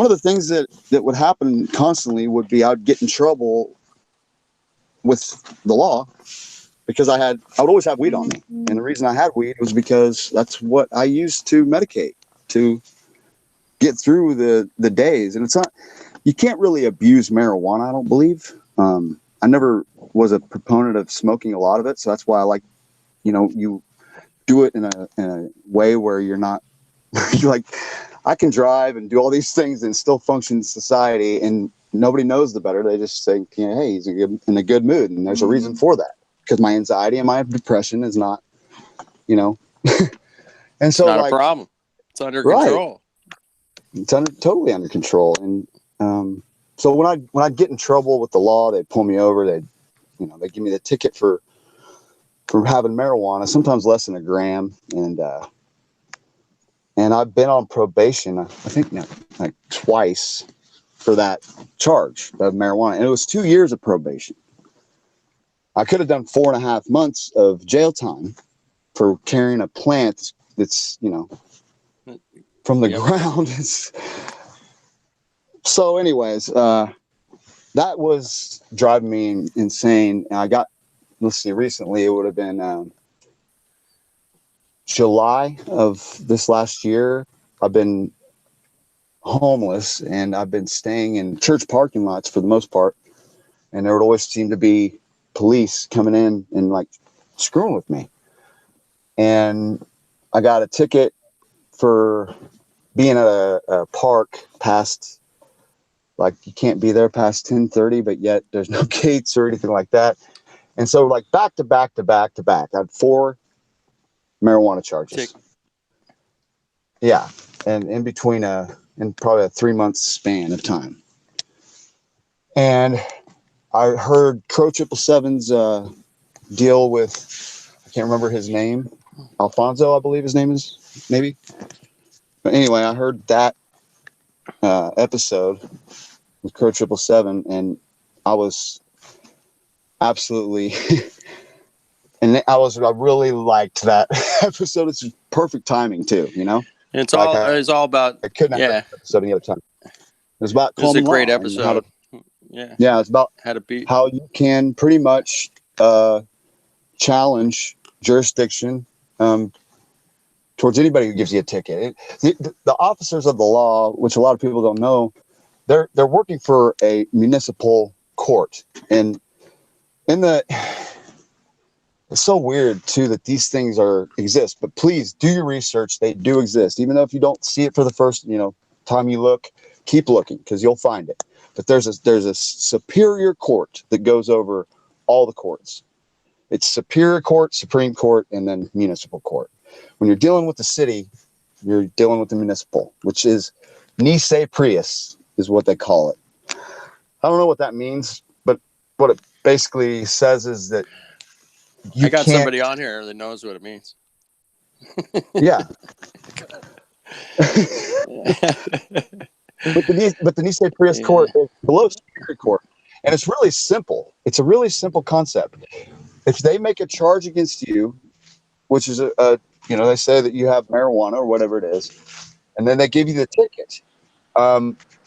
of the things that would happen constantly would be I'd get in trouble with the law because I would always have weed on me, and the reason I had weed was because that's what I used to medicate to get through the days. And it's not, you can't really abuse marijuana, I don't believe. I never was a proponent of smoking a lot of it, so that's why I like, you do it in a way where you're not like, I can drive and do all these things and still function in society, and nobody knows the better. They just say, hey, he's in a good mood, and there's a reason for that, because my anxiety and my depression is not, and It's so not a problem. It's under control. It's totally under control. And so when I get in trouble with the law, they pull me over. They give me the ticket for having marijuana, sometimes less than a gram, and I've been on probation, I think like twice for that charge of marijuana. And it was 2 years of probation. I could have done 4.5 months of jail time for carrying a plant that's, from the ground. So anyways, that was driving me insane. And I got, let's see, recently it would have been July of this last year. I've been homeless, and I've been staying in church parking lots for the most part, and there would always seem to be police coming in and like screwing with me. And I got a ticket for being at a park past, like, you can't be there past 10:30, but yet there's no gates or anything like that. And so like back to back to back to back, I had 4 marijuana charges. Yeah. And in between in probably a 3-month span of time. And I heard Crow 777's deal with, I can't remember his name, Alfonso, I believe his name is, maybe. But anyway, I heard that episode with Crow 777, and I was absolutely And I really liked that episode. It's perfect timing too, you know. And it's Like all about. I couldn't have an episode any other time. It was about It was a common great law and episode. Yeah. Yeah, it's about how to beat how you can pretty much challenge jurisdiction towards anybody who gives you a ticket. The officers of the law, which a lot of people don't know, they're working for a municipal court, and it's so weird too that these things exist. But please do your research; they do exist, even though if you don't see it for the first time you look, keep looking because you'll find it. But there's a superior court that goes over all the courts. It's superior court, Supreme Court, and then municipal court. When you're dealing with the city, you're dealing with the municipal, which is nisi prius, is what they call it. I don't know what that means, but what it basically says is that I got somebody on here that knows what it means. Yeah. But the nisi prius court is below superior court, and it's really simple. It's a really simple concept. If they make a charge against you, which is they say that you have marijuana or whatever it is, and then they give you the ticket.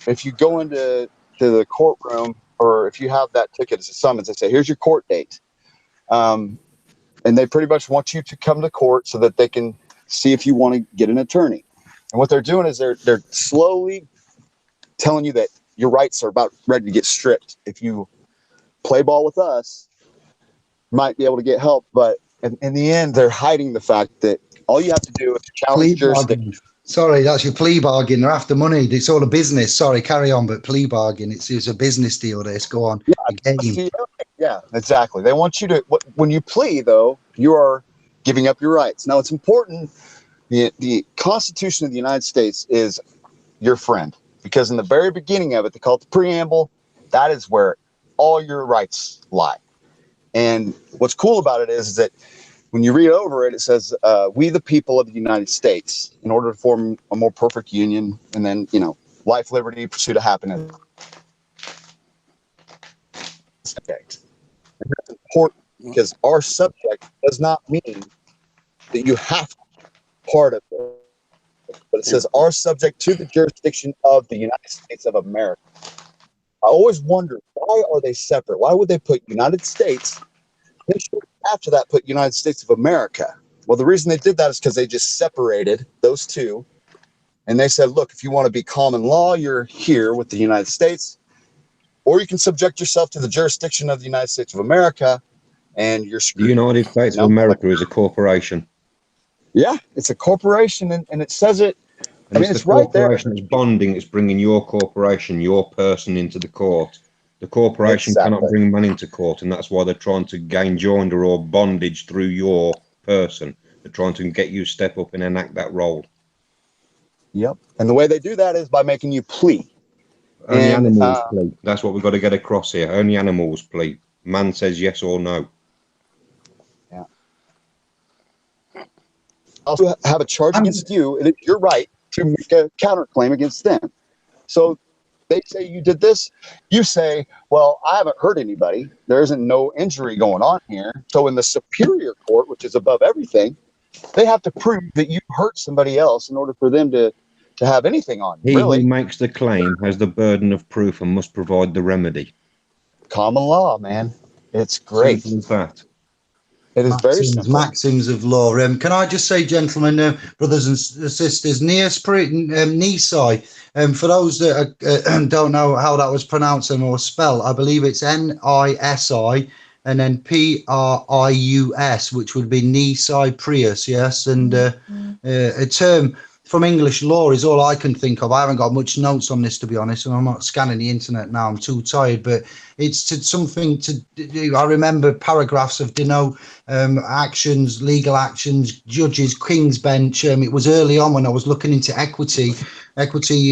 If you go into the courtroom, or if you have that ticket as a summons, they say, "Here's your court date," and they pretty much want you to come to court so that they can see if you want to get an attorney. And what they're doing is they're slowly telling you that your rights are about ready to get stripped. If you play ball with us, you might be able to get help, but in the end, they're hiding the fact that all you have to do is challenge jurisdiction. Sorry, that's your plea bargain. They're after money. It's all a business. Sorry, carry on, but plea bargain. It's a business deal, this. Go on. Yeah, exactly. They want you to, when you plea, though, you are giving up your rights. Now, it's important. The Constitution of the United States is your friend, because in the very beginning of it, they call it the preamble. That is where all your rights lie. And what's cool about it is that when you read over it, it says, "We, the people of the United States, in order to form a more perfect union," and then, life, liberty, pursuit of happiness. And that's important because our subject does not mean that you have to be part of it, but it says our subject to the jurisdiction of the United States of America. I always wonder, why are they separate? Why would they put United States, then after that put United States of America? Well, the reason they did that is because they just separated those two. And they said, look, if you want to be common law, you're here with the United States, or you can subject yourself to the jurisdiction of the United States of America, and you're screwed. The United States of America is a corporation. Yeah, it's a corporation, and it says it. And it's right there. The corporation that's bonding, it's bringing your corporation, your person into the court. The corporation cannot bring man into court, and that's why they're trying to gain joinder or bondage through your person. They're trying to get you to step up and enact that role. Yep. And the way they do that is by making you plea. Only animals plea. That's what we've got to get across here. Only animals plea. Man says yes or no. Yeah. Also have a charge against you, and it's your right to make a counterclaim against them. So they say you did this. You say, well, I haven't hurt anybody. There isn't no injury going on here. So in the superior court, which is above everything, they have to prove that you hurt somebody else in order for them to have anything on you. He who makes the claim has the burden of proof and must provide the remedy. Common law, man. It's great. Simple as that. It is very simple. Maxims of law. Can I just say, gentlemen, brothers and sisters, nisi, for those that don't know how that was pronounced or spelled, I believe it's NISI and then PRIUS, which would be nisi prius, yes, and a term from English law is all I can think of. I haven't got much notes on this, to be honest, and I'm not scanning the internet now. I'm too tired, but it's something to do. I remember paragraphs of denote actions, legal actions, judges, King's Bench. It was early on when I was looking into equity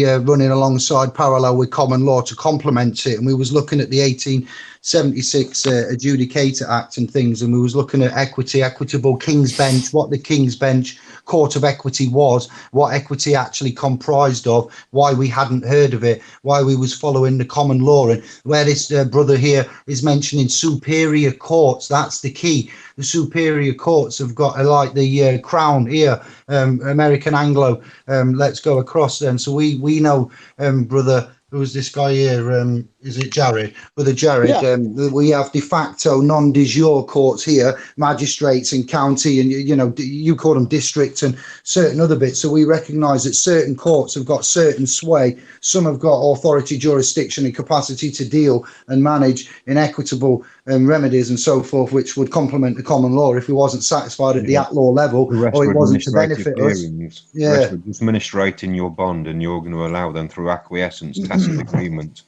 running alongside parallel with common law to complement it, and we was looking at the 1876 Adjudicator Act and things, and we was looking at equitable King's Bench, what the King's Bench court of equity was, what equity actually comprised of, why we hadn't heard of it, why we was following the common law, and where this brother here is mentioning superior courts. That's the key. The superior courts have got like the Crown here, American Anglo. Let's go across then. So we know, brother. Who's this guy here? Is it Jared? Brother Jared, Yeah. We have de facto non-de jure courts here, magistrates and county, and you call them district and certain other bits. So we recognise that certain courts have got certain sway. Some have got authority, jurisdiction, and capacity to deal and manage inequitable remedies and so forth, which would complement the common law if we wasn't satisfied at the at law level, or it wasn't to benefit us. The rest were just administrating your bond, and you're going to allow them through acquiescence, tacit agreement.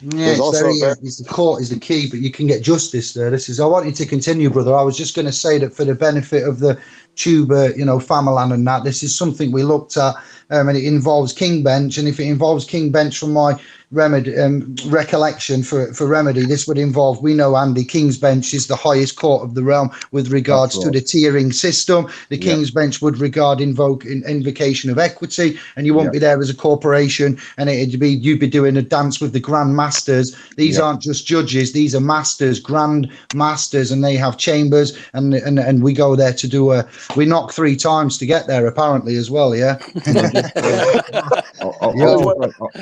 Yeah, it's the court is the key, but you can get justice there. I want you to continue, brother. I was just going to say that for the benefit of the tuber, Famalan and that, this is something we looked at, and it involves King Bench, and if it involves King Bench from my recollection for remedy, this would involve, we know, Andy, King's Bench is the highest court of the realm with regards to the tiering system. The King's Bench would regard invocation of equity, and you won't be there as a corporation, and you'd be doing a dance with the grand masters. These aren't just judges, these are masters, grand masters, and they have chambers, and we go there to do we knock 3 times to get there apparently as well.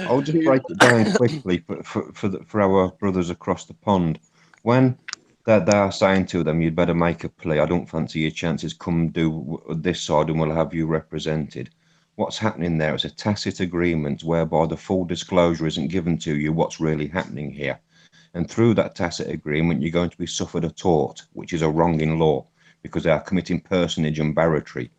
I'll just break it down quickly for our brothers across the pond. When they are saying to them, you'd better make a plea, I don't fancy your chances, come do this side and we'll have you represented. What's happening there is a tacit agreement whereby the full disclosure isn't given to you what's really happening here. And through that tacit agreement, you're going to be suffered a tort, which is a wrong in law, because they are committing personage and barratry.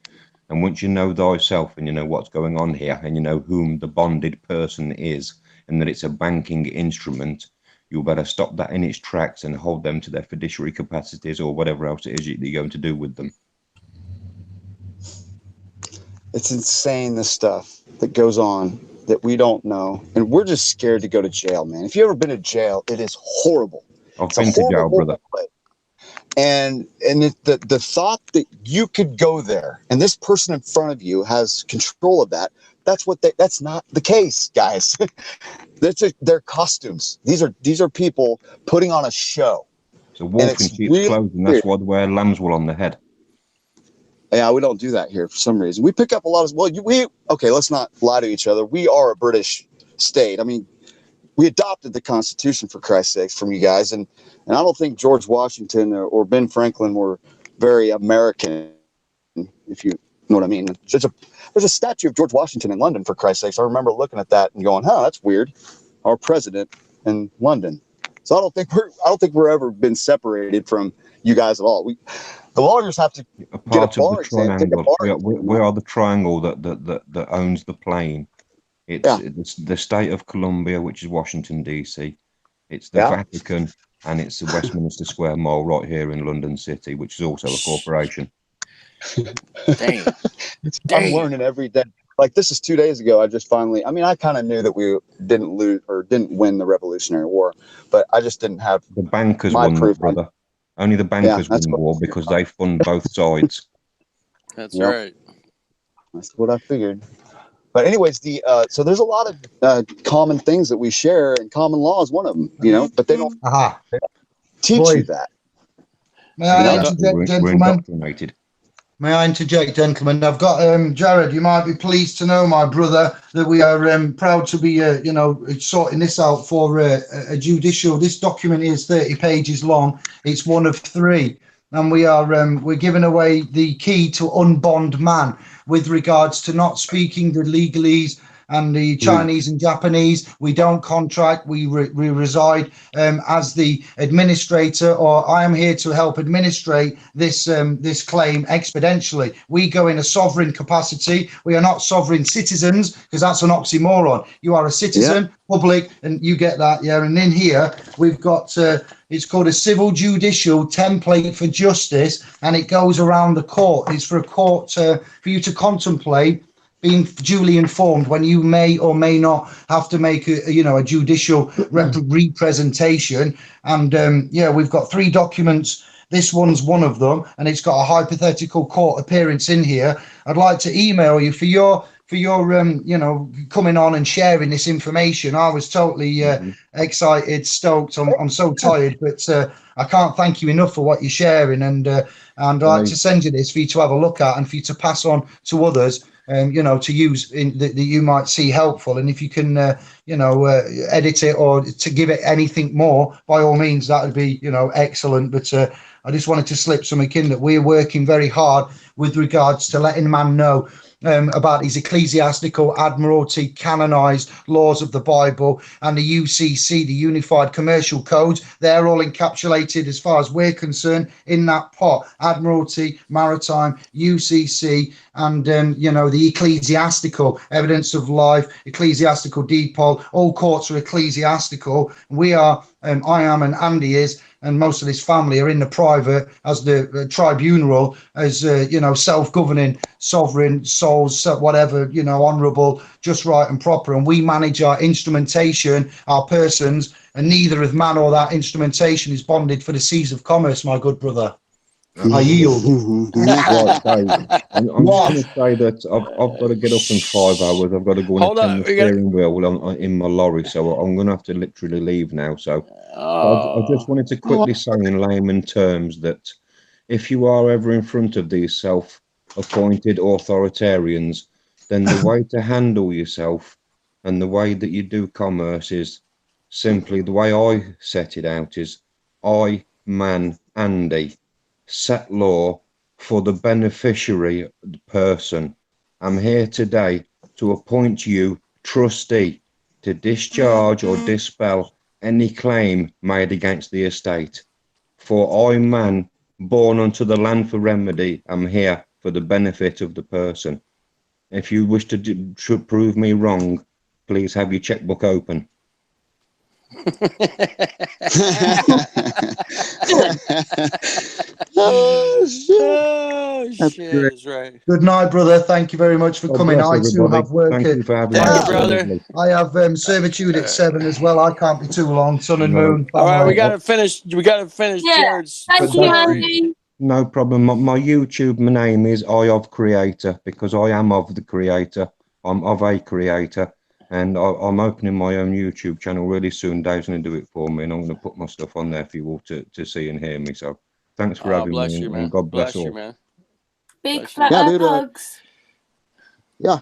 And once you know thyself and you know what's going on here, and you know whom the bonded person is, and that it's a banking instrument, you better stop that in its tracks and hold them to their fiduciary capacities or whatever else it is you're going to do with them. It's insane, the stuff that goes on that we don't know, and we're just scared to go to jail, man. If you've ever been to jail, it is horrible. I've been to jail, brother. And the thought that you could go there and this person in front of you has control of that's not the case, guys. They're costumes. These are people putting on a show. So wolf in sheep's clothing, that's why they wear lamb's wool on the head. Yeah, we don't do that here for some reason. We pick up a lot of, let's not lie to each other. We are a British state. I mean, we adopted the Constitution, for Christ's sake, from you guys. And I don't think George Washington or Ben Franklin were very American, if you know what I mean. There's a statue of George Washington in London, for Christ's sake. So I remember looking at that and going, that's weird. Our president in London. So I don't think we're ever been separated from you guys at all. The lawyers have to get a bar exam. We are the triangle that owns the plane. It's the state of Columbia, which is Washington, D.C. It's the Vatican, and it's the Westminster Square Mall right here in London City, which is also a corporation. Damn. I'm learning every day. Like, this is 2 days ago. I kind of knew that we didn't win the Revolutionary War, but I just didn't have the bankers won, brother. Only the bankers won the war because they fund both sides. That's right. That's what I figured. But anyways, so there's a lot of common things that we share, and common law is one of them, but they don't teach you that. May I interject, gentlemen? May I interject, gentlemen? I've got Jared. You might be pleased to know, my brother, that we are proud to be, sorting this out for a judicial. This document is 30 pages long. It's one of 3, and we're giving away the key to unbond man with regards to not speaking the legalese and the Chinese and Japanese. We don't contract. We reside as the administrator, or I am here to help administrate this claim exponentially. We go in a sovereign capacity. We are not sovereign citizens, because that's an oxymoron. You are a citizen, public, and you get that, And in here, we've got, it's called a civil judicial template for justice, and it goes around the court. It's for a court, for you to contemplate being duly informed when you may or may not have to make a judicial representation. And we've got 3 documents this one's one of them, and it's got a hypothetical court appearance in here. I'd like to email you for your coming on and sharing this information. I was totally excited, stoked. I'm so tired, but I can't thank you enough for what you're sharing, and I'd like to send you this for you to have a look at and for you to pass on to others, to use that you might see helpful. And if you can, edit it or to give it anything more, by all means, that would be, excellent. But I just wanted to slip something in that we're working very hard with regards to letting man know about his ecclesiastical admiralty canonized laws of the Bible and the UCC, the Unified Commercial Codes. They're all encapsulated, as far as we're concerned, in that pot: admiralty, maritime, UCC, and the ecclesiastical evidence of life, ecclesiastical deed poll. All courts are ecclesiastical. We are, I am, and Andy is, and most of his family are in the private as the tribunal, as self-governing, sovereign souls, whatever, honourable, just, right, and proper. And we manage our instrumentation, our persons, and neither of man or that instrumentation is bonded for the seas of commerce, my good brother. I yield. Right, Dave. I'm just going to say that I've got to get up in 5 hours. I've got to go and attend the steering wheel in my lorry, so I'm going to have to literally leave now. So I just wanted to quickly say in layman terms that if you are ever in front of these self-appointed authoritarians, then the way to handle yourself and the way that you do commerce is simply the way I set it out is I, man, Andy, set law for the beneficiary person. I'm here today to appoint you trustee to discharge or dispel any claim made against the estate. For I, man, born unto the land for remedy, am here for the benefit of the person. If you wish to prove me wrong, please have your checkbook open. Oh, shit. That's right. Good night, brother. Thank you very much for coming. I too have work. Thank you for having me, brother. I have servitude at 7 as well. I can't be too long. Sun and moon. All right, we gotta finish. Jared's thank you, Andy. No problem. My YouTube name is I of Creator, because I am of the Creator. I'm of a creator. And I'm opening my own YouTube channel really soon. Dave's going to do it for me, and I'm going to put my stuff on there for you all to see and hear me. So thanks for having me, you, and God bless all. You, man. Big flat hugs. Yeah.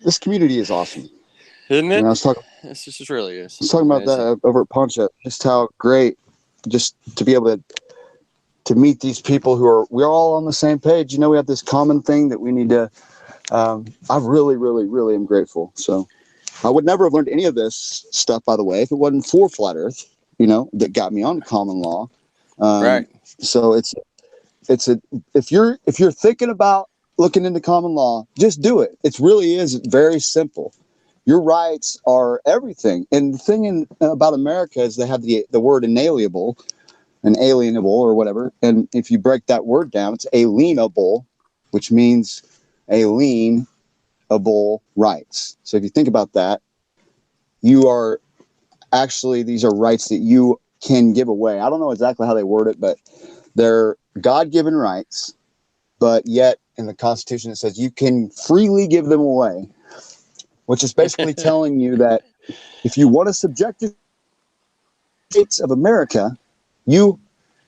This community is awesome. Isn't it? I was talking, this just really is. I was talking about that over at Pawn Shop, just how great just to be able to meet these people we're all on the same page. We have this common thing that we need to I really, really, really am grateful. So I would never have learned any of this stuff, by the way, if it wasn't for Flat Earth, that got me on common law. Right. So if you're thinking about looking into common law, just do it. It really is very simple. Your rights are everything. And the thing about America is they have the word inalienable or whatever. And if you break that word down, it's alienable, which means alienable rights. So if you think about that, these are rights that you can give away. I don't know exactly how they word it, but they're God-given rights, but yet in the Constitution it says you can freely give them away, which is basically telling you that if you want to subject the states of America, you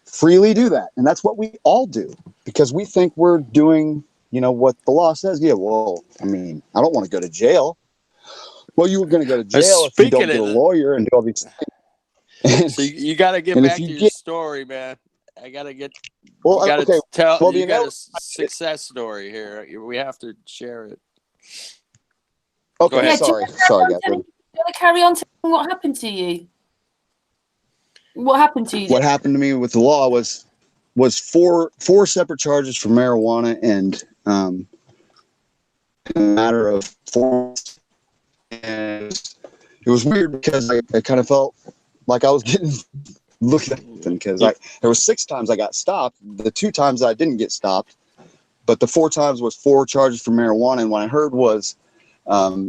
freely do that. And that's what we all do, because we think we're doing what the law says. Yeah, well, I mean, I don't want to go to jail. Well, you were going to go to jail if you don't get a lawyer and do all these things. So you got to get back to your story, man. I got to get. Well, you got to tell. Well, you got a success story here. We have to share it. Okay, yeah, sorry, guys. Do you want to carry on telling what happened to you? What happened to you? What happened to me with the law was four separate charges for marijuana, and in a matter of 4 months. And it was weird because I kind of felt like I was getting looked at, because there was 6 times I got stopped. The 2 times I didn't get stopped, but the 4 times was 4 charges for marijuana. And what I heard was,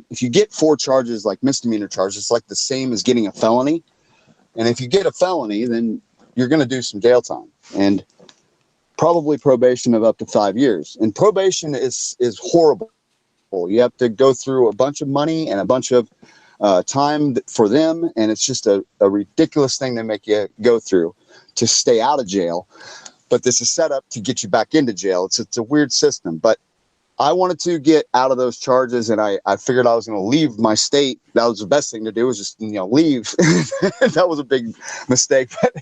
if you get 4 charges, like misdemeanor charges, it's like the same as getting a felony. And if you get a felony, then you're going to do some jail time. and probably probation of up to 5 years. And probation is horrible. You have to go through a bunch of money and a bunch of time for them, and it's just a ridiculous thing they make you go through to stay out of jail. But this is set up to get you back into jail. It's a weird system, but I wanted to get out of those charges, and I figured I was going to leave my state. That was the best thing to do, was just, leave. That was a big mistake, but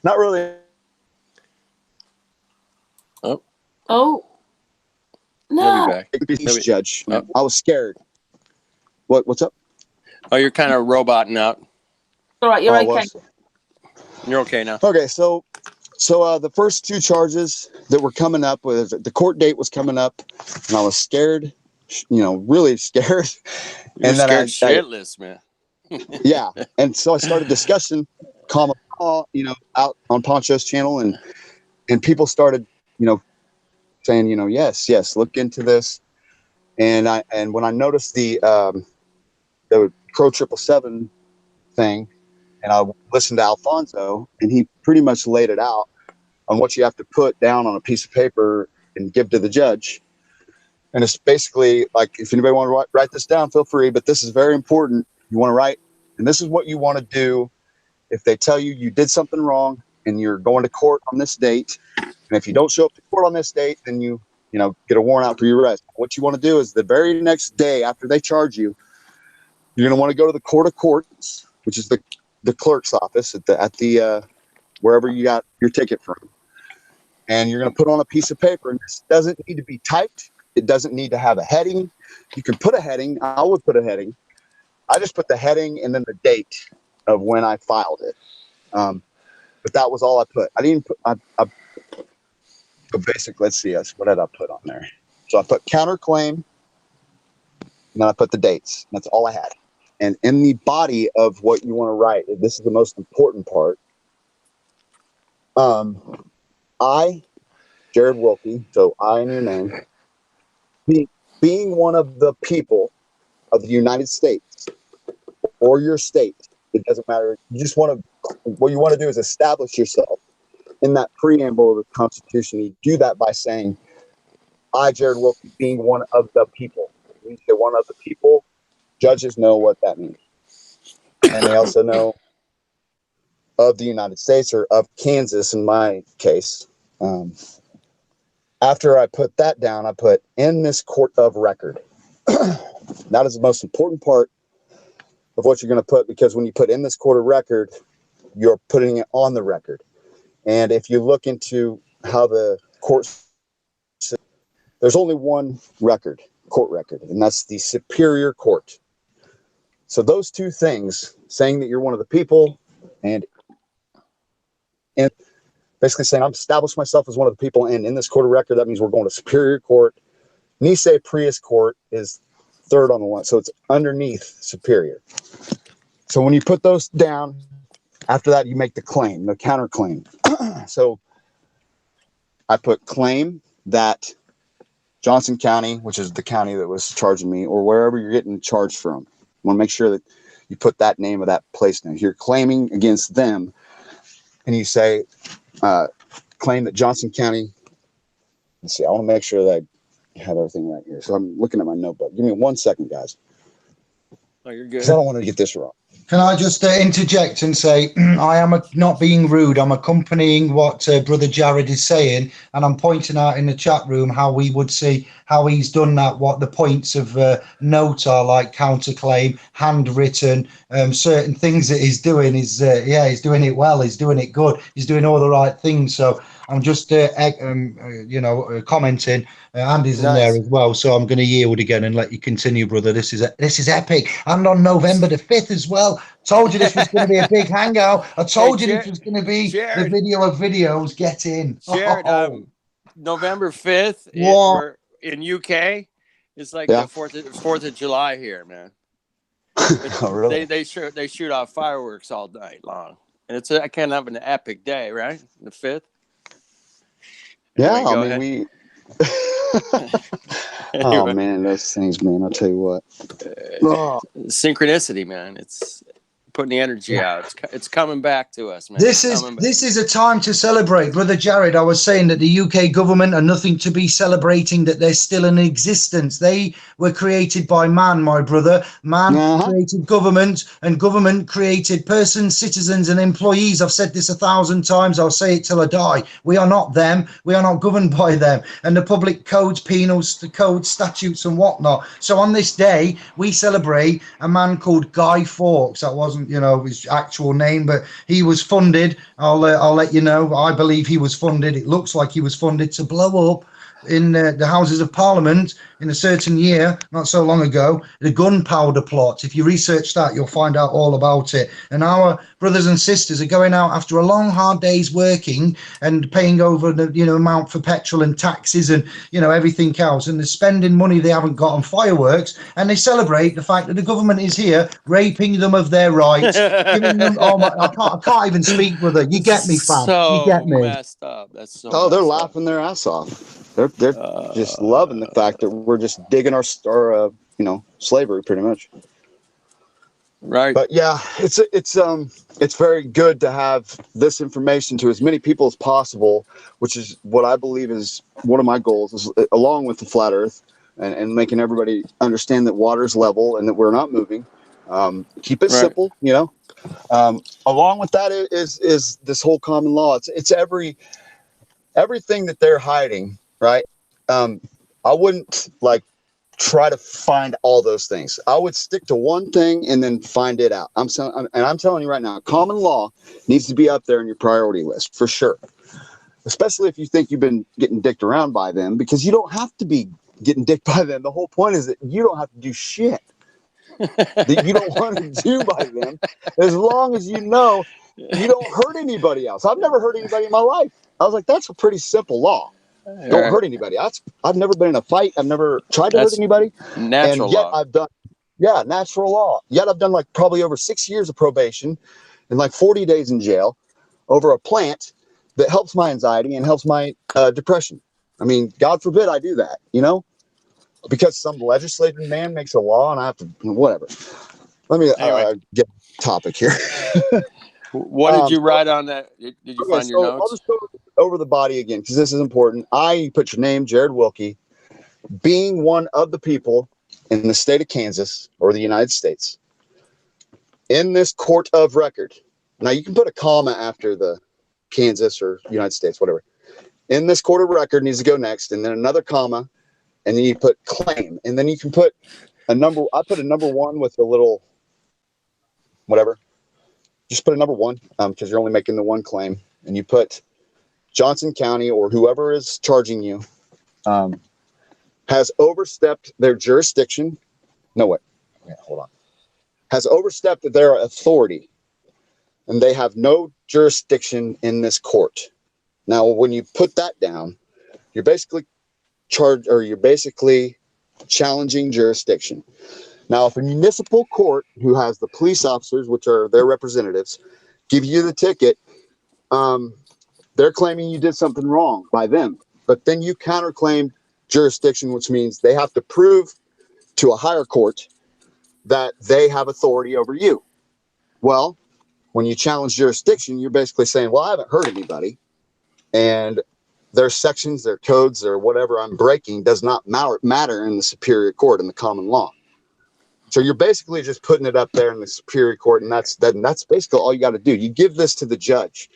not really. Oh. No. He'll be back. Judge. Oh. I was scared. What's up? Oh, you're kind of roboting out. All right, you're okay. You're okay now. Okay, so the first 2 charges that were coming up, the court date was coming up, and I was scared, really scared. You're scared shitless, man. Yeah, and so I started discussing common law, out on Poncho's channel, and people started, saying, yes, look into this. And when I noticed the Crow 777 thing, and I listened to Alfonso, and he pretty much laid it out on what you have to put down on a piece of paper and give to the judge. And it's basically like, if anybody want to write this down, feel free, but this is very important. You want to write, and this is what you want to do if they tell you did something wrong and you're going to court on this date. And if you don't show up to court on this date, then you get a warrant out for your arrest. What you want to do is the very next day after they charge you, you're going to want to go to the court of courts, which is the clerk's office at the wherever you got your ticket from. And you're going to put on a piece of paper, and this doesn't need to be typed. It doesn't need to have a heading. You can put a heading. I would put a heading. I just put the heading and then the date of when I filed it. But that was all I put. I didn't put, but basically, let's see, what did I put on there? So I put counterclaim, and then I put the dates. That's all I had. And in the body of what you want to write, this is the most important part. I, Jared Wilkie, so I in your name, being one of the people of the United States or your state, it doesn't matter. What you want to do is establish yourself in that preamble of the Constitution. You do that by saying, I, Jared Wilkie, being one of the people. When you say one of the people, judges know what that means. And they also know of the United States, or of Kansas in my case. After I put that down, I put in this court of record. That is the most important part of what you're going to put, because when you put in this court of record, you're putting it on the record. And if you look into how the courts, there's only one court record, and that's the Superior Court. So those 2 things, saying that you're one of the people, and basically saying, I've established myself as one of the people, and in this court of record, that means we're going to Superior Court. Nisei Prius Court is third on the line, so it's underneath Superior. So when you put those down, after that, you make the claim, the counterclaim. So I put claim that Johnson County, which is the county that was charging me, or wherever you're getting charged from, I want to make sure that you put that name of that place now. You're claiming against them, and you say, claim that Johnson County. Let's see, I want to make sure that I have everything right here. So I'm looking at my notebook. Give me 1 second, guys. Oh, you're good. Because I don't want to get this wrong. Can I just interject and say, I am not being rude. I'm accompanying what Brother Jared is saying, and I'm pointing out in the chat room how we would see how he's done that, what the points of note are, like counterclaim, handwritten, certain things that he's doing. He's doing it well. He's doing it good. He's doing all the right things. So I'm just, commenting. Andy's in there as well, so I'm going to yield again and let you continue, brother. This is epic, and on November the 5th as well. Told you this was going to be a big hangout. I told you this was going to be the video of videos. Get in, Jared. November 5th in UK. It's like the 4th of July here, man. Oh, really? They shoot off fireworks all night long, and it's I can't have an epic day, right? The 5th. Yeah, anyway, I mean, oh man, those things, man. I'll tell you what. Synchronicity, man. It's putting the energy out. It's coming back to us, man. This is a time to celebrate. Brother Jared, I was saying that the UK government are nothing to be celebrating, that they're still in existence. They were created by man, my brother. Man created government, and government created persons, citizens, and employees. I've said this 1,000 times. I'll say it till I die. We are not them. We are not governed by them. And the public codes, penals, the codes, statutes, and whatnot. So on this day, we celebrate a man called Guy Fawkes. That wasn't, his actual name, but he was funded. I'll let you know. I believe he was funded. It looks like he was funded to blow up in the Houses of Parliament in a certain year, not so long ago, the gunpowder plot. If you research that, you'll find out all about it. And our brothers and sisters are going out after a long, hard day's working and paying over the amount for petrol and taxes and everything else, and they're spending money they haven't got on fireworks, and they celebrate the fact that the government is here raping them of their rights, giving them. I can't even speak, brother. You get me, fam. So you get me. Messed up. That's so. They're laughing their ass off. They're just loving the fact that we're just digging our slavery pretty much. Right. But yeah, it's very good to have this information to as many people as possible, which is what I believe is one of my goals, is, along with the flat Earth and making everybody understand that water is level and that we're not moving. Keep it simple, Along with that is this whole common law. It's everything that they're hiding. Right. I wouldn't try to find all those things. I would stick to one thing and then find it out. I'm telling you right now, common law needs to be up there in your priority list for sure. Especially if you think you've been getting dicked around by them, because you don't have to be getting dicked by them. The whole point is that you don't have to do shit that you don't want to do by them, as long as you know you don't hurt anybody else. I've never hurt anybody in my life. I was like, that's a pretty simple law. Don't hurt anybody. I've never been in a fight. I've never tried to hurt anybody. Natural and yet law. I've done, natural law. Yet I've done probably over 6 years of probation and 40 days in jail over a plant that helps my anxiety and helps my depression. I mean, God forbid I do that, because some legislative man makes a law and I have to, whatever. Let me get topic here. What did you write on that? Did you find your notes? I'll just go over the body again, because this is important. I put your name, Jared Wilkie, being one of the people in the state of Kansas or the United States in this court of record. Now, you can put a comma after the Kansas or United States, whatever. In this court of record needs to go next, and then another comma, and then you put claim, and then you can put a number. I put a number 1 with a little whatever. Just put a number 1 because you're only making the one claim, and you put Johnson County or whoever is charging you has overstepped their jurisdiction. No, wait. Yeah, hold on. Has overstepped their authority, and they have no jurisdiction in this court. Now, when you put that down, you're basically challenging jurisdiction. Now, if a municipal court who has the police officers, which are their representatives, give you the ticket, they're claiming you did something wrong by them. But then you counterclaim jurisdiction, which means they have to prove to a higher court that they have authority over you. Well, when you challenge jurisdiction, you're basically saying, well, I haven't hurt anybody, and their sections, their codes, their whatever I'm breaking does not matter in the superior court, in the common law. So you're basically just putting it up there in the superior court, and that's basically all you got to do. You give this to the judge.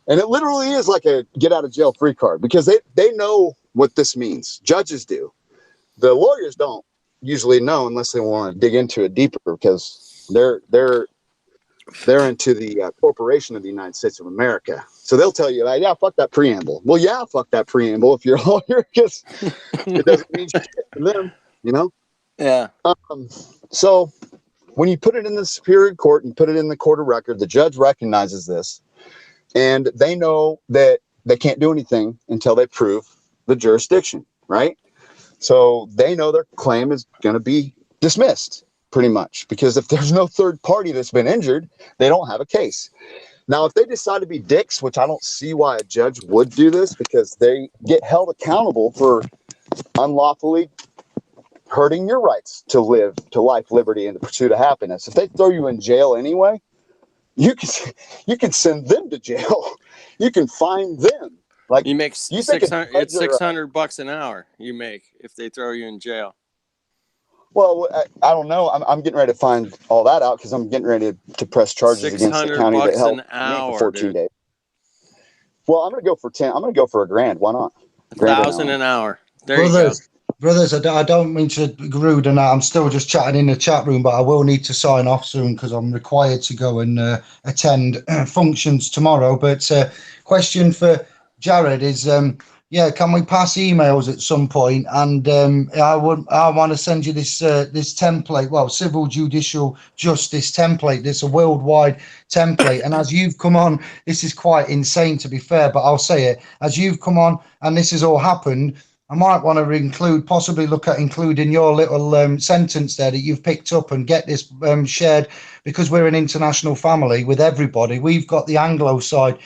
And it literally is like a get out of jail free card, because they know what this means. Judges do. The lawyers don't usually know unless they want to dig into it deeper, because they're into the corporation of the United States of America. So they'll tell you, yeah, fuck that preamble. Well, yeah, fuck that preamble if you're a lawyer, because it doesn't mean shit to them, Yeah. So when you put it in the superior court and put it in the court of record, the judge recognizes this, and they know that they can't do anything until they prove the jurisdiction, right? So they know their claim is going to be dismissed, pretty much, because if there's no third party that's been injured, they don't have a case. Now, if they decide to be dicks, which I don't see why a judge would do this, because they get held accountable for unlawfully hurting your rights to live, to life, liberty, and the pursuit of happiness. If they throw you in jail anyway, you can send them to jail. You can fine them. Like, You make you think 600. It's $600 an hour you make if they throw you in jail. Well, I don't know. I'm getting ready to find all that out because I'm getting ready to press charges against the county that helped me for 14 days. Well, I'm going to go for 10. I'm going to go for $1,000. Why not? $1,000 an hour. There Brothers, you go. Brothers, I don't mean to be rude and I'm still just chatting in the chat room, but I will need to sign off soon because I'm required to go and attend functions tomorrow. But question for Jared is, can we pass emails at some point? And I want to send you this this template, well, civil judicial justice template. This a worldwide template. And as you've come on, this is quite insane to be fair, but I'll say it. As you've come on and this has all happened, I might want to possibly look at including your little sentence there that you've picked up and get this shared, because we're an international family with everybody. We've got the Anglo side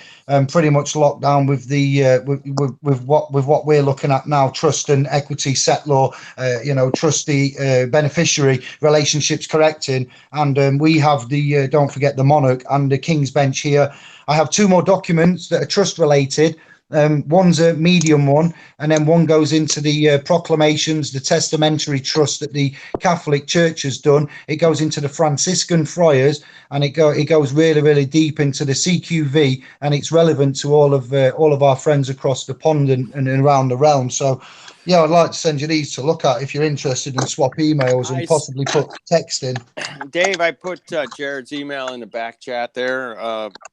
pretty much locked down with the with what we're looking at now: trust and equity, set law, trustee beneficiary relationships correcting, and we have the don't forget the monarch and the King's Bench here. I have two more documents that are trust related. One's a medium one, and then one goes into the proclamations, the testamentary trust that the Catholic Church has done. It goes into the Franciscan friars, and it goes really, really deep into the CQV, and it's relevant to all of our friends across the pond and around the realm. So, yeah, I'd like to send you these to look at if you're interested and swap emails and possibly put text in. Dave, I put Jared's email in the back chat there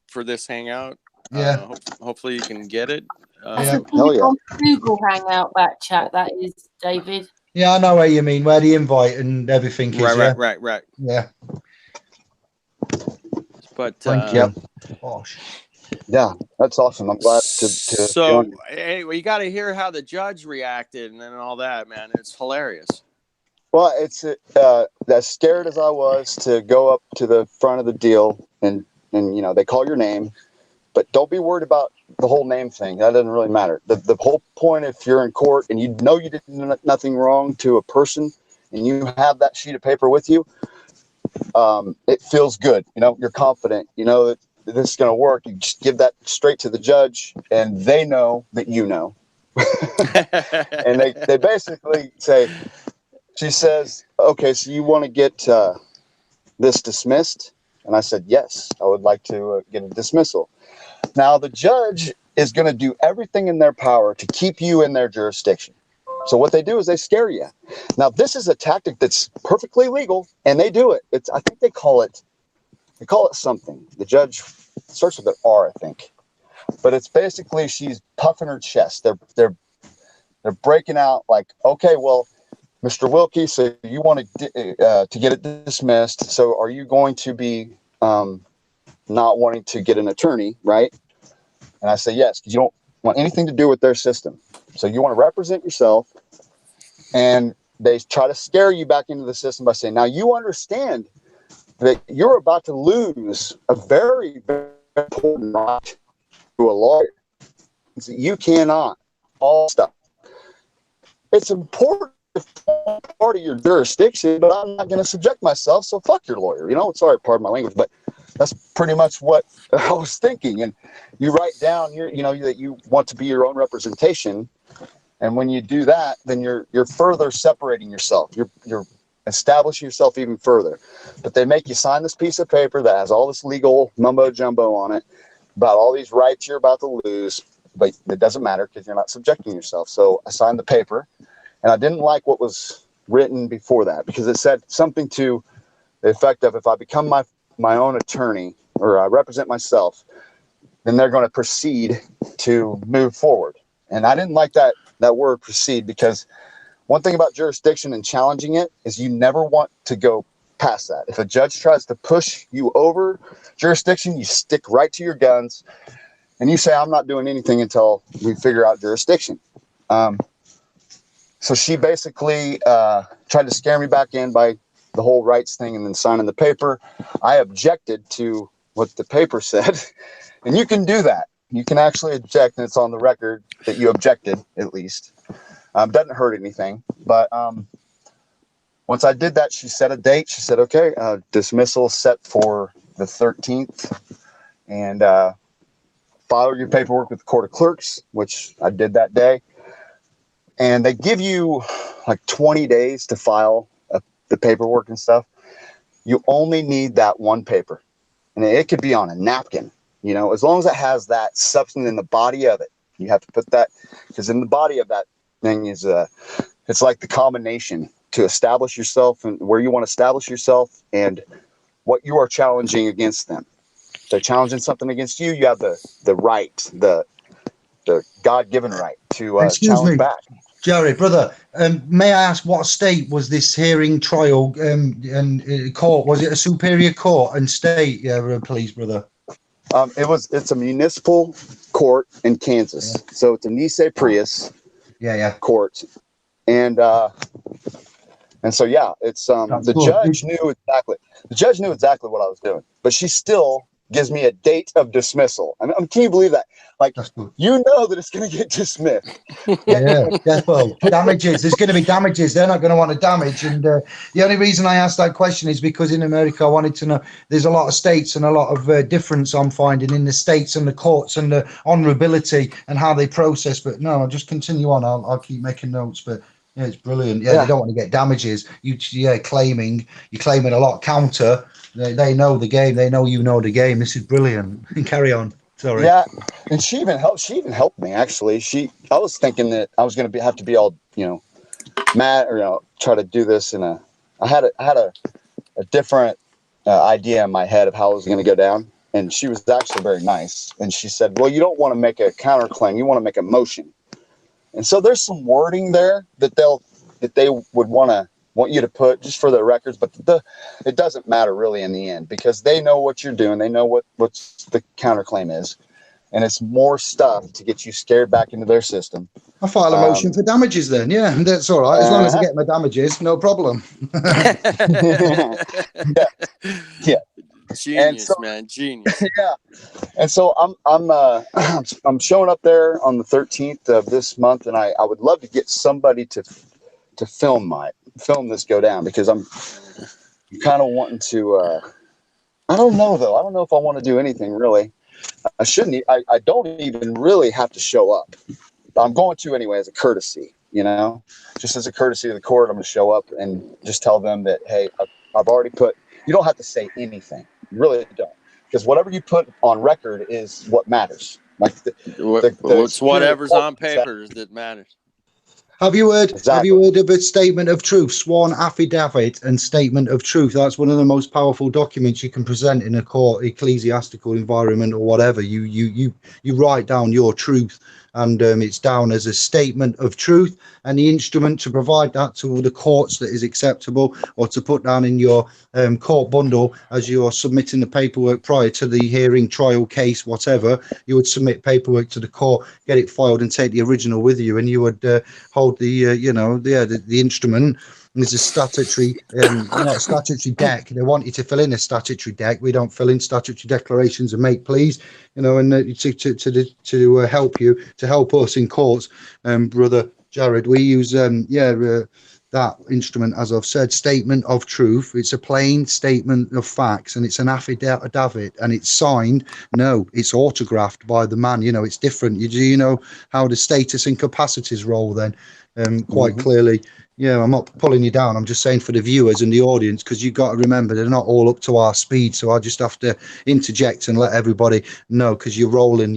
for this hangout. Yeah. Hopefully you can get it. Hell yeah. On Google Hangout back chat, that is, David. Yeah, I know what you mean, where the invite and everything is. Right. Yeah. But thank you. Yeah, that's awesome. I'm glad to So anyway, you got to hear how the judge reacted and then all that, man. It's hilarious. Well, it's as scared as I was to go up to the front of the deal and they call your name, but don't be worried about the whole name thing. That doesn't really matter. The whole point, if you're in court and you know you did nothing wrong to a person and you have that sheet of paper with you, it feels good. You're confident. You know that this is going to work. You just give that straight to the judge, and they know that you know. And they basically say, she says, okay, so you want to get this dismissed? And I said, yes, I would like to get a dismissal. Now, the judge is going to do everything in their power to keep you in their jurisdiction. So what they do is they scare you. Now, this is a tactic that's perfectly legal, and they do it. I think they call it something. The judge starts with an R, I think. But it's basically she's puffing her chest. They're breaking out like, okay, well, Mr. Wilkie, so you want to get it dismissed. So are you going to be not wanting to get an attorney, right? And I say yes, because you don't want anything to do with their system. So you want to represent yourself. And they try to scare you back into the system by saying, now you understand that you're about to lose a very, very important right to a lawyer. So you cannot all stuff. It's important part of your jurisdiction, but I'm not going to subject myself, so fuck your lawyer. Sorry, pardon my language, but that's pretty much what I was thinking. And you write down that you want to be your own representation, and when you do that, then you're further separating yourself. You're establishing yourself even further. But they make you sign this piece of paper that has all this legal mumbo jumbo on it about all these rights you're about to lose, but it doesn't matter because you're not subjecting yourself. So I signed the paper. And I didn't like what was written before that, because it said something to the effect of, if I become my own attorney or I represent myself, then they're going to proceed to move forward. And I didn't like that word proceed, because one thing about jurisdiction and challenging it is you never want to go past that. If a judge tries to push you over jurisdiction, you stick right to your guns and you say, I'm not doing anything until we figure out jurisdiction. So she basically tried to scare me back in by the whole rights thing and then signing the paper. I objected to what the paper said. And you can do that. You can actually object, and it's on the record that you objected, at least. Doesn't hurt anything. But once I did that, she set a date. She said, okay, dismissal set for the 13th, and file your paperwork with the Court of Clerks, which I did that day. And they give you like 20 days to file the paperwork and stuff. You only need that one paper. And it could be on a napkin, you know, as long as it has that substance in the body of it. You have to put that, because in the body of that thing is, it's like the combination to establish yourself and where you want to establish yourself and what you are challenging against them. If they're challenging something against you, you have the right, the God-given right to challenge back. Jerry, brother, may I ask what state was this hearing trial and court? Was it a superior court and state? Yeah, please, brother. It's a municipal court in Kansas. Yeah. So it's a Nice Prius court. And so, yeah, it's the cool. Judge knew exactly what I was doing, but she still gives me a date of dismissal. I mean, can you believe that? Like, you know that it's going to get dismissed. Yeah, definitely. Damages. There's going to be damages. They're not going to want to damage. And the only reason I asked that question is because in America, I wanted to know, there's a lot of states and a lot of difference I'm finding in the states and the courts and the honorability and how they process. But no, I'll just continue on. I'll keep making notes. But yeah, it's brilliant. Yeah, they don't want to get damages. You're claiming a lot counter. They know the game. They know you know the game. This is brilliant. Carry on. Sorry. Yeah, and she even helped me actually. I was thinking that I was going to have to be all, you know, mad or try to do this I had a different idea in my head of how it was going to go down, and she was actually very nice. And she said, "Well, you don't want to make a counterclaim. You want to make a motion." And so there's some wording there that they would want you to put just for the records, but it doesn't matter really in the end because they know what you're doing. They know what the counterclaim is, and it's more stuff to get you scared back into their system. I file a motion for damages then. Yeah, that's all right. As long as I get my damages, no problem. Yeah. Genius, man, genius. Yeah, and so I'm showing up there on the 13th of this month, and I would love to get somebody to film this go down because I'm kind of wanting to. I don't know though. I don't know if I want to do anything really. I shouldn't. I don't even really have to show up. I'm going to anyway as a courtesy, you know, just as a courtesy to the court. I'm going to show up and just tell them that, hey, I've already put. You don't have to say anything. You really don't, because whatever you put on record is what matters. Like it's whatever's on papers that matters. Have you heard of a statement of truth, sworn affidavit and statement of truth? That's one of the most powerful documents you can present in a court, ecclesiastical environment or whatever. You write down your truth, and it's down as a statement of truth, and the instrument to provide that to the courts that is acceptable, or to put down in your court bundle as you're submitting the paperwork prior to the hearing, trial, case, whatever. You would submit paperwork to the court, get it filed, and take the original with you, and you would hold the instrument. There's a statutory, statutory deck. They want you to fill in a statutory deck. We don't fill in statutory declarations and make pleas, and to help us in courts, brother Jared. We use that instrument, as I've said, statement of truth. It's a plain statement of facts, and it's an affidavit, and it's signed. No, it's autographed by the man. You know, it's different. You know how the status and capacities roll then, quite clearly. Yeah, I'm not pulling you down. I'm just saying for the viewers and the audience, because you've got to remember they're not all up to our speed. So I just have to interject and let everybody know, because you're rolling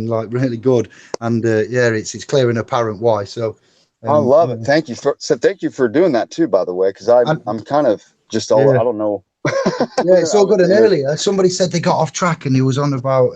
like really good, and it's clear and apparent why. So. I love it. Thank you for doing that too, by the way, because I'm kind of just I don't know. Yeah, it's all good. And earlier somebody said they got off track, and he was on about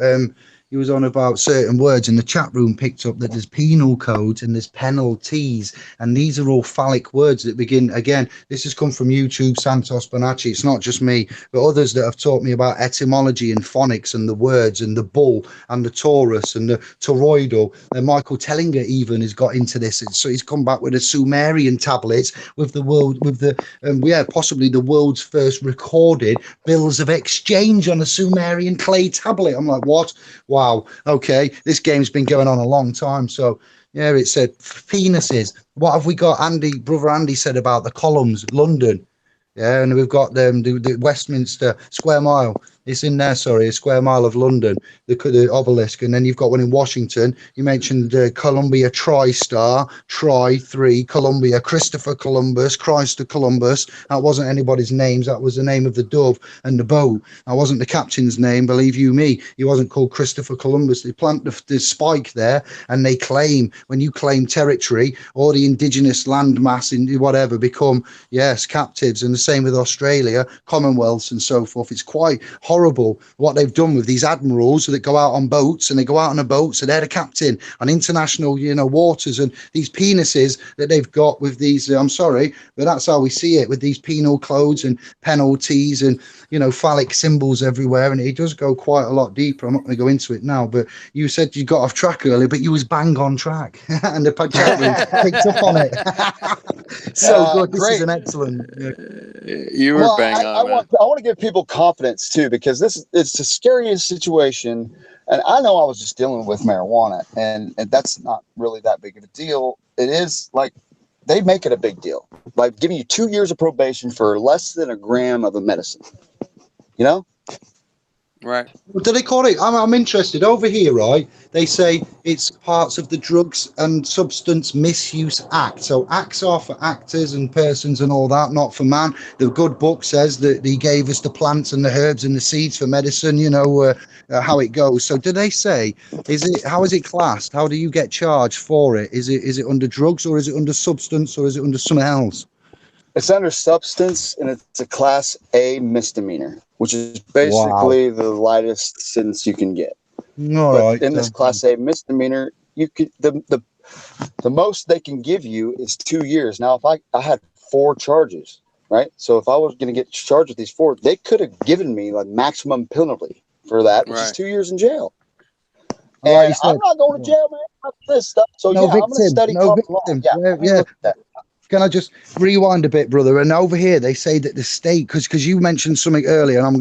certain words, and the chat room picked up that there's penal codes and there's penalties, and these are all phallic words that begin again. This has come from YouTube, Santos Bonacci. It's not just me, but others that have taught me about etymology and phonics and the words and the bull and the Taurus and the toroidal. And Michael Tellinger even has got into this, and so he's come back with a Sumerian tablets with possibly the world's first recorded bills of exchange on a Sumerian clay tablet. I'm like, what? Wow. Okay. This game's been going on a long time. So Yeah, it said penises. What have we got? Brother Andy said about the columns, London. Yeah, and we've got the Westminster Square Mile. It's in there, sorry, a square mile of London, the obelisk. And then you've got one in Washington. You mentioned Columbia TriStar, Tri-3, Columbia, Christopher Columbus, Christ Columbus. That wasn't anybody's names. That was the name of the dove and the boat. That wasn't the captain's name, believe you me. He wasn't called Christopher Columbus. They plant the spike there, and they claim, when you claim territory, all the indigenous land mass in whatever become, yes, captives. And the same with Australia, Commonwealths and so forth. It's quite horrible what they've done with these admirals that go out on boats, and they go out on a boat, so they're the captain on international, waters, and these penises that they've got with these, I'm sorry, but that's how we see it, with these penal codes and penalties and, phallic symbols everywhere. And it does go quite a lot deeper. I'm not going to go into it now, but you said you got off track earlier, but you was bang on track and the chat room picked up on it. So good. This Great. is an excellent. You were bang on, man. I want to give people confidence too, because it's the scariest situation. And I know I was just dealing with marijuana, and that's not really that big of a deal. It is like they make it a big deal by giving you 2 years of probation for less than a gram of a medicine. Right. What do they call it? I'm interested. Over here, right, they say it's parts of the Drugs and Substance Misuse Act. So acts are for actors and persons and all that, not for man. The good book says that he gave us the plants and the herbs and the seeds for medicine, how it goes. So do they say, how is it classed? How do you get charged for it? Is it under drugs, or is it under substance, or is it under something else? It's under substance, and it's a Class A misdemeanor, which is basically the lightest sentence you can get. In this Class A misdemeanor, you could the most they can give you is 2 years. Now, if I had 4 charges, right? So if I was going to get charged with these 4, they could have given me like maximum penalty for that, which is 2 years in jail. And I'm not going to jail, man. After this stuff. So no I'm victim, going to study common law. Yeah. Can I just rewind a bit, brother? And over here, they say that the state, because you mentioned something earlier, and I'm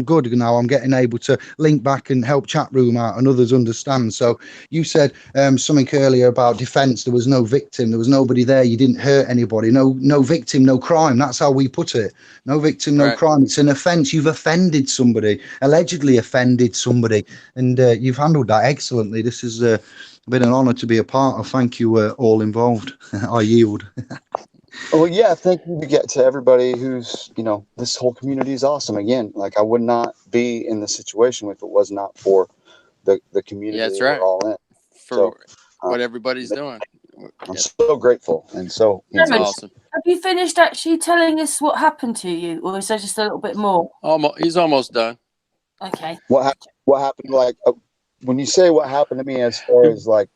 good now. I'm getting able to link back and help chat room out and others understand. So you said something earlier about defence. There was no victim. There was nobody there. You didn't hurt anybody. No victim, no crime. That's how we put it. No victim, no crime. It's an offence. You've offended somebody, allegedly offended somebody, and you've handled that excellently. This is been an honour to be a part of. Thank you, all involved. I yield. Well, yeah, thank you to everybody who's, this whole community is awesome. Again, like I would not be in this situation if it was not for the community. Yeah, that's right. We're all in. For what everybody's doing. I'm so grateful. And so it's awesome. Have you finished actually telling us what happened to you, or is there just a little bit more? He's almost done. Okay. What happened? Like, when you say what happened to me, as far as like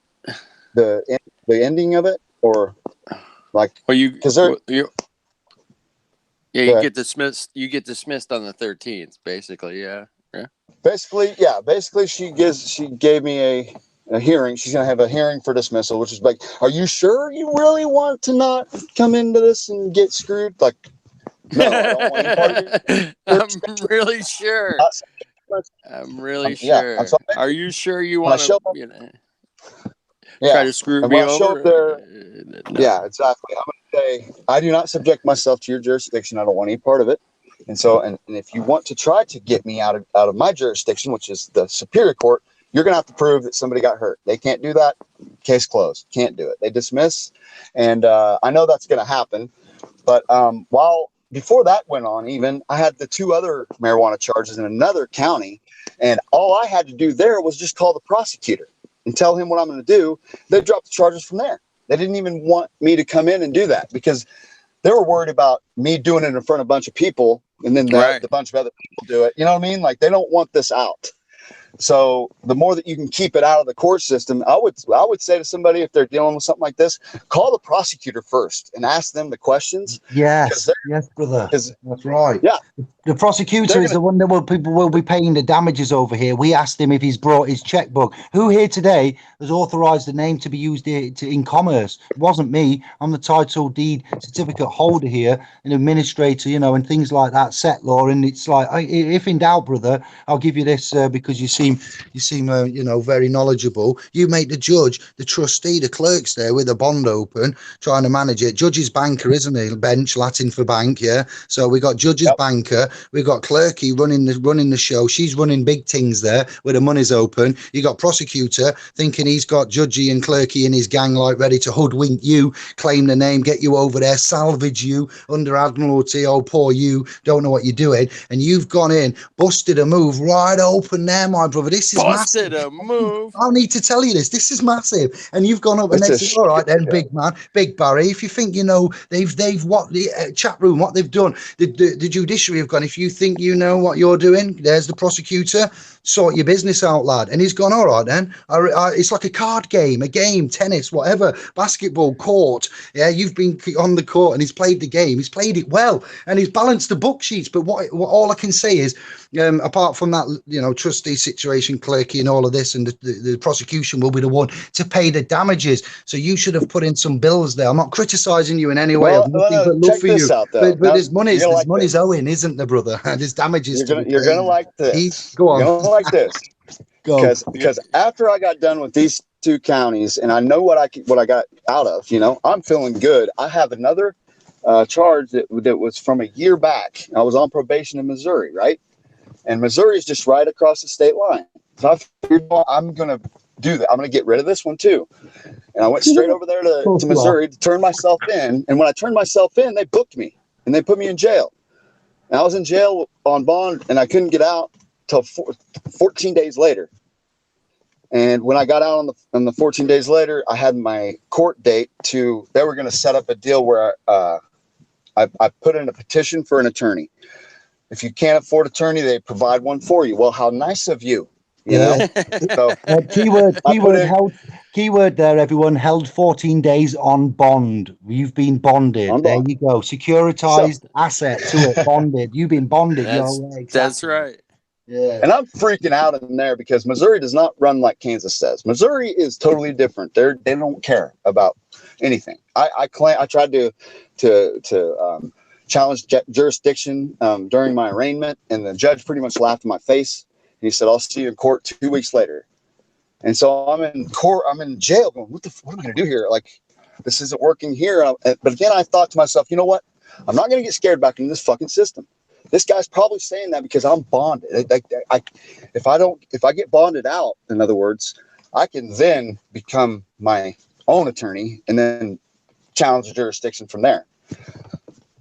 the ending of it, or like, you get dismissed. You get dismissed on the 13th, basically. Yeah. Basically, she gave me a hearing. She's gonna have a hearing for dismissal, which is like, are you sure you really want to not come into this and get screwed? Like, no, I don't want any part of it. I'm really sure. I'm really sure. Are you sure you want to, try to screw me over? No. Yeah, exactly. I'm going to say, I do not subject myself to your jurisdiction. I don't want any part of it. And so, and if you want to try to get me out of my jurisdiction, which is the Superior Court, you're going to have to prove that somebody got hurt. They can't do that. Case closed. Can't do it. They dismiss. And I know that's going to happen. But before that went on, even I had the 2 other marijuana charges in another county, and all I had to do there was just call the prosecutor and tell him what I'm going to do. They dropped the charges from there. They didn't even want me to come in and do that because they were worried about me doing it in front of a bunch of people, and then the bunch of other people do it. You know what I mean? Like, they don't want this out. So the more that you can keep it out of the court system, I would say to somebody, if they're dealing with something like this, call the prosecutor first and ask them the questions. Yes, brother. That's right. Yeah. The prosecutor is the one that people will be paying the damages over here. We asked him if he's brought his checkbook. Who here today has authorised the name to be used in commerce? It wasn't me. I'm the title deed certificate holder here, an administrator, and things like that, settlor. And it's like, if in doubt, brother, I'll give you this because you see seem very knowledgeable. You make the judge, the trustee, the clerk's there with a bond open, trying to manage it. Judge is banker, isn't he? Bench, Latin for bank, yeah. So we got judge as banker, we got clerky running the show. She's running big things there where the money's open. You got prosecutor thinking he's got judgy and clerky in his gang, like ready to hoodwink you, claim the name, get you over there, salvage you under admiralty. Oh, poor you, don't know what you're doing, and you've gone in, busted a move right open there, my brother. This is Busted massive. a move. I need to tell you this. This is massive, and you've gone up and next. All right, then, big man, big Barry. If you think they've what the chat room, what they've done, the judiciary have gone. If you think you know what you're doing, there's the prosecutor. Sort your business out, lad. And he's gone, all right then. It's like a card game, a game, tennis, whatever, basketball, court. Yeah, you've been on the court and he's played the game. He's played it well and he's balanced the book sheets. But what all I can say is, apart from that, trustee situation, clerky and all of this, and the prosecution will be the one to pay the damages. So you should have put in some bills there. I'm not criticizing you in any way. I've nothing but love for you. But there's money's owing, isn't there, brother? There's damages. You're gonna like this. Go on. Like this, because after I got done with these two counties and I know what I got out of, I'm feeling good. I have another charge that was from a year back. I was on probation in Missouri, right? And Missouri is just right across the state line. So I figured, I'm gonna do that. I'm gonna get rid of this one too. And I went straight over there to Missouri to turn myself in. And when I turned myself in, they booked me and they put me in jail. And I was in jail on bond and I couldn't get out till 14 days later. And when I got out on the 14 days later, I had my court date they were going to set up a deal where I put in a petition for an attorney. If you can't afford an attorney, they provide one for you. Well, how nice of you. So, keyword there, everyone. Held 14 days on bond. You've been bonded. There you go. Securitized asset to it. Bonded. You've been bonded. That's right. Yeah. And I'm freaking out in there because Missouri does not run like Kansas does. Missouri is totally different. They don't care about anything. I tried to challenge jurisdiction during my arraignment, and the judge pretty much laughed in my face. He said, "I'll see you in court 2 weeks later." And so I'm in court. I'm in jail going, what am I going to do here? Like, this isn't working here. But again, I thought to myself, you know what? I'm not going to get scared back into this fucking system. This guy's probably saying that because I'm bonded. If I get bonded out, in other words, I can then become my own attorney and then challenge the jurisdiction from there.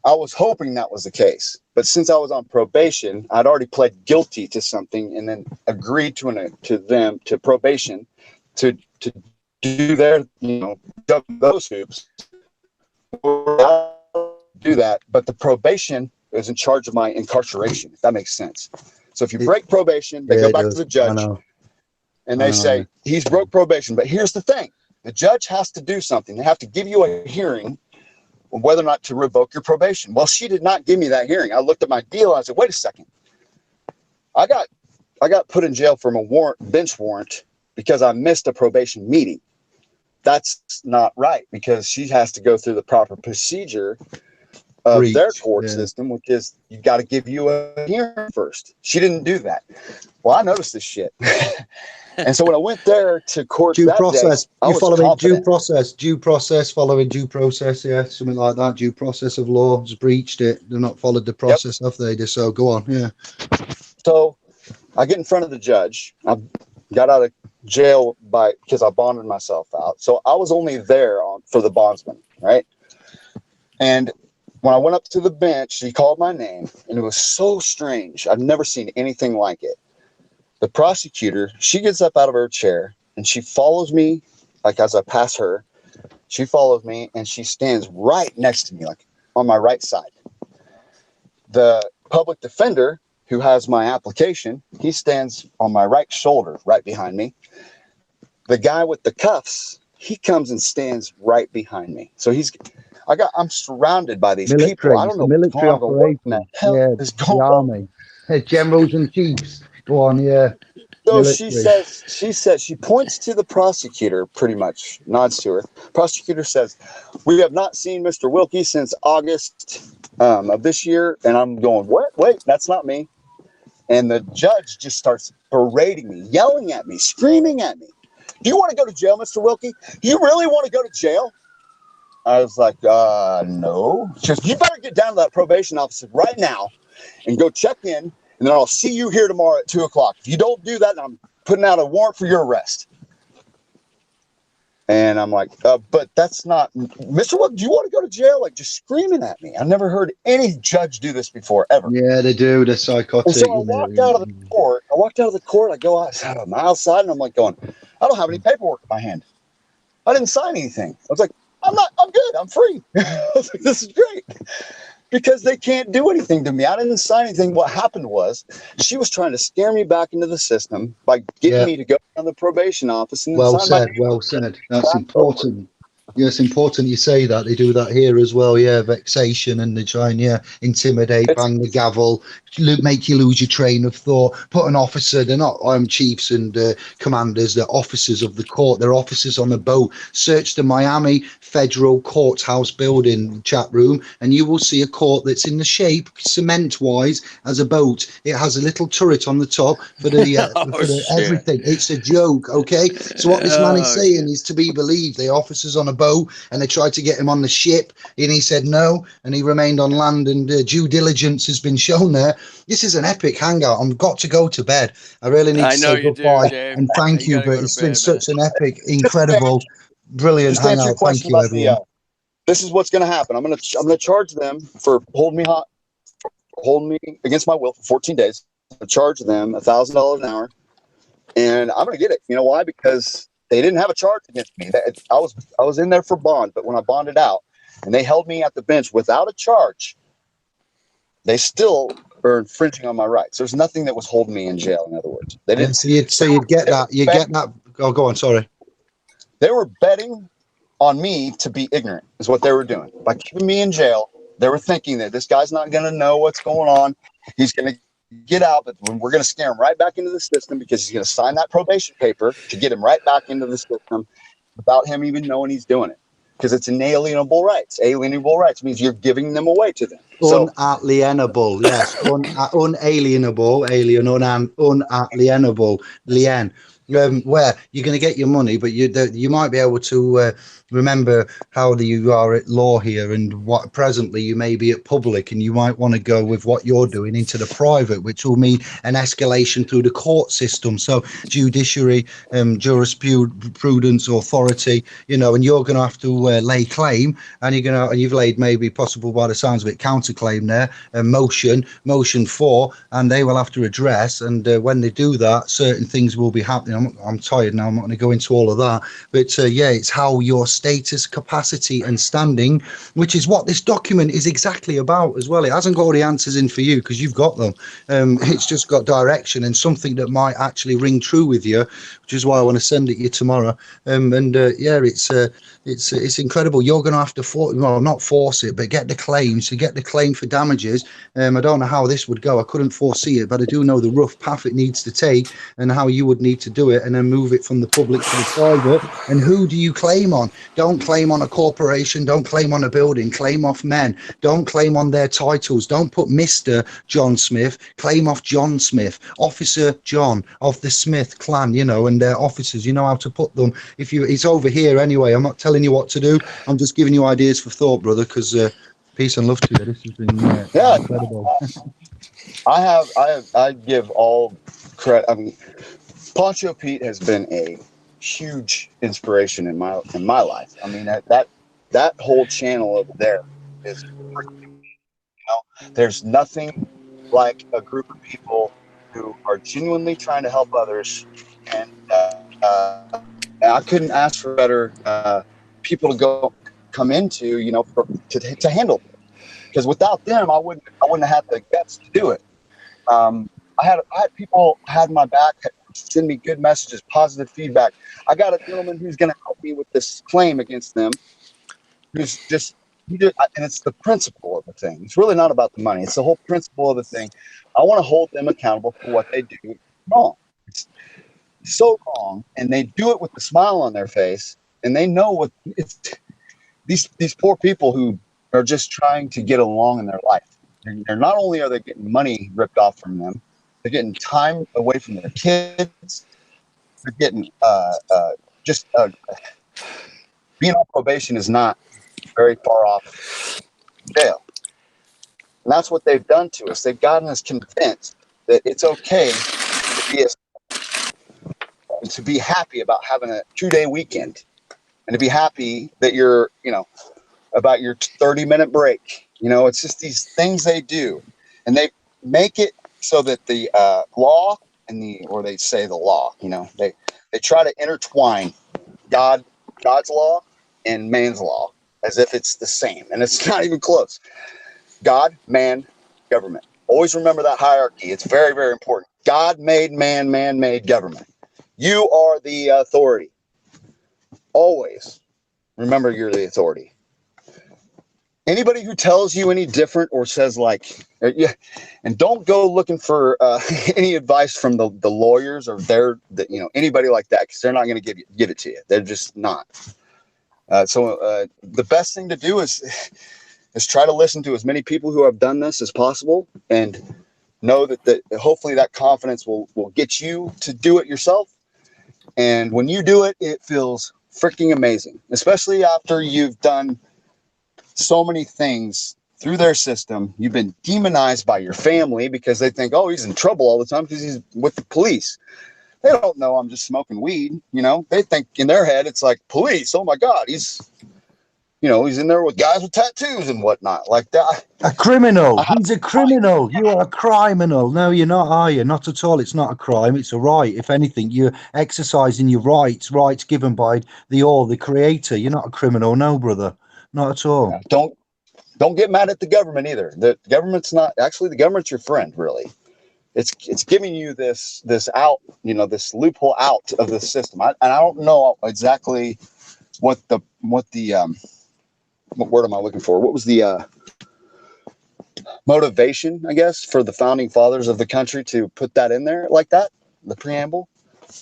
I was hoping that was the case, but since I was on probation, I'd already pled guilty to something and then agreed to probation to do their, jump those hoops. Do that, but the probation is in charge of my incarceration, if that makes sense. So if you break probation, they go back to the judge and they say, he's broke probation. But here's the thing. The judge has to do something. They have to give you a hearing on whether or not to revoke your probation. Well, she did not give me that hearing. I looked at my deal. And I said, wait a second. I got put in jail for a bench warrant because I missed a probation meeting. That's not right because she has to go through the proper procedure of their court system, which is you got to give you a hearing first. She didn't do that. Well, I noticed this shit. And so when I went there to court due process, day, you following due process, following due process, yeah, something like that. Due process of law has breached it. They've not followed the process, have they? So go on, yeah. So I get in front of the judge. I got out of jail because I bonded myself out. So I was only there for the bondsman, right? And when I went up to the bench, he called my name, and it was so strange. I've never seen anything like it. The prosecutor, she gets up out of her chair, and she follows me, like as I pass her. She follows me, and she stands right next to me, like on my right side. The public defender, who has my application, he stands on my right shoulder, right behind me. The guy with the cuffs, he comes and stands right behind me. So I'm surrounded by these people. I don't know military operation. What the hell is going on. Army. Generals and chiefs. Go on, yeah. So she points to the prosecutor, pretty much nods to her. Prosecutor says, "We have not seen Mr. Wilkie since August of this year." And I'm going, what? Wait, that's not me. And the judge just starts berating me, yelling at me, screaming at me. Do you want to go to jail, Mr. Wilkie? Do you really want to go to jail? I was like, no. She goes, you better get down to that probation office right now and go check in, and then I'll see you here tomorrow at 2 o'clock. If you don't do that, I'm putting out a warrant for your arrest. And I'm like, but that's not, Mr. Wilkie, do you want to go to jail? Like, just screaming at me. I've never heard any judge do this before, ever. Yeah, they do. They're psychotic. And so I walked out of the court. I go outside. I'm outside, and I'm like going, I don't have any paperwork in my hand. I didn't sign anything. I was like, I'm good. I'm free. I was like, this is great. Because they can't do anything to me. I didn't sign anything. What happened was she was trying to scare me back into the system by getting me to go down to the probation office. And well said. That's important. Yeah, it's important you say that. They do that here as well. Yeah, vexation, and they try and intimidate, bang the gavel, make you lose your train of thought. Put an officer. They're not chiefs and commanders. They're officers of the court. They're officers on a boat. Search the Miami Federal Courthouse building chat room, and you will see a court that's in the shape, cement-wise, as a boat. It has a little turret on the top for the, everything. It's a joke, okay? So what this man is saying is to be believed. The officers on a boat, and they tried to get him on the ship, and he said no, and he remained on land, and due diligence has been shown there. This is an epic hangout. I've got to go to bed. I really need to say goodbye and thank you, but it's been such an epic, incredible, brilliant hangout. Thank you, everyone. This is what's going to happen. I'm going to charge them for holding me against my will for 14 days. I'm going to charge them $1,000 an hour, and I'm going to get it. You know why? Because they didn't have a charge against me. I was in there for bond, but when I bonded out and they held me at the bench without a charge, they still are infringing on my rights. There's nothing that was holding me in jail. In other words, they didn't. So you'd get that. You get that. Oh, go on. Sorry. They were betting on me to be ignorant. Is what they were doing by keeping me in jail. They were thinking that this guy's not going to know what's going on. He's going to get out, but we're going to scare him right back into the system because he's going to sign that probation paper to get him right back into the system without him even knowing he's doing it, because it's inalienable rights. Alienable rights means you're giving them away to them. Unalienable, yes. Unalienable, alien, unalienable, lien. Where you're going to get your money, but you might be able to remember how you are at law here, and what presently you may be at public, and you might want to go with what you're doing into the private, which will mean an escalation through the court system. So judiciary, jurisprudence, authority, and you're going to have to lay claim, and you've laid, maybe possible by the sounds of it, counterclaim there, motion for, and they will have to address. And when they do that, certain things will be happening. I'm tired now. I'm not going to go into all of that, but it's how your status, capacity, and standing, which is what this document is exactly about as well. It hasn't got all the answers in for you because you've got them. It's just got direction and something that might actually ring true with you, which is why I want to send it you tomorrow. It's incredible. You're going to have to not force it, but get the claim. So get the claim for damages. I don't know how this would go. I couldn't foresee it, but I do know the rough path it needs to take and how you would need to do it, and then move it from the public to the private. And who do you claim on? Don't claim on a corporation. Don't claim on a building. Claim off men. Don't claim on their titles. Don't put Mr. John Smith. Claim off John Smith, Officer John of the Smith clan, and their officers. You know how to put them. It's over here anyway. I'm not telling you what to do. I'm just giving you ideas for thought, brother, because peace and love to you. This has been incredible. I give all credit. I mean, Poncho Pete has been a huge inspiration in my life. I mean, that whole channel over there is, there's nothing like a group of people who are genuinely trying to help others, and I couldn't ask for better people to come into, to handle it. Because without them, I wouldn't have had the guts to do it. I had people had my back, send me good messages, positive feedback. I got a gentleman who's going to help me with this claim against them, and it's the principle of the thing. It's really not about the money. It's the whole principle of the thing. I want to hold them accountable for what they do wrong. It's so wrong, and they do it with a smile on their face, and they know what it's. These poor people who are just trying to get along in their life. They're not only are they getting money ripped off from them, They're getting time away from their kids. They're getting being on probation is not very far off jail. And that's what they've done to us. They've gotten us convinced that it's okay to be happy about having a 2-day weekend, and to be happy that you're, about your 30-minute break. It's just these things they do, and they make it so that the law or they say the law, they try to intertwine God's law and man's law as if it's the same, and it's not even close. God, man, government. Always remember that hierarchy. It's very, very important. God made man, man made government. You are the authority. Always remember you're the authority. Anybody who tells you any different or says and don't go looking for any advice from the lawyers or anybody like that, because they're not going to give it to you. They're just not. So the best thing to do is try to listen to as many people who have done this as possible, and know that hopefully that confidence will get you to do it yourself. And when you do it, it feels freaking amazing, especially after you've done so many things through their system. You've been demonized by your family because they think, oh, he's in trouble all the time because he's with the police. They don't know I'm just smoking weed. They think in their head, it's like, police, oh my God, he's in there with guys with tattoos and whatnot like that. A criminal. He's a criminal. You are a criminal. No, you're not, are you? Not at all. It's not a crime. It's a right. If anything, you're exercising your rights given by the creator. You're not a criminal. No, brother. Not at all. Yeah, don't get mad at the government either. The government's not actually, the government's your friend, really. It's giving you this out, this loophole out of the system. I don't know exactly what word am I looking for? What was the motivation, I guess, for the founding fathers of the country to put that in there like that, the preamble?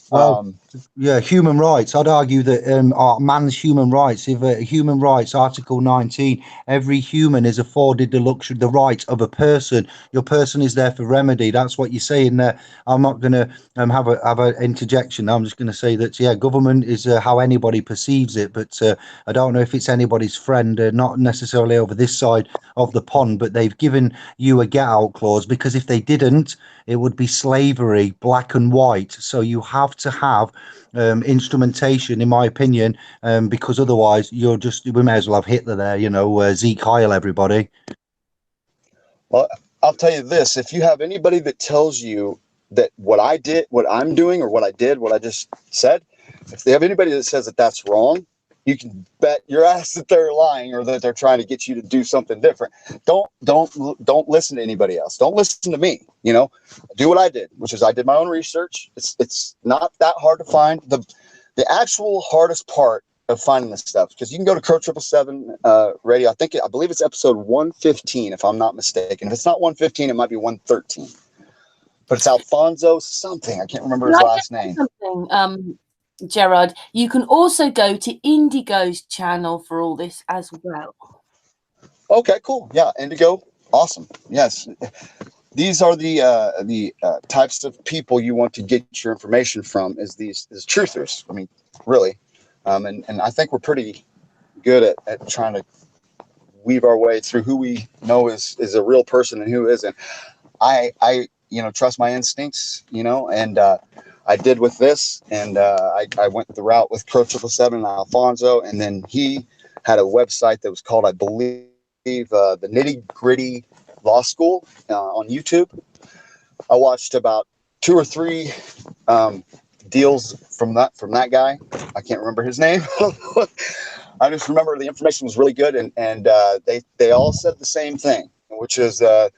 Well, yeah, human rights. I'd argue that man's human rights. If human rights, Article 19, every human is afforded the right of a person. Your person is there for remedy. That's what you're saying there. I'm not going to have an interjection. I'm just going to say that, yeah, government is how anybody perceives it, but I don't know if it's anybody's friend, not necessarily over this side of the pond, but they've given you a get-out clause, because if they didn't, it would be slavery, black and white. So you have to have instrumentation, in my opinion, because otherwise we may as well have Hitler there, Zeke Heil, everybody. Well, I'll tell you this, if you have anybody that tells you that what I'm doing, or what I just said, if they have anybody that says that that's wrong, you can bet your ass that they're lying, or that they're trying to get you to do something different. Don't listen to anybody else. Don't listen to me. Do what I did, which is I did my own research. It's not that hard to find. The actual hardest part of finding this stuff, because you can go to Crow 777 radio. I believe it's episode 115, if I'm not mistaken. If it's not 115, it might be 113. But it's Alfonso something. I can't remember his last name. Gerard, you can also go to Indigo's channel for all this as well. Okay, cool. Yeah, Indigo, awesome. Yes, these are the types of people you want to get your information from. Is these truthers? I mean, really, and I think we're pretty good at trying to weave our way through who we know is a real person and who isn't. I trust my instincts, and I did with this, and I went the route with Crow 777 and Alfonso, and then he had a website that was called, I believe, the Nitty Gritty Law School on YouTube. I watched about 2 or 3 deals from that guy. I can't remember his name. I just remember the information was really good, and they all said the same thing, which is the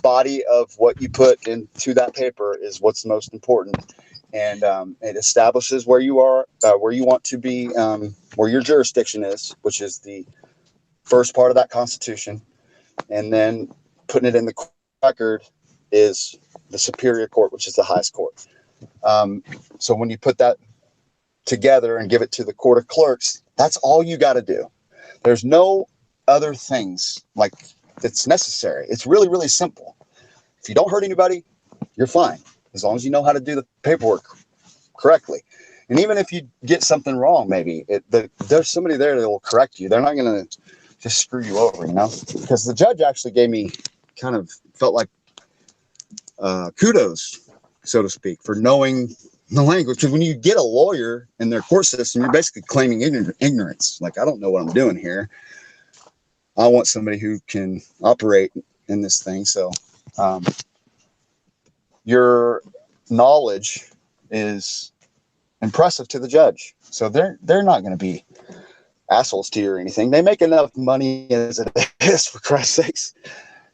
body of what you put into that paper is what's most important. And it establishes where you are, where you want to be, where your jurisdiction is, which is the first part of that Constitution. And then putting it in the record is the Superior Court, which is the highest court. So when you put that together and give it to the Court of Clerks, that's all you got to do. There's no other things that's necessary. It's really, really simple. If you don't hurt anybody, you're fine. as long as you know how to do the paperwork correctly. And even if you get something wrong, maybe there's somebody there that will correct you. They're not going to just screw you over, because the judge actually gave me felt like kudos, so to speak, for knowing the language. Because when you get a lawyer in their court system, you're basically claiming ignorance. Like, I don't know what I'm doing here. I want somebody who can operate in this thing. So your knowledge is impressive to the judge. So they're not going to be assholes to you or anything. They make enough money as it is, for Christ's sakes.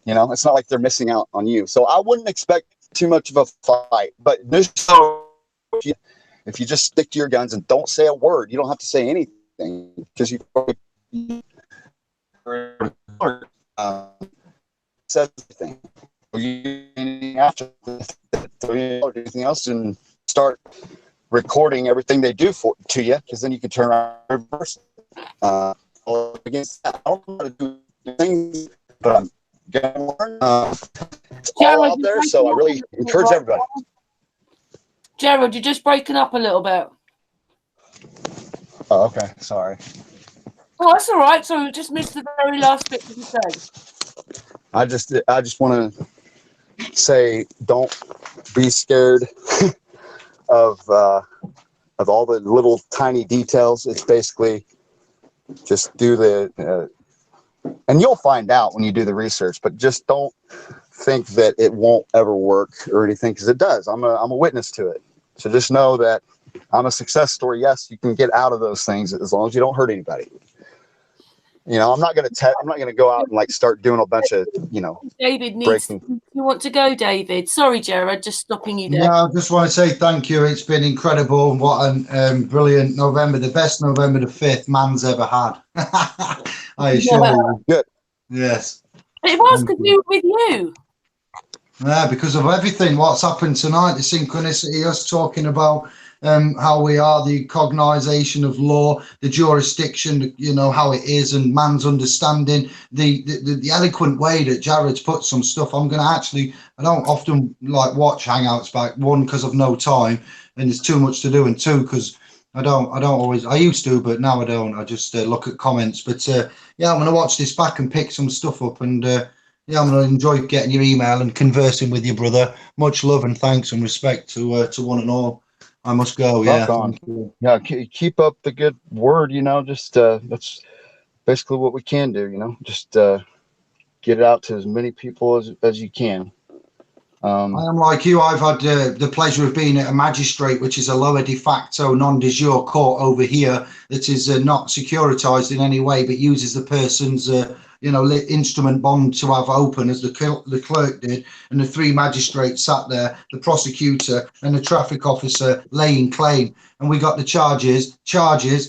It's not like they're missing out on you. So I wouldn't expect too much of a fight. But if you just stick to your guns and don't say a word, you don't have to say anything, because you says anything. After anything else, and start recording everything they do to you, because then you can turn around and reverse against that. I don't know how to do things, but I'm gonna learn. It's all out there, so I really encourage everybody. Gerald, you're just breaking up a little bit. Oh, okay, sorry. Oh, that's all right. So we just missed the very last bit that you said. I just want to say, don't be scared of all the little tiny details. It's basically just do the, and you'll find out when you do the research, but just don't think that it won't ever work or anything, because it does. I'm a witness to it. So just know that I'm a success story. Yes, you can get out of those things as long as you don't hurt anybody. I'm not going to go out and start doing a bunch of, David needs. breaking. You want to go, David? Sorry, Jared, just stopping you there. Yeah, I just want to say thank you. It's been incredible. What a brilliant November, the best November the 5th man's ever had. I assure you. Good. Yes. It was because we were with you. Yeah, because of everything, what's happened tonight, the synchronicity, us talking about how we are, the cognization of law, the jurisdiction, how it is, and man's understanding, the eloquent way that Jared's put some stuff. I'm going to I don't often watch Hangouts back, one, because of no time and there's too much to do, and two, because I don't always, I used to, but now I don't. I just look at comments. But yeah, I'm going to watch this back and pick some stuff up, and yeah, I'm going to enjoy getting your email and conversing with you, brother. Much love and thanks and respect to one and all. I must go. Yeah. Yeah. Keep up the good word. Just that's basically what we can do. Just get it out to as many people as you can. I am like you. I've had the pleasure of being at a magistrate, which is a lower de facto non-de jure court over here that is not securitized in any way, but uses the person's instrument bond to have open, as the clerk did, and the three magistrates sat there, the prosecutor and the traffic officer laying claim, and we got the charges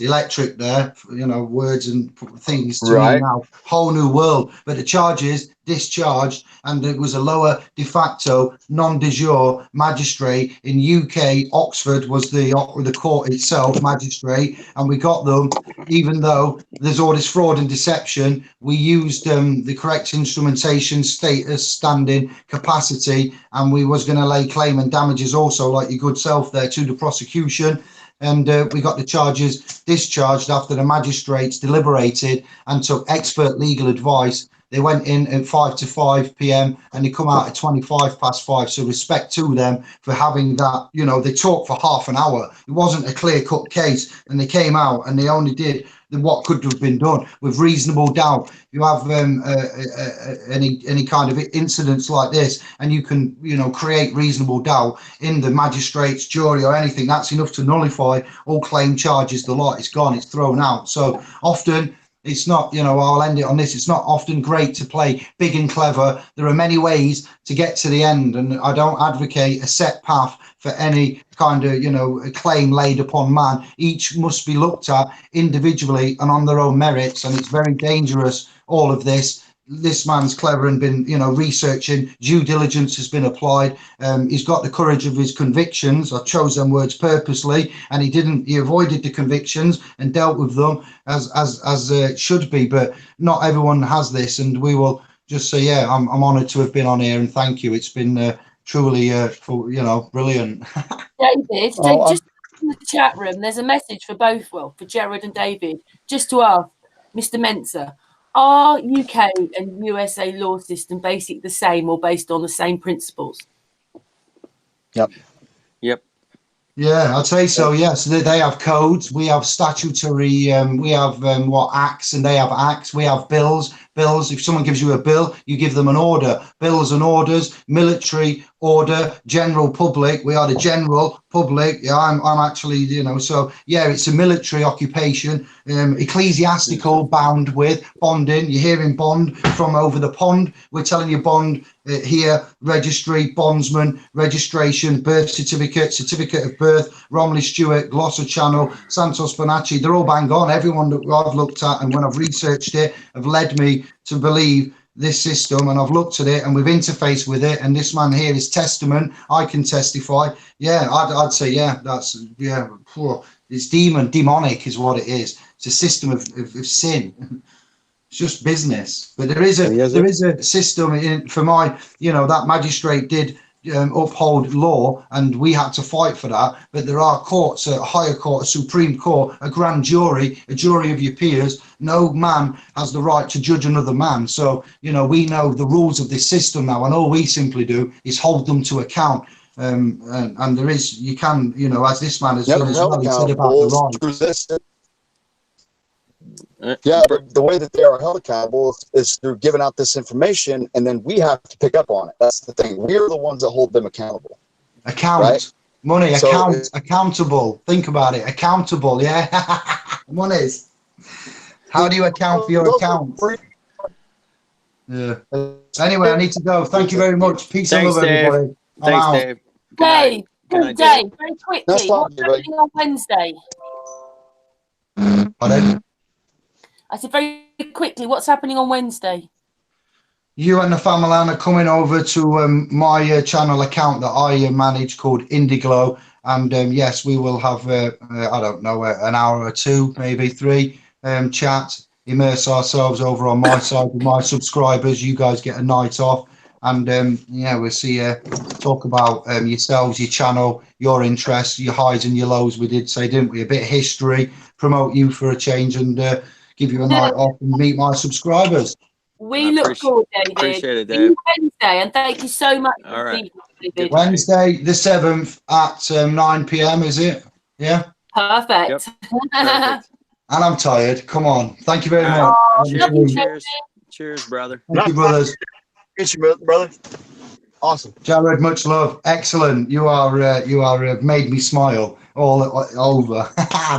electric there, words and things to me now, whole new world, but the charges discharged, and it was a lower de facto non-de jure magistrate in UK. Oxford was the court itself, magistrate, and we got them, even though there's all this fraud and deception. We used the correct instrumentation, status, standing, capacity, and we was going to lay claim and damages also, like your good self there, to the prosecution. And we got the charges discharged after the magistrates deliberated and took expert legal advice. They went in at 5 to 5 p.m. and they come out at 25 past 5. So respect to them for having that. They talked for half an hour. It wasn't a clear-cut case, and they came out and they only did what could have been done with reasonable doubt. You have any kind of incidents like this, and you can create reasonable doubt in the magistrate's jury or anything, that's enough to nullify all claim charges. The lot, it's gone, it's thrown out. So often it's not, I'll end it on this, it's not often great to play big and clever. There are many ways to get to the end, and I don't advocate a set path for any kind of, a claim laid upon man. Each must be looked at individually and on their own merits, and it's very dangerous, all of this. This man's clever and been, researching. Due diligence has been applied. He's got the courage of his convictions. I chose them words purposely, and he avoided the convictions and dealt with them as it should be. But not everyone has this, and we will just say, yeah, I'm honoured to have been on here, and thank you. It's been truly, brilliant. David, just in the chat room, there's a message for both, for Jared and David, just to ask Mr. Mensa, are UK and USA law system basically the same or based on the same principles? Yep. Yeah, I'd say so. Yes, they have codes. We have statutory. We have acts, and they have acts. We have bills. If someone gives you a bill, you give them an order. Bills and orders. Military order. General public. We are the general public. Yeah, I'm actually, So yeah, it's a military occupation. Ecclesiastical, bound with bonding. You're hearing bond from over the pond. We're telling you bond. Here, registry, bondsman, registration, birth certificate, certificate of birth, Romley Stewart, Gloucester Channel, Santos Bonacci, they're all bang on. Everyone that I've looked at and when I've researched it have led me to believe this system, and I've looked at it and we've interfaced with it, and this man here is testament. I can testify. Yeah, I'd say, it's demonic is what it is. It's a system of sin. It's just business, but there is a system for my, that magistrate did uphold law, and we had to fight for that. But there are courts, a higher court, a Supreme Court, a grand jury, a jury of your peers. No man has the right to judge another man. So, we know the rules of this system now, and all we simply do is hold them to account. And there is, you can, as this man has done as well, he said about the right. Yeah, but the way that they are held accountable is through giving out this information, and then we have to pick up on it. That's the thing. We're the ones that hold them accountable. Money, accountable. Think about it. Accountable, yeah. Monies. How do you account for your account? Yeah. Anyway, I need to go. Thank you very much. Peace and love, everybody. Thanks, Dave. Dave, good day. Very quickly, what's happening on Wednesday? Pardon? I said very quickly, what's happening on Wednesday? You and the family are coming over to my channel account that I manage called Indiglow. And yes, we will have, I don't know, an hour or two, maybe 3 chat, immerse ourselves over on my side with my subscribers. You guys get a night off. And we'll see talk about yourselves, your channel, your interests, your highs and your lows. We did say, didn't we? A bit of history, promote you for a change, and give you a night off and meet my subscribers. We look forward, David. Appreciate it, Dave. See you Wednesday, and thank you so much. All right. Wednesday, the 7th at 9 p.m. Is it? Yeah. Perfect. Perfect. And I'm tired. Come on. Thank you very much. Cheers, brother. Thank you, brothers. Thank you, brother. Awesome. Jared, much love. Excellent. You are made me smile all over.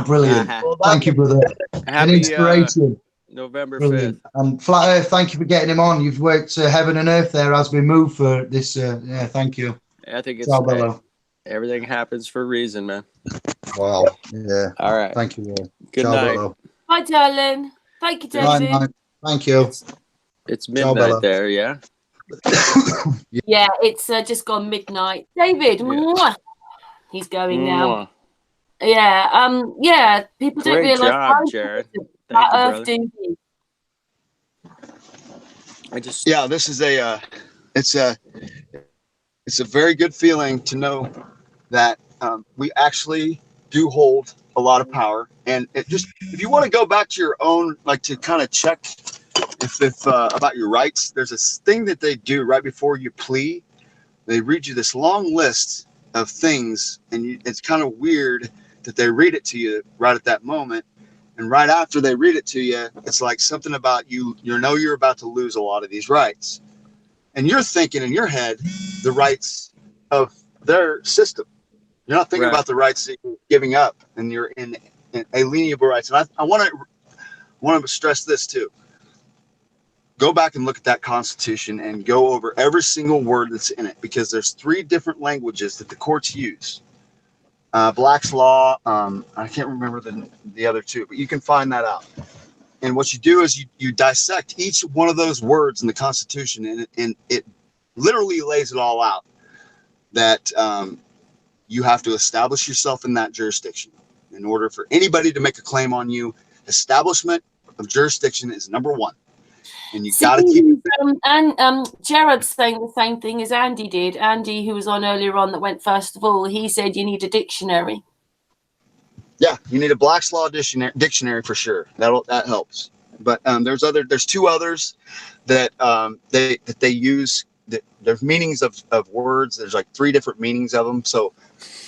Brilliant. Thank you, brother. An inspiration. November Brilliant. 5th. And Flat Earth, thank you for getting him on. You've worked heaven and earth there as we move for this. Thank you. I think it's everything happens for a reason, man. Wow. Yeah. All right. Thank you. Good night. Bye, darling. Thank you, David. Night. Thank you. It's midnight there, yeah? Yeah, it's just gone midnight. David, he's going now. Yeah, people don't Great realise. job, Jared. Thank you, brother. This is it's a very good feeling to know that we actually do hold a lot of power. And it just, if you want to go back to your own, like to kind of check if about your rights, there's a thing that they do right before you plea. They read you this long list of things, and it's kind of weird that they read it to you right at that moment. And right after they read it to you, it's like something about you're about to lose a lot of these rights. And you're thinking in your head the rights of their system. You're not thinking about the rights that you're giving up, and you're in alienable rights. And I want to stress this too. Go back and look at that Constitution and go over every single word that's in it, because there's 3 different languages that the courts use. Black's Law, I can't remember the other 2, but you can find that out. And what you do is you dissect each one of those words in the Constitution, and it literally lays it all out, that you have to establish yourself in that jurisdiction. In order for anybody to make a claim on you, establishment of jurisdiction is number 1. and you got to keep it. And Jared's saying the same thing as Andy did. Andy, who was on earlier on, that went first of all, he said you need a dictionary. Yeah, you need a Black's Law dictionary for sure. That helps. But there's two others that they use. There's meanings of words. There's like 3 different meanings of them. So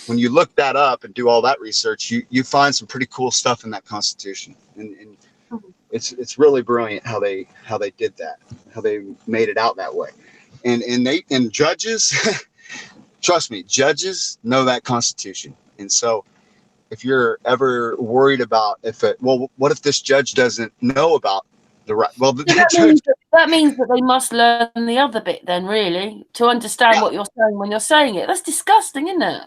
when you look that up and do all that research, you find some pretty cool stuff in that Constitution, and it's really brilliant how they did that, how they made it out that way, and judges, trust me, judges know that Constitution, and so if you're ever worried about what if this judge doesn't know about the right, well, that means that they must learn the other bit then, really, to understand what you're saying when you're saying it. That's disgusting, isn't it?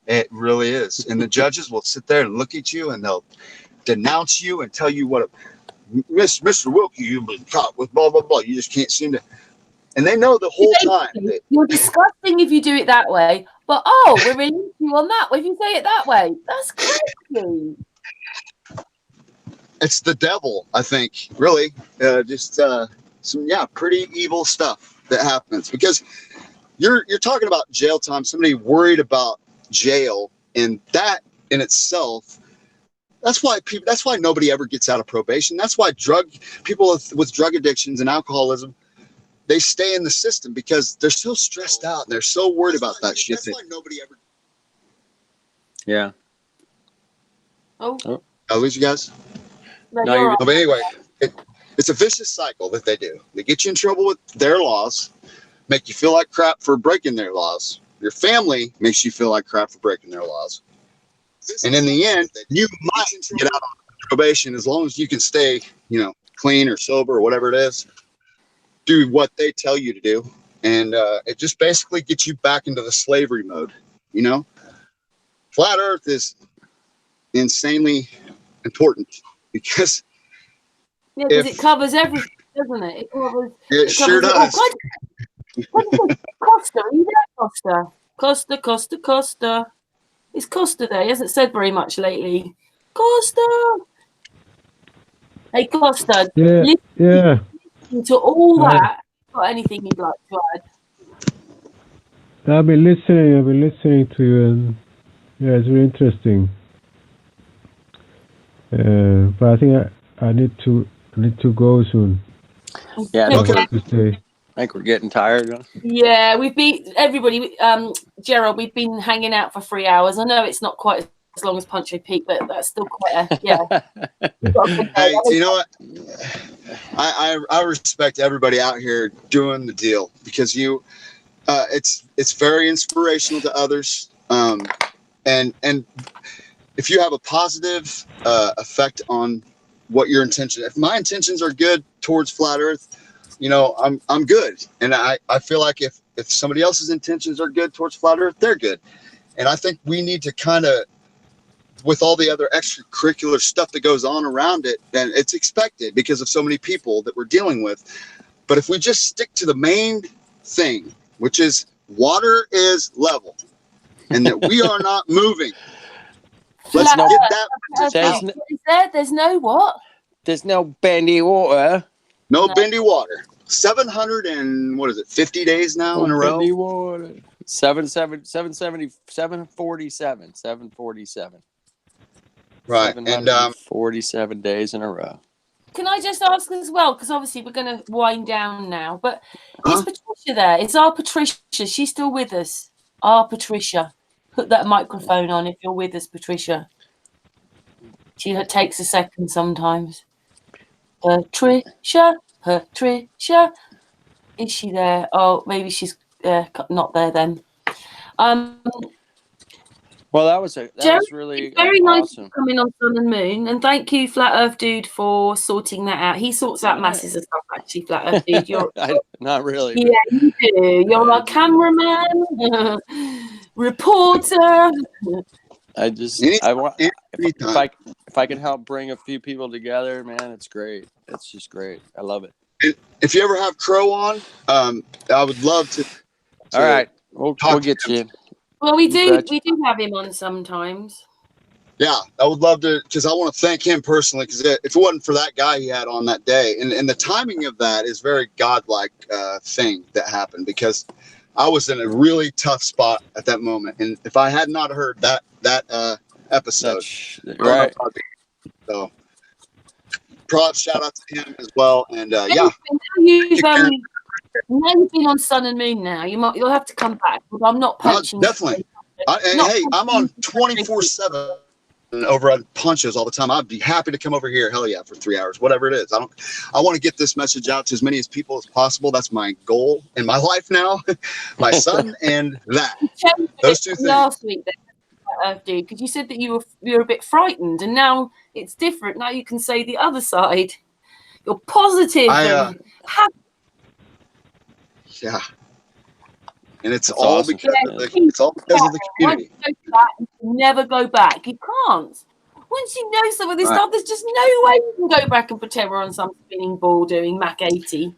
It really is. And the judges will sit there and look at you and they'll denounce you and tell you what Mr. Wilkie, you've been caught with blah, blah, blah. You just can't seem to. And they know the whole time. You're disgusting if you do it that way. But, we're releasing you on that way if you say it that way. That's crazy. It's the devil, I think, really. Some pretty evil stuff that happens. Because you're talking about jail time, somebody worried about jail, and that in itself, that's why nobody ever gets out of probation. That's why people with drug addictions and alcoholism, they stay in the system because they're so stressed out and they're so worried about that shit. That's why nobody ever. Yeah. Oh. I lose you guys. No, but anyway, it's a vicious cycle that they do. They get you in trouble with their laws, make you feel like crap for breaking their laws. Your family makes you feel like crap for breaking their laws. And in the end, you might get out on probation as long as you can stay, clean or sober or whatever it is. Do what they tell you to do. And it just basically gets you back into the slavery mode, Flat Earth is insanely important because it covers everything, doesn't it? It sure does. Kosta, are you there, Kosta? Kosta. It's Kosta there. He hasn't said very much lately. Kosta. Hey, Kosta. Yeah. To all that, got anything you'd like to add? I've been listening to you, and it's very interesting. But I think I need to go soon. Yeah. Okay. I think we're getting tired. Huh? Yeah, Gerald, we've been hanging out for 3 hours. I know it's not quite as long as Pancho Peak, but that's still quite Hey, you know what? I respect everybody out here doing the deal because it's very inspirational to others. And if you have a positive effect on what your intention, if my intentions are good towards Flat Earth, I'm good. And I feel like if somebody else's intentions are good towards Flat Earth, they're good. And I think we need to kind of, with all the other extracurricular stuff that goes on around it, and it's expected because of so many people that we're dealing with. But if we just stick to the main thing, which is water is level and that we are not moving. Let's get that. There's no what? There's no bendy water. No bendy water. 50 days now in a row. Bendy water. 747. Right. 47 days in a row. Can I just ask as well, because obviously we're going to wind down now, but is Patricia there? Is our Patricia, she's still with us? Our Patricia. Put that microphone on if you're with us, Patricia. She takes a second sometimes. Patricia. Is she there? Oh, maybe she's not there then. Well, that was really very nice awesome. to come in on Sun and Moon, and thank you, Flat Earth Dude, for sorting that out. He sorts out masses of stuff, actually, Flat Earth Dude. You're not really. Yeah, you do. You're a cameraman, reporter. If I can help bring a few people together, man, it's great. It's just great. I love it. And if you ever have Crow on, I would love to. All right, we'll get you in. Well, we do have him on sometimes. Yeah, I would love to, because I want to thank him personally, because if it wasn't for that guy he had on that day, and the timing of that is very godlike thing that happened, because I was in a really tough spot at that moment, and if I had not heard that episode, right. So props, shout out to him as well, and Now you've been on Sun and Moon now. You'll have to come back, but I'm not punching. Definitely. Hey, I'm on 24/7 over at Punches all the time. I'd be happy to come over here. Hell yeah, for 3 hours, whatever it is. I want to get this message out to as many people as possible. That's my goal in my life now. My son and that. Those two things. Last week, dude, because you said that you were a bit frightened, and now it's different. Now you can say the other side. You're positive and happy. Yeah. And it's all awesome. because of the community. Never go back. You can't. Once you know some of this stuff, there's just no way you can go back and pretend we're on some spinning ball doing Mac 80.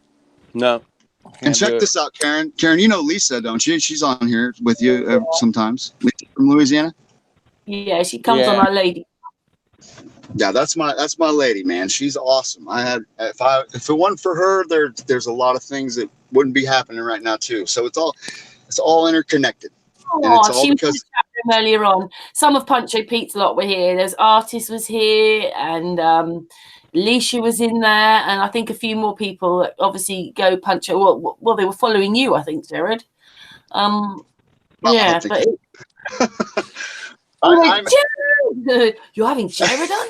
No. And check this out, Karen. Karen, you know Lisa, don't you? She's on here with you sometimes. Lisa from Louisiana. Yeah, she comes on Our Lady. Yeah, that's my lady, man. She's awesome. If it wasn't for her, there's a lot of things that wouldn't be happening right now too. So it's all interconnected. Oh, and it's all she because was in the chat room earlier on. Some of Puncho Pete's lot were here. There's Artist was here, and Leisha was in there, and I think a few more people that obviously go Puncho. Well, they were following you, I think, Jared. Yeah, but. Jared! You're having Jared on?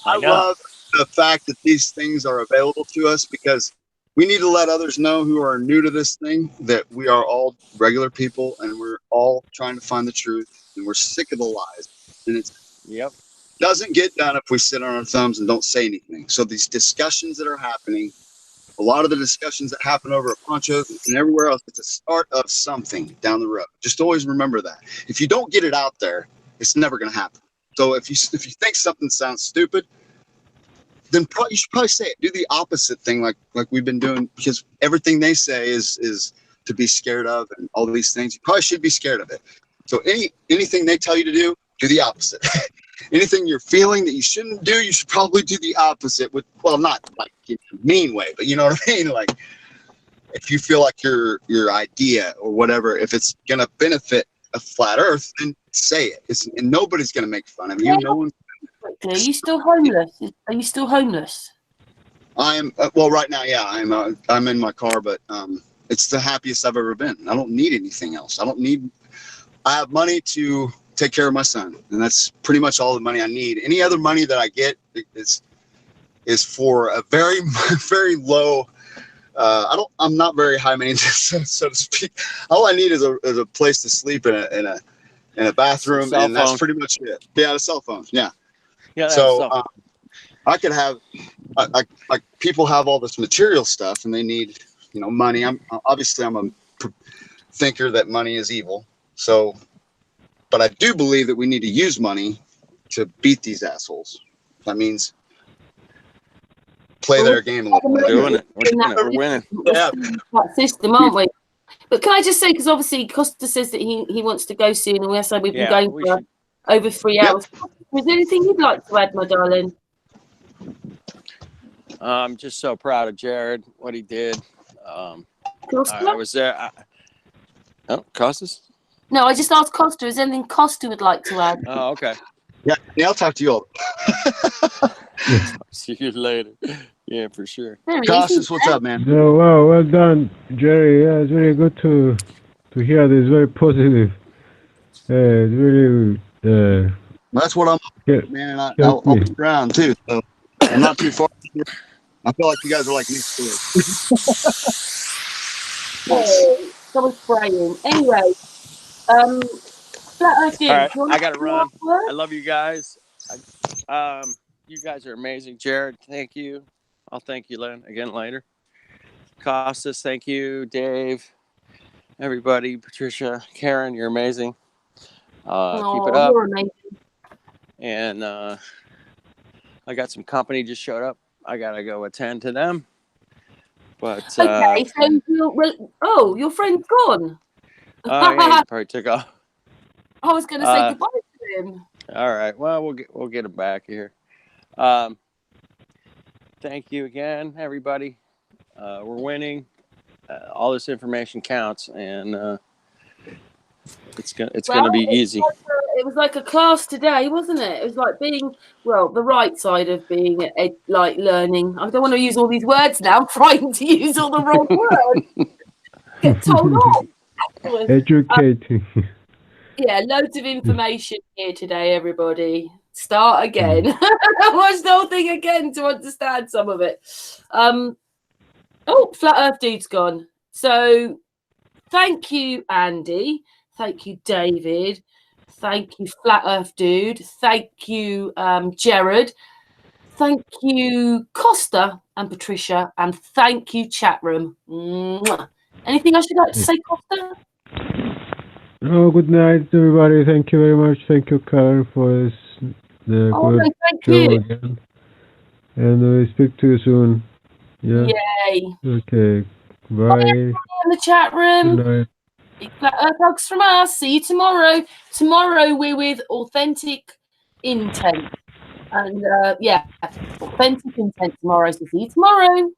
I love the fact that these things are available to us, because we need to let others know who are new to this thing that we are all regular people, and we're all trying to find the truth, and we're sick of the lies. And it doesn't get done if we sit on our thumbs and don't say anything. So these discussions that are happening, a lot of the discussions that happen over at Poncho's and everywhere else, it's a start of something down the road. Just always remember that. If you don't get it out there, it's never going to happen. So if you think something sounds stupid, then you should probably say it. Do the opposite thing, like we've been doing, because everything they say is to be scared of, and all these things. You probably should be scared of it. So anything they tell you to do the opposite. Anything you're feeling that you shouldn't do, you should probably do the opposite. Not like in a mean way, but you know what I mean? Like, if you feel like your idea or whatever, if it's going to benefit a flat earth, then say it. And nobody's going to make fun of you. No one. Are you still homeless? Are you still homeless? I'm right now, yeah. I'm in my car, but it's the happiest I've ever been. I don't need anything else. I have money to take care of my son, and that's pretty much all the money I need. Any other money that I get is for a very, very low. I'm not very high maintenance, so to speak. All I need is a place to sleep in a bathroom, and that's pretty much it. Yeah, a cell phone. Yeah. Yeah. So I could have, like people have all this material stuff, and they need, money. I'm a thinker that money is evil. So, but I do believe that we need to use money to beat these assholes. That means play their game a little bit. We're winning. Yeah. That system, aren't we? But can I just say, because obviously Kosta says that he wants to go soon, and we've been going for over 3 hours. Is there anything you'd like to add, my darling? I'm just so proud of Jared, what he did. I was there. Kostas? No, I just asked Kosta. Is there anything Kosta would like to add? Oh, okay. Yeah, I'll talk to you all. See you later. Yeah, for sure. Kostas, what's up, man? So, well done, Jerry. Yeah, it's really good to hear this. Very positive. It's really. That's what I'm, man. And I'll be around too. So I'm not too far. I feel like you guys are like me. Someone's praying. Anyway, all right, I gotta run. I love you guys. You guys are amazing. Jared, thank you. I'll thank you again later. Kostas, thank you. Dave, everybody, Patricia, Karen, you're amazing. Keep it up. You're amazing. And I got some company just showed up. I gotta go attend to them. But okay, so your friend's gone. Yeah, he probably took off. I was going to say goodbye to him. All right. Well, we'll get him back here. Thank you again, everybody. We're winning. All this information counts, and it's gonna be easy. It was like a class today, wasn't it? It was like being, well, the right side of being like learning. I don't want to use all these words now. I'm frightened to use all the wrong words. Get told off. Educating. Yeah, loads of information here today, everybody. Start again. Watch the whole thing again to understand some of it. Oh, Flat Earth Dude's gone. So thank you, Andy. Thank you, David. Thank you, Flat Earth Dude. Thank you, Jared. Thank you, Kosta and Patricia. And thank you, chat room. Mwah. Anything else you'd like to say, Kosta? Oh, good night, everybody. Thank you very much. Thank you, Karen, for this. Thank you. Again. And we'll speak to you soon. Yeah. Yay. Okay. Bye. Bye, everybody in the chat room. Good night. Big Flat Earth hugs from us. See you tomorrow. Tomorrow we're with authentic intent. And yeah, authentic intent tomorrow. So see you tomorrow.